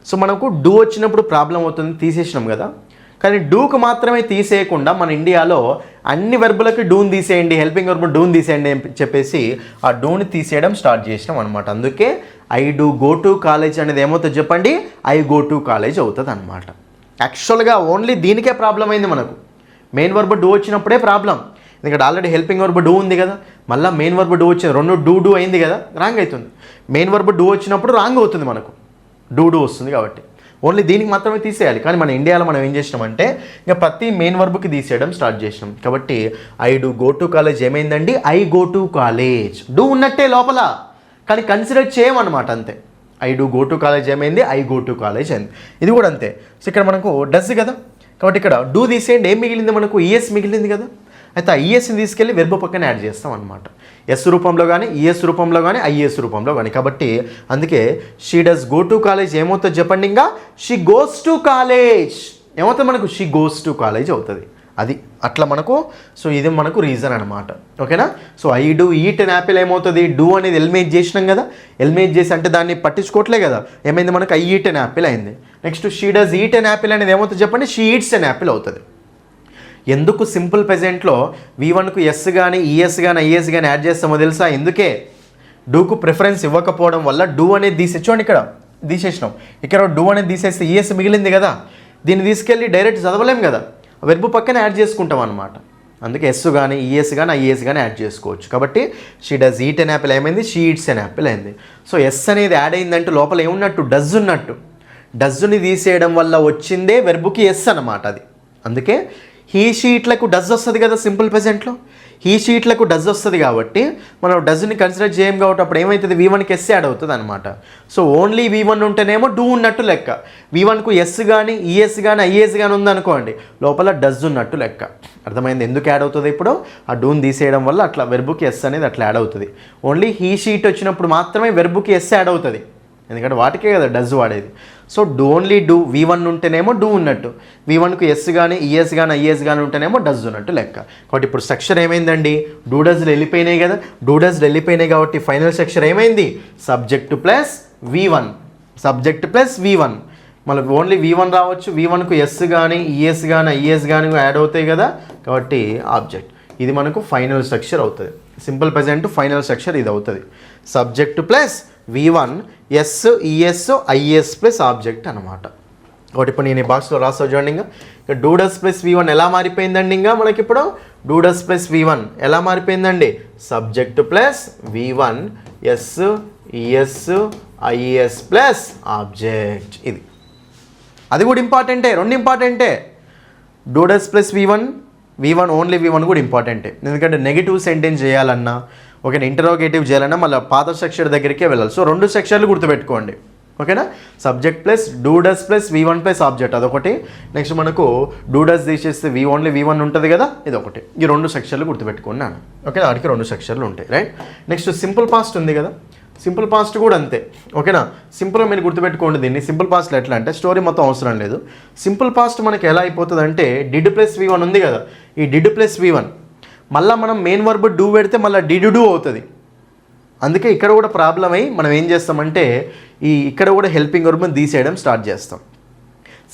సో మనకు డూ వచ్చినప్పుడు ప్రాబ్లం అవుతుంది, తీసేసినాం కదా. కానీ డూకు మాత్రమే తీసేయకుండా మన ఇండియాలో అన్ని వెర్బులకి డూని తీసేయండి, హెల్పింగ్ వర్బ్ డూని తీసేయండి అని చెప్పేసి ఆ డూని తీసేయడం స్టార్ట్ చేసినాం అనమాట. అందుకే I do go to college అనేది ఏమవుతుంది చెప్పండి? ఐ గో టు కాలేజ్ అవుతుంది అనమాట. యాక్చువల్గా ఓన్లీ దీనికే ప్రాబ్లం అయింది మనకు. మెయిన్ వర్బ్ డూ వచ్చినప్పుడే ప్రాబ్లం, ఎందుకంటే ఆల్రెడీ హెల్పింగ్ వర్బ్ డూ ఉంది కదా, మళ్ళీ మెయిన్ వర్బ్ డూ వచ్చింది, 2 డూ అయింది కదా, రాంగ్ అవుతుంది. మెయిన్ వర్బ్ డూ వచ్చినప్పుడు రాంగ్ అవుతుంది మనకు, డూ వస్తుంది కాబట్టి ఓన్లీ దీనికి మాత్రమే తీసేయాలి. కానీ మన ఇండియాలో మనం ఏం చేసినామంటే ఇంకా ప్రతి మెయిన్ వర్బ్కి తీసేయడం స్టార్ట్ చేసినాం. కాబట్టి I do go to college ఏమైందండి? I go to college. Do ఉన్నట్టే లోపల, కానీ కన్సిడర్ చేయమన్నమాట అంతే. I do go to college ఏమైంది? ఐ గో టు కాలేజ్ అయింది. ఇది కూడా అంతే. సో ఇక్కడ మనకు డస్ కదా, కాబట్టి ఇక్కడ డూ తీసేయండి, ఏం మిగిలింది మనకు? ఈఎస్ మిగిలింది కదా. అయితే ఆ ఈఎస్ని తీసుకెళ్ళి వెర్బ్ పక్కన యాడ్ చేస్తాం అనమాట. ఎస్ రూపంలో కానీ, ఈఎస్ రూపంలో కానీ, ఐఎస్ రూపంలో కానీ. కాబట్టి అందుకే she does go to college ఏమవుతుంది చెప్పండి? ఇంకా షీ గోస్ టు కాలేజ్ ఏమవుతుంది మనకు? షీ గోస్ టు కాలేజ్ అవుతుంది. అది అట్లా మనకు. సో ఇది మనకు రీజన్ అనమాట, ఓకేనా? So I do eat an Apple ఏమవుతుంది? డూ అనేది ఎలిమినేట్ చేసినాం కదా, ఎలిమినేట్ చేసి అంటే దాన్ని పట్టించుకోవట్లే కదా, ఏమైంది మనకు? ఐ ఈట్ అన్ యాపిల్ అయింది. Next she does eat an Apple అనేది ఏమవుతుంది చెప్పండి? షీ ఈట్స్ అన్ యాపిల్ అవుతుంది. ఎందుకు సింపుల్ ప్రెజెంట్లో V1కు ఎస్ కానీ, ఈఎస్ కానీ, ఐఎస్ కానీ యాడ్ చేస్తామో తెలుసా? ఎందుకే? డూకు ప్రిఫరెన్స్ ఇవ్వకపోవడం వల్ల డూ అనేది చూడండి ఇక్కడ తీసేసినాం. ఇక్కడ డూ అనేది తీసేస్తే ఈఎస్ మిగిలింది కదా, దీన్ని తీసుకెళ్ళి డైరెక్ట్ చదవలేం కదా, వెర్బ్ పక్కన యాడ్ చేసుకుంటాం అనమాట. అందుకే ఎస్ కానీ, ఈఎస్ కానీ, ఐఎస్ కానీ యాడ్ చేసుకోవచ్చు. కాబట్టి she does eat an Apple ఏమైంది? షీ ఈట్స్ అన్ యాపిల్ అయింది. సో ఎస్ అనేది యాడ్ అయిందంటే లోపల ఏమున్నట్టు? డజ్ ఉన్నట్టు. డజ్ని తీసేయడం వల్ల వచ్చిందే వెర్బుకి ఎస్ అనమాట అది. అందుకే హీ షీట్లకు డజ్ వస్తుంది కదా సింపుల్ ప్రెజెంట్లో, హీ షీట్లకు డజ్ వస్తుంది కాబట్టి మనం డజ్ని కన్సిడర్ చేయం కాబట్టి అప్పుడు ఏమవుతుంది? V1కి ఎస్ యాడ్ అవుతుంది అనమాట. సో ఓన్లీ V1 ఉంటేనేమో డూ ఉన్నట్టు లెక్క, V1కు ఎస్ కానీ, ఈఎస్ కానీ, ఐఎస్ కానీ ఉందనుకోండి, లోపల డజ్ ఉన్నట్టు లెక్క. అర్థమైంది ఎందుకు యాడ్ అవుతుంది? ఇప్పుడు ఆ డూని తీసేయడం వల్ల అట్లా వెర్బుకి ఎస్ అనేది అట్లా యాడ్ అవుతుంది. ఓన్లీ హీ షీట్ వచ్చినప్పుడు మాత్రమే వెర్బుకి ఎస్ యాడ్ అవుతుంది, ఎందుకంటే వాటికే కదా డజ్ వాడేది. సో ఓన్లీ డూ V1 ఉంటేనేమో డూ ఉన్నట్టు, V1కు ఎస్ కానీ, ఈఎస్ కానీ, ఐఎస్ కానీ ఉంటేనేమో డజ్ ఉన్నట్టు లెక్క. కాబట్టి ఇప్పుడు స్ట్రక్చర్ ఏమైందండి? డూ డజ్లు వెళ్ళిపోయినాయి కదా, డూ డజ్లు వెళ్ళిపోయినాయి కాబట్టి ఫైనల్ స్ట్రక్చర్ ఏమైంది? Subject plus V1, subject plus V1. మళ్ళీ ఓన్లీ V1 రావచ్చు, V1కు ఎస్ కానీ, ఈఎస్ కానీ, ఐఎస్ కానీ యాడ్ అవుతాయి కదా, కాబట్టి ఆబ్జెక్ట్. ఇది మనకు ఫైనల్ స్ట్రక్చర్ అవుతుంది. సింపుల్ ప్రెజెంట్ ఫైనల్ స్ట్రక్చర్ ఇది అవుతుంది. Subject plus V1 yes, ES, is plus object అనమాట. కాబట్టి ఇప్పుడు నేను ఈ బాక్స్లో రాస్తా చూడండి. ఇంకా డూడస్ ప్లస్ V1 ఎలా మారిపోయిందండి? ఇంకా మనకి ఇప్పుడు డూడస్ ప్లస్ V1 ఎలా మారిపోయిందండి? Subject plus V1 yes ES is plus object. ఇది అది కూడా ఇంపార్టెంటే, రెండు ఇంపార్టెంటే. డూడస్ ప్లస్ V1 ఓన్లీ V1 కూడా ఇంపార్టెంటే. ఎందుకంటే నెగిటివ్ సెంటెన్స్ చేయాలన్నా, ఓకేనా, ఇంటరోగేటివ్ చేయాలన్నా మళ్ళీ పాత స్ట్రక్చర్ దగ్గరికే వెళ్ళాలి. సో రెండు స్ట్రక్చర్లు గుర్తుపెట్టుకోండి, ఓకేనా. Subject plus do does plus V1 plus object అదొకటి. నెక్స్ట్ మనకు డూడస్ తీసేస్తే ఓన్లీ V1 ఉంటుంది కదా, ఇది ఒకటి. ఈ రెండు సెక్షన్లు గుర్తుపెట్టుకున్నాను, ఓకే. వాటికి రెండు సెక్షన్లు ఉంటాయి, రైట్. నెక్స్ట్ సింపుల్ పాస్ట్ ఉంది కదా, సింపుల్ పాస్ట్ కూడా అంతే, ఓకేనా. సింపుల్గా మీరు గుర్తుపెట్టుకోండి దీన్ని. సింపుల్ పాస్ట్లో ఎట్లా అంటే స్టోరీ మొత్తం అవసరం లేదు. సింపుల్ పాస్ట్ మనకి ఎలా అయిపోతుంది అంటే డిడ్ ప్లస్ V1 ఉంది కదా, ఈ డిడ్ ప్లస్ V1 మళ్ళీ మనం మెయిన్ వర్బ్ డూ పెడితే మళ్ళీ డిడ్ డూ అవుతుంది. అందుకే ఇక్కడ కూడా ప్రాబ్లం అయ్యి మనం ఏం చేస్తామంటే ఇక్కడ కూడా హెల్పింగ్ వర్బ్ని తీసేయడం స్టార్ట్ చేస్తాం.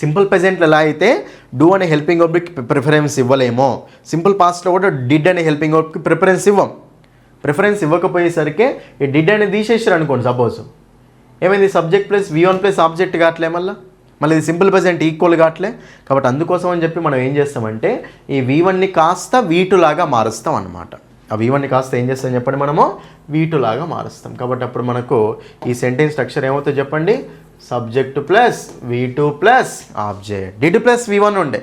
సింపుల్ ప్రెజెంట్లో ఎలా అయితే డూ అనే హెల్పింగ్ వర్బ్కి ప్రిఫరెన్స్ ఇవ్వలేమో, సింపుల్ పాస్ట్లో కూడా డిడ్ అనే హెల్పింగ్ వర్బ్కి ప్రిఫరెన్స్ ఇవ్వం. ప్రిఫరెన్స్ ఇవ్వకపోయేసరికి ఈ డిడ్ అనేది తీసేసారు అనుకోండి, సపోజ్ ఏమైంది, subject plus V1 plus object కావట్లే, మళ్ళీ ఇది సింపుల్ ప్రెజెంట్ ఈక్వల్ కావట్లే. కాబట్టి అందుకోసం అని చెప్పి మనం ఏం చేస్తామంటే ఈ V1ని కాస్త V2 లాగా మారుస్తాం అనమాట. ఆ V1ని కాస్త ఏం చేస్తాం చెప్పండి, మనము V2 లాగా మారుస్తాం. కాబట్టి అప్పుడు మనకు ఈ సెంటెన్స్ స్ట్రక్చర్ ఏమవుతుందో చెప్పండి, subject plus V2 plus object. Did plus V1 ఉండే,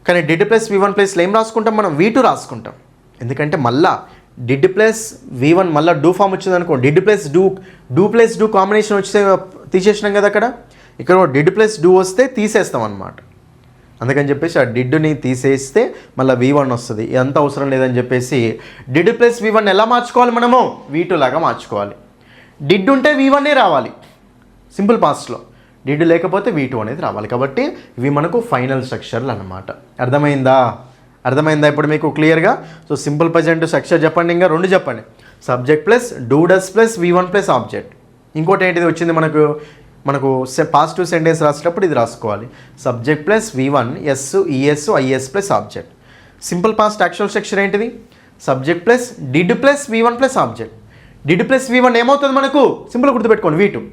కానీ డిడ్ ప్లస్ V1 ప్లస్లో ఏం రాసుకుంటాం మనం, V2 రాసుకుంటాం. ఎందుకంటే మళ్ళా డిడ్ ప్లస్ V1 మళ్ళీ డూ ఫామ్ వచ్చింది అనుకో, did plus do plus do combination వస్తే తీసేసినాం కదా అక్కడ. ఇక్కడ డిడ్ ప్లస్ డూ వస్తే తీసేస్తాం అనమాట. అందుకని చెప్పేసి ఆ డిడ్ని తీసేస్తే మళ్ళీ V1 వస్తుంది. ఇదంతా అవసరం లేదని చెప్పేసి డిడ్ ప్లస్ V1 ఎలా మార్చుకోవాలి మనము, V2 లాగా మార్చుకోవాలి. డిడ్ ఉంటే V1 రావాలి సింపుల్ పాస్ట్లో, డిడ్ లేకపోతే V2 అనేది రావాలి. కాబట్టి ఇవి మనకు ఫైనల్ స్ట్రక్చర్లు అనమాట. అర్థమైందా ఇప్పుడు మీకు క్లియర్గా? సో సింపుల్ ప్రెజెంట్ స్ట్రక్చర్ చెప్పండి, ఇంకా రెండు చెప్పండి. Subject plus do does plus V1 plus object. ఇంకోటి ఏంటిది వచ్చింది మనకు పాజిటివ్ సెంటెన్స్ రాసేటప్పుడు ఇది రాసుకోవాలి, subject plus V1 yes ES is plus object. Simple past actual structure ఏంటిది, subject plus did plus V1 plus object. Did plus V1 ఏమవుతుంది మనకు, సింపుల్ గుర్తుపెట్టుకోండి, V2.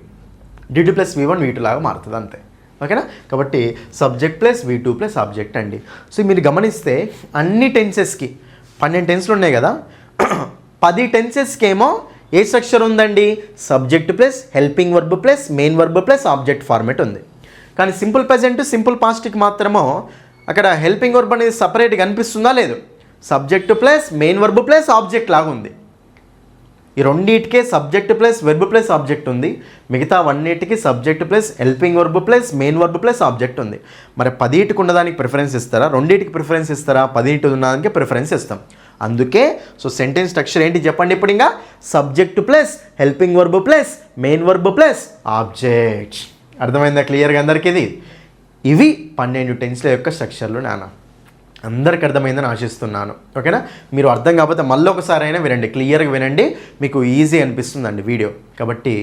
Did plus V1 V2 లాగా మారుతుంది అంతే, ఓకేనా. కాబట్టి subject plus V2 plus object అండి. సో మీరు గమనిస్తే అన్ని టెన్సెస్కి 12 టెన్స్లు ఉన్నాయి కదా, 10 టెన్సెస్కి ఏమో ఏ స్ట్రక్చర్ ఉందండి, subject plus helping verb plus main verb plus object format ఉంది. కానీ సింపుల్ ప్రెజెంట్ సింపుల్ పాస్ట్కి మాత్రమో అక్కడ హెల్పింగ్ వర్బ్ అనేది సపరేట్గా కనిపిస్తుందా లేదు, subject plus main verb plus object లాగా ఉంది. ఈ రెండింటికే subject plus verb plus object ఉంది, మిగతా అన్నిటికీ subject plus helping verb plus main verb plus object ఉంది. మరి 10టికి ఉన్నదానికి ప్రిఫరెన్స్ ఇస్తారా, రెండింటికి ప్రిఫరెన్స్ ఇస్తారా, 10టి ఉన్నదానికి ప్రిఫరెన్స్ ఇస్తాం. అందుకే సో సెంటెన్స్ స్ట్రక్చర్ ఏంటి చెప్పండి ఇప్పుడు, ఇంకా subject plus helping verb plus main verb plus object. అర్థమైందా క్లియర్గా అందరికీ? ఇవి 12 టెన్స్ల యొక్క స్ట్రక్చర్లు నాన్న. అందరికి అర్థమైందని ఆశిస్తున్నాను, ఓకేనా. మీరు అర్థం కాకపోతే మళ్ళీ ఒకసారి అయినా వినండి, క్లియర్గా వినండి, మీకు ఈజీ అనిపిస్తుందండి వీడియో. కాబట్టి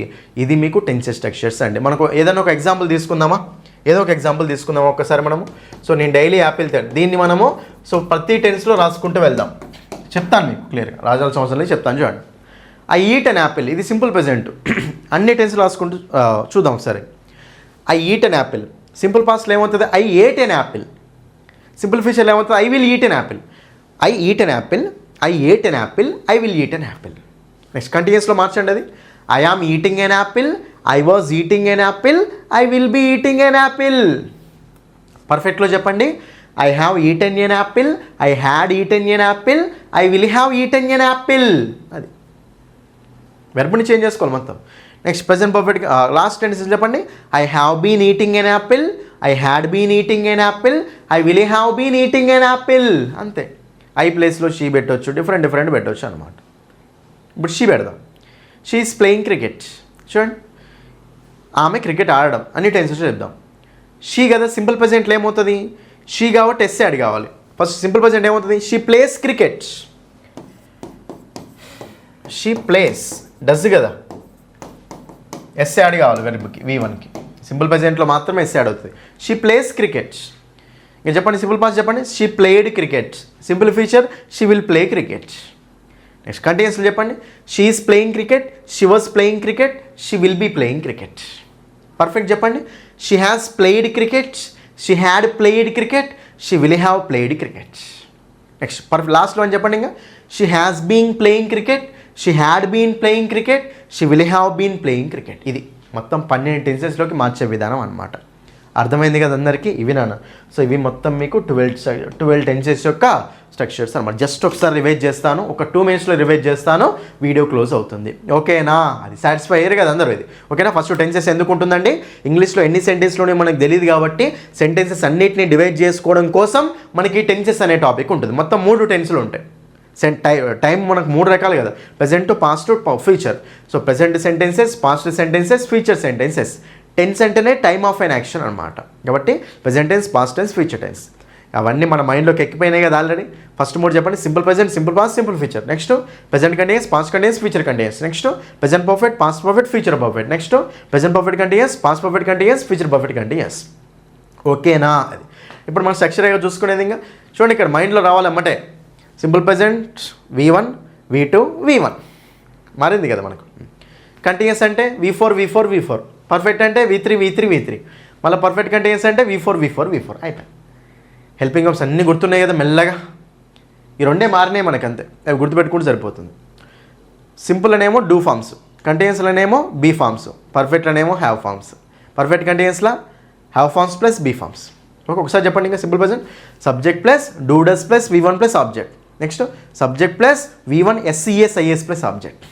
ఇది మీకు టెన్సెస్ స్ట్రక్చర్స్ అండి. మనకు ఏదైనా ఒక ఎగ్జాంపుల్ తీసుకుందామా, ఒక్కసారి మనము. సో నేను డైలీ యాపిల్ తింటాను, దీన్ని మనము సో ప్రతి టెన్స్లో రాసుకుంటూ వెళ్దాం. చెప్తాను మీకు క్లియర్గా, రాజాల్సిన అవసరం లేదు, చెప్తాను చూడండి. ఐ ఈట్ అన్ యాపిల్, ఇది సింపుల్ ప్రెజెంట్, అన్ని టెన్స్లో రాసుకుంటూ చూద్దాం ఒకసారి. I eat an apple. Simple పాస్ట్లో ఏమవుతుంది, I ate an apple. Simple ఫ్యూచర్లో ఏమవుతుంది, I will eat an apple. I eat an apple, I ate an apple, I will eat an apple. Next కంటిన్యూస్లో మార్చండి అది. I am eating an apple, I was eating an apple, I will be eating an apple. పర్ఫెక్ట్లో చెప్పండి, I have eaten an apple, I had eaten an apple, I will have eaten an apple. అది వెర్బ్ని change చేసుకోవాలి మొత్తం. Next present perfect last tense చెప్పండి, I have been eating an apple, I had been eating an apple, I will have been eating an apple. అంతే. I ప్లేస్లో she పెట్టవచ్చు, different పెట్టవచ్చు అనమాట. ఇప్పుడు షీ పెడదాం. She is playing cricket. చూడండి, ఆమె క్రికెట్ ఆడడం, అన్ని టెన్సెస్ చెప్దాం. షీ కదా సింపుల్ ప్రెజెంట్లో ఏమవుతుంది, షీ కాబట్టి ఎస్ యాడ్ కావాలి. ఫస్ట్ సింపుల్ ప్రెజెంట్ ఏమవుతుంది, she plays cricket. She plays does కదా, ఎస్ యాడ్ కావాలి వెర్బ్కి, V1కి. సింపుల్ ప్రెజెంట్లో మాత్రమే ఎస్ యాడ్ అవుతుంది. She plays cricket. ఇంకా చెప్పండి సింపుల్ పాస్ట్ చెప్పండి, she played cricket. Simple future she will play cricket. Next కంటిన్యూస్లో చెప్పండి, she is playing cricket, she was playing cricket, she will be playing cricket. Perfect చెప్పండి, she has played cricket, she had played cricket, she will have played cricket. Next లాస్ట్లో అని చెప్పండి ఇంకా, she has been playing cricket, she had been playing cricket, she will have been playing cricket. ఇది మొత్తం 12 టెన్సెస్లోకి మార్చే విధానం అనమాట. అర్థమైంది కదా అందరికీ? ఇవి నాన్న. సో ఇవి మొత్తం మీకు 12 టెన్సెస్ యొక్క స్ట్రక్చర్స్ అనమాట. జస్ట్ ఒకసారి రివైజ్ చేస్తాను, ఒక 2 minutesలో రివైజ్ చేస్తాను, వీడియో క్లోజ్ అవుతుంది. ఓకేనా? అది సాటిస్ఫై అయ్యారు కదా అందరూ? ఇది ఓకేనా? ఫస్ట్ టెన్సెస్ ఎందుకు ఉంటుందండి, ఇంగ్లీష్లో ఎన్ని సెంటెన్స్లోనే మనకు తెలియదు కాబట్టి సెంటెన్సెస్ అన్నిటిని డివైడ్ చేసుకోవడం కోసం మనకి టెన్సెస్ అనే టాపిక్ ఉంటుంది. మొత్తం 3 టెన్స్లు ఉంటాయి. టైం మనకు 3 రకాలు కదా, present, past, future. So present sentences, past sentences, future sentences. Tense అంటేనే టైమ్ ఆఫ్ ఎన్ యాక్షన్ అనమాట. కాబట్టి present tense, past tense, future tense అవన్నీ మన మైండ్లోకి ఎక్కిపోయినాయి కదా ఆల్రెడీ. ఫస్ట్ 3 చెప్పండి. Simple present, simple past, simple future. Next present continuous, past continuous, future continuous. Next present perfect, past perfect, future perfect. Next present perfect continuous, past perfect continuous, future perfect continuous. ఓకేనా? అది ఇప్పుడు మనం స్ట్రక్చర్గా చూసుకునేది. ఇంకా చూడండి ఇక్కడ మైండ్లో రావాలన్నమాట. Simple present V1, V2, V1 మారింది కదా మనకు. కంటిన్యూస్ అంటే V4, V4, V4. పర్ఫెక్ట్ అంటే V3, V3, V3. మళ్ళీ పర్ఫెక్ట్ కంటిన్యూస్ అంటే V4, V4, V4. అయిపోయి హెల్పింగ్ వర్బ్స్ అన్నీ గుర్తున్నాయి కదా మెల్లగా. ఈ 2 మారినాయి మనకు అంతే, అవి గుర్తుపెట్టుకుంటే సరిపోతుంది. సింపుల్ అనేమో డూ ఫార్మ్స్, కంటిన్యూస్లోనేమో బీ ఫార్మ్స్, పర్ఫెక్ట్లోనేమో హ్యావ్ ఫార్మ్స్. పర్ఫెక్ట్ కంటిన్యూస్లో have forms plus be forms. ఒకసారి చెప్పండి ఇంకా. Simple present subject plus do does plus V1 plus object. Next subject plus V1 SES IS plus object.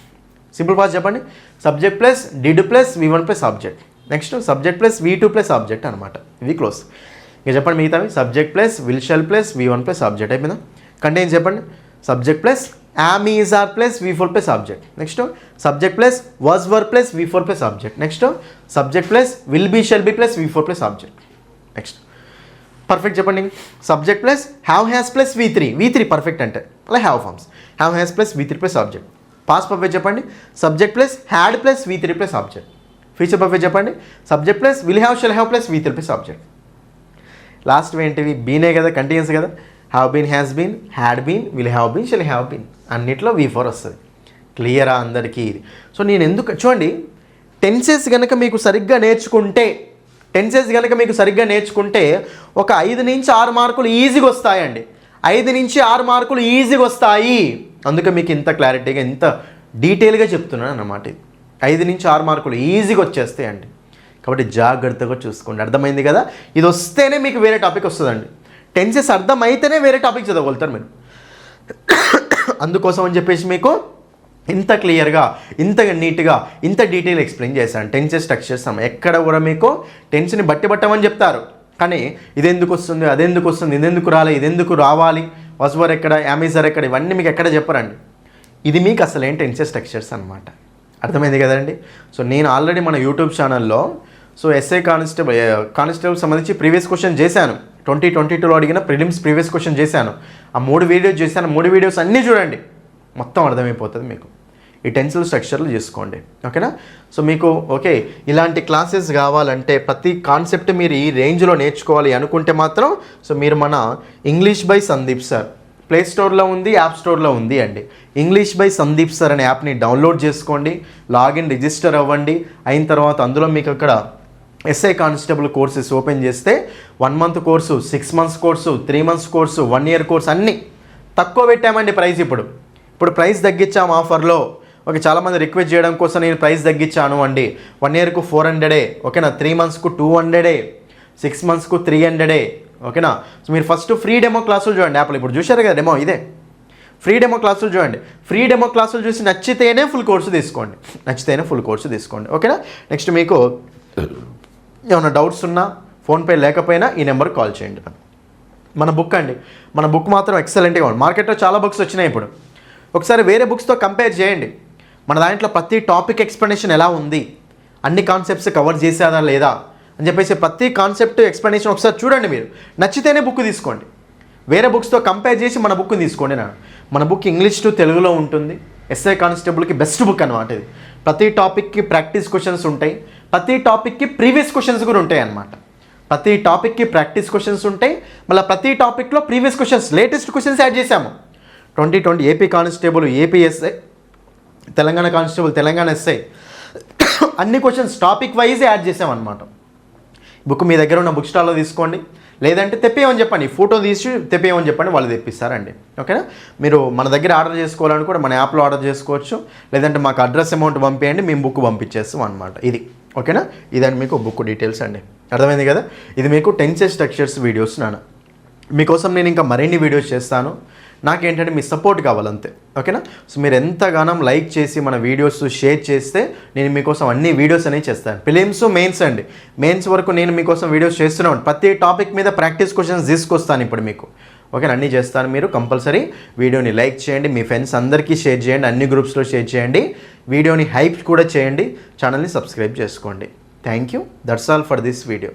Simple past చెప్పండి. Subject plus did plus V1 plus object. Next subject plus V2 plus object అనమాట. ఇవి close. ఇక చెప్పండి మిగతావి. Subject plus will shall plus V1 plus object అయిపోయిందా? Continuous చెప్పండి. Subject plus am is are plus V4 plus object. Next subject plus was were plus V4 plus object. Next subject plus will be shall be plus V4 plus object. Next perfect చెప్పండి. Subject plus have has plus V3 perfect అంటే అలా have forms. Have has plus V3 plus object. Past perfect చెప్పండి. Subject plus had plus V3 plus object. Future perfect చెప్పండి. Subject plus will have shall have plus V3 plus object. Last ఏంటివి? బీనే కదా, continuous కదా. Have been, has been, had been, will have been, shall have been. అన్నిట్లో V4 వస్తుంది. క్లియరా అందరికీ? ఇది సో నేను ఎందుకు చూడండి, టెన్సెస్ కనుక మీకు సరిగ్గా నేర్చుకుంటే ఒక 5 నుంచి 6 మార్కులు ఈజీగా వస్తాయండి. 5 నుంచి 6 మార్కులు ఈజీగా వస్తాయి. అందుకే మీకు ఇంత క్లారిటీగా, ఇంత డీటెయిల్గా చెప్తున్నాను అన్నమాట. ఇది 5 నుంచి 6 మార్కులు ఈజీగా వచ్చేస్తాయండి. కాబట్టి జాగ్రత్తగా చూసుకోండి. అర్థమైంది కదా? ఇది వస్తేనే మీకు వేరే టాపిక్ వస్తుందండి. టెన్సెస్ అర్థమైతేనే వేరే టాపిక్ చదవగలుగుతారు మీరు. అందుకోసం అని చెప్పేసి మీకు ఇంత క్లియర్గా, ఇంత నీట్గా, ఇంత డీటెయిల్ ఎక్స్ప్లెయిన్ చేశాను. టెన్సెస్ స్ట్రక్చర్స్ ఎక్కడ కూడా మీకు టెన్స్ని బట్టి పట్టమని చెప్తారు, కానీ ఇదెందుకు వస్తుంది, అదెందుకు వస్తుంది, ఇదెందుకు రాలి, ఇదెందుకు రావాలి, వస్వర్ ఎక్కడ, యామిజర్ ఎక్కడ, ఇవన్నీ మీకు ఎక్కడ చెప్పరండి. ఇది మీకు అసలు ఏం టెన్సెస్ స్ట్రక్చర్స్ అనమాట. అర్థమైంది కదండి? సో నేను ఆల్రెడీ మన యూట్యూబ్ ఛానల్లో ఎస్ఐ కానిస్టేబుల్ సంబంధించి ప్రీవియస్ క్వశ్చన్ చేశాను. 2022లో అడిగిన ప్రిలిమ్స్ ప్రీవియస్ క్వశ్చన్ చేశాను. ఆ 3 వీడియోస్ చేశాను. 3 వీడియోస్ అన్నీ చూడండి, మొత్తం అర్థమైపోతుంది మీకు. ఈ టెన్సిల్ స్ట్రక్చర్లు చేసుకోండి. ఓకేనా? సో మీకు ఓకే ఇలాంటి క్లాసెస్ కావాలంటే, ప్రతి కాన్సెప్ట్ మీరు ఈ రేంజ్లో నేర్చుకోవాలి అనుకుంటే మాత్రం సో మీరు మన English by Sandeep sir play స్టోర్లో ఉంది, యాప్ స్టోర్లో ఉంది అండి. ఇంగ్లీష్ బై సందీప్ సార్ అనే యాప్ని డౌన్లోడ్ చేసుకోండి, లాగిన్ రిజిస్టర్ అవ్వండి. అయిన తర్వాత అందులో మీకు అక్కడ ఎస్ఐ కానిస్టేబుల్ కోర్సెస్ ఓపెన్ చేస్తే 1 month course, 6 months course, 3 months course, 1 year course అన్నీ తక్కువ పెట్టామండి. ప్రైస్ ఇప్పుడు ప్రైస్ తగ్గించాము ఆఫర్లో. ఓకే, చాలామంది రిక్వెస్ట్ చేయడం కోసం నేను ప్రైస్ తగ్గించాను అండి. 1 yearకు 400, ఓకేనా? 3 monthsకు 200, 6 monthsకు 300, ఓకేనా? సో మీరు ఫస్ట్ ఫ్రీ డెమో క్లాసులు చూడండి యాప్లో. ఇప్పుడు చూశారు కదా డెమో, ఇదే ఫ్రీ డెమో క్లాసులు చూడండి. ఫ్రీ డెమో క్లాసులు చూసి నచ్చితేనే ఫుల్ కోర్సు తీసుకోండి. ఓకేనా? నెక్స్ట్ మీకు ఏమైనా డౌట్స్ ఉన్నా, ఫోన్పే లేకపోయినా ఈ నెంబర్కి కాల్ చేయండి. మన బుక్ అండి, మన బుక్ మాత్రం ఎక్సలెంట్గా ఉంది. మార్కెట్లో చాలా బుక్స్ వచ్చినాయి. ఇప్పుడు ఒకసారి వేరే బుక్స్తో కంపేర్ చేయండి. మన దాంట్లో ప్రతి టాపిక్ ఎక్స్ప్లెనేషన్ ఎలా ఉంది, అన్ని కాన్సెప్ట్స్ కవర్ చేసేదా లేదా అని చెప్పేసి ప్రతి కాన్సెప్ట్ ఎక్స్ప్లెనేషన్ ఒకసారి చూడండి. మీరు నచ్చితేనే బుక్ తీసుకోండి. వేరే బుక్స్తో కంపేర్ చేసి మన బుక్ తీసుకోండి. మన బుక్ ఇంగ్లీష్ టు తెలుగులో ఉంటుంది. ఎస్ఐ కానిస్టేబుల్కి బెస్ట్ బుక్ అనమాట ఇది. ప్రతి టాపిక్కి ప్రాక్టీస్ క్వశ్చన్స్ ఉంటాయి, ప్రతి టాపిక్కి ప్రీవియస్ క్వశ్చన్స్ కూడా ఉంటాయి అన్నమాట. ప్రతి టాపిక్కి ప్రాక్టీస్ క్వశ్చన్స్ ఉంటాయి, మళ్ళీ ప్రతి టాపిక్లో previous questions, latest questions add చేశాము. 2020 AP constable, AP SI, Telangana constable, Telangana SI అన్ని క్వశ్చన్స్ టాపిక్ వైజ్ యాడ్ చేసామన్నమాట. బుక్ మీ దగ్గర ఉన్న బుక్ స్టాల్లో తీసుకోండి, లేదంటే తెప్పేయమని చెప్పండి, ఫోటో తీసి తెప్పేయమని చెప్పండి, వాళ్ళు తెప్పిస్తారండి. ఓకేనా? మీరు మన దగ్గర ఆర్డర్ చేసుకోవాలని కూడా మన యాప్లో ఆర్డర్ చేసుకోవచ్చు, లేదంటే మాకు అడ్రస్ అమౌంట్ పంపేయండి, మేము బుక్ పంపించేస్తాం అనమాట. ఇది ఓకేనా? ఇదండి మీకు బుక్ డీటెయిల్స్ అండి. అర్థమైంది కదా? ఇది మీకు టెన్సెస్ స్ట్రక్చర్స్ వీడియోస్ నాన్న. మీకోసం నేను ఇంకా మరిన్ని వీడియోస్ చేస్తాను. నాకేంటంటే మీ సపోర్ట్ కావాలంతే. ఓకేనా? సో మీరు ఎంతగానో లైక్ చేసి మన వీడియోస్ షేర్ చేస్తే నేను మీకోసం అన్ని వీడియోస్ అనేవి చేస్తాను. ప్రిలిమ్స్, మెయిన్స్ అండి. మెయిన్స్ వరకు నేను మీకోసం వీడియోస్ చేస్తున్నాను. ప్రతి టాపిక్ మీద ప్రాక్టీస్ క్వశ్చన్స్ తీసుకొస్తాను ఇప్పుడు మీకు. ఓకేనా? అన్నీ చేస్తాను. మీరు కంపల్సరీ వీడియోని లైక్ చేయండి, మీ ఫ్రెండ్స్ అందరికీ షేర్ చేయండి, అన్ని గ్రూప్స్లో షేర్ చేయండి, వీడియోని హైప్ కూడా చేయండి, ఛానల్ని సబ్స్క్రైబ్ చేసుకోండి. Thank you. That's all for this video.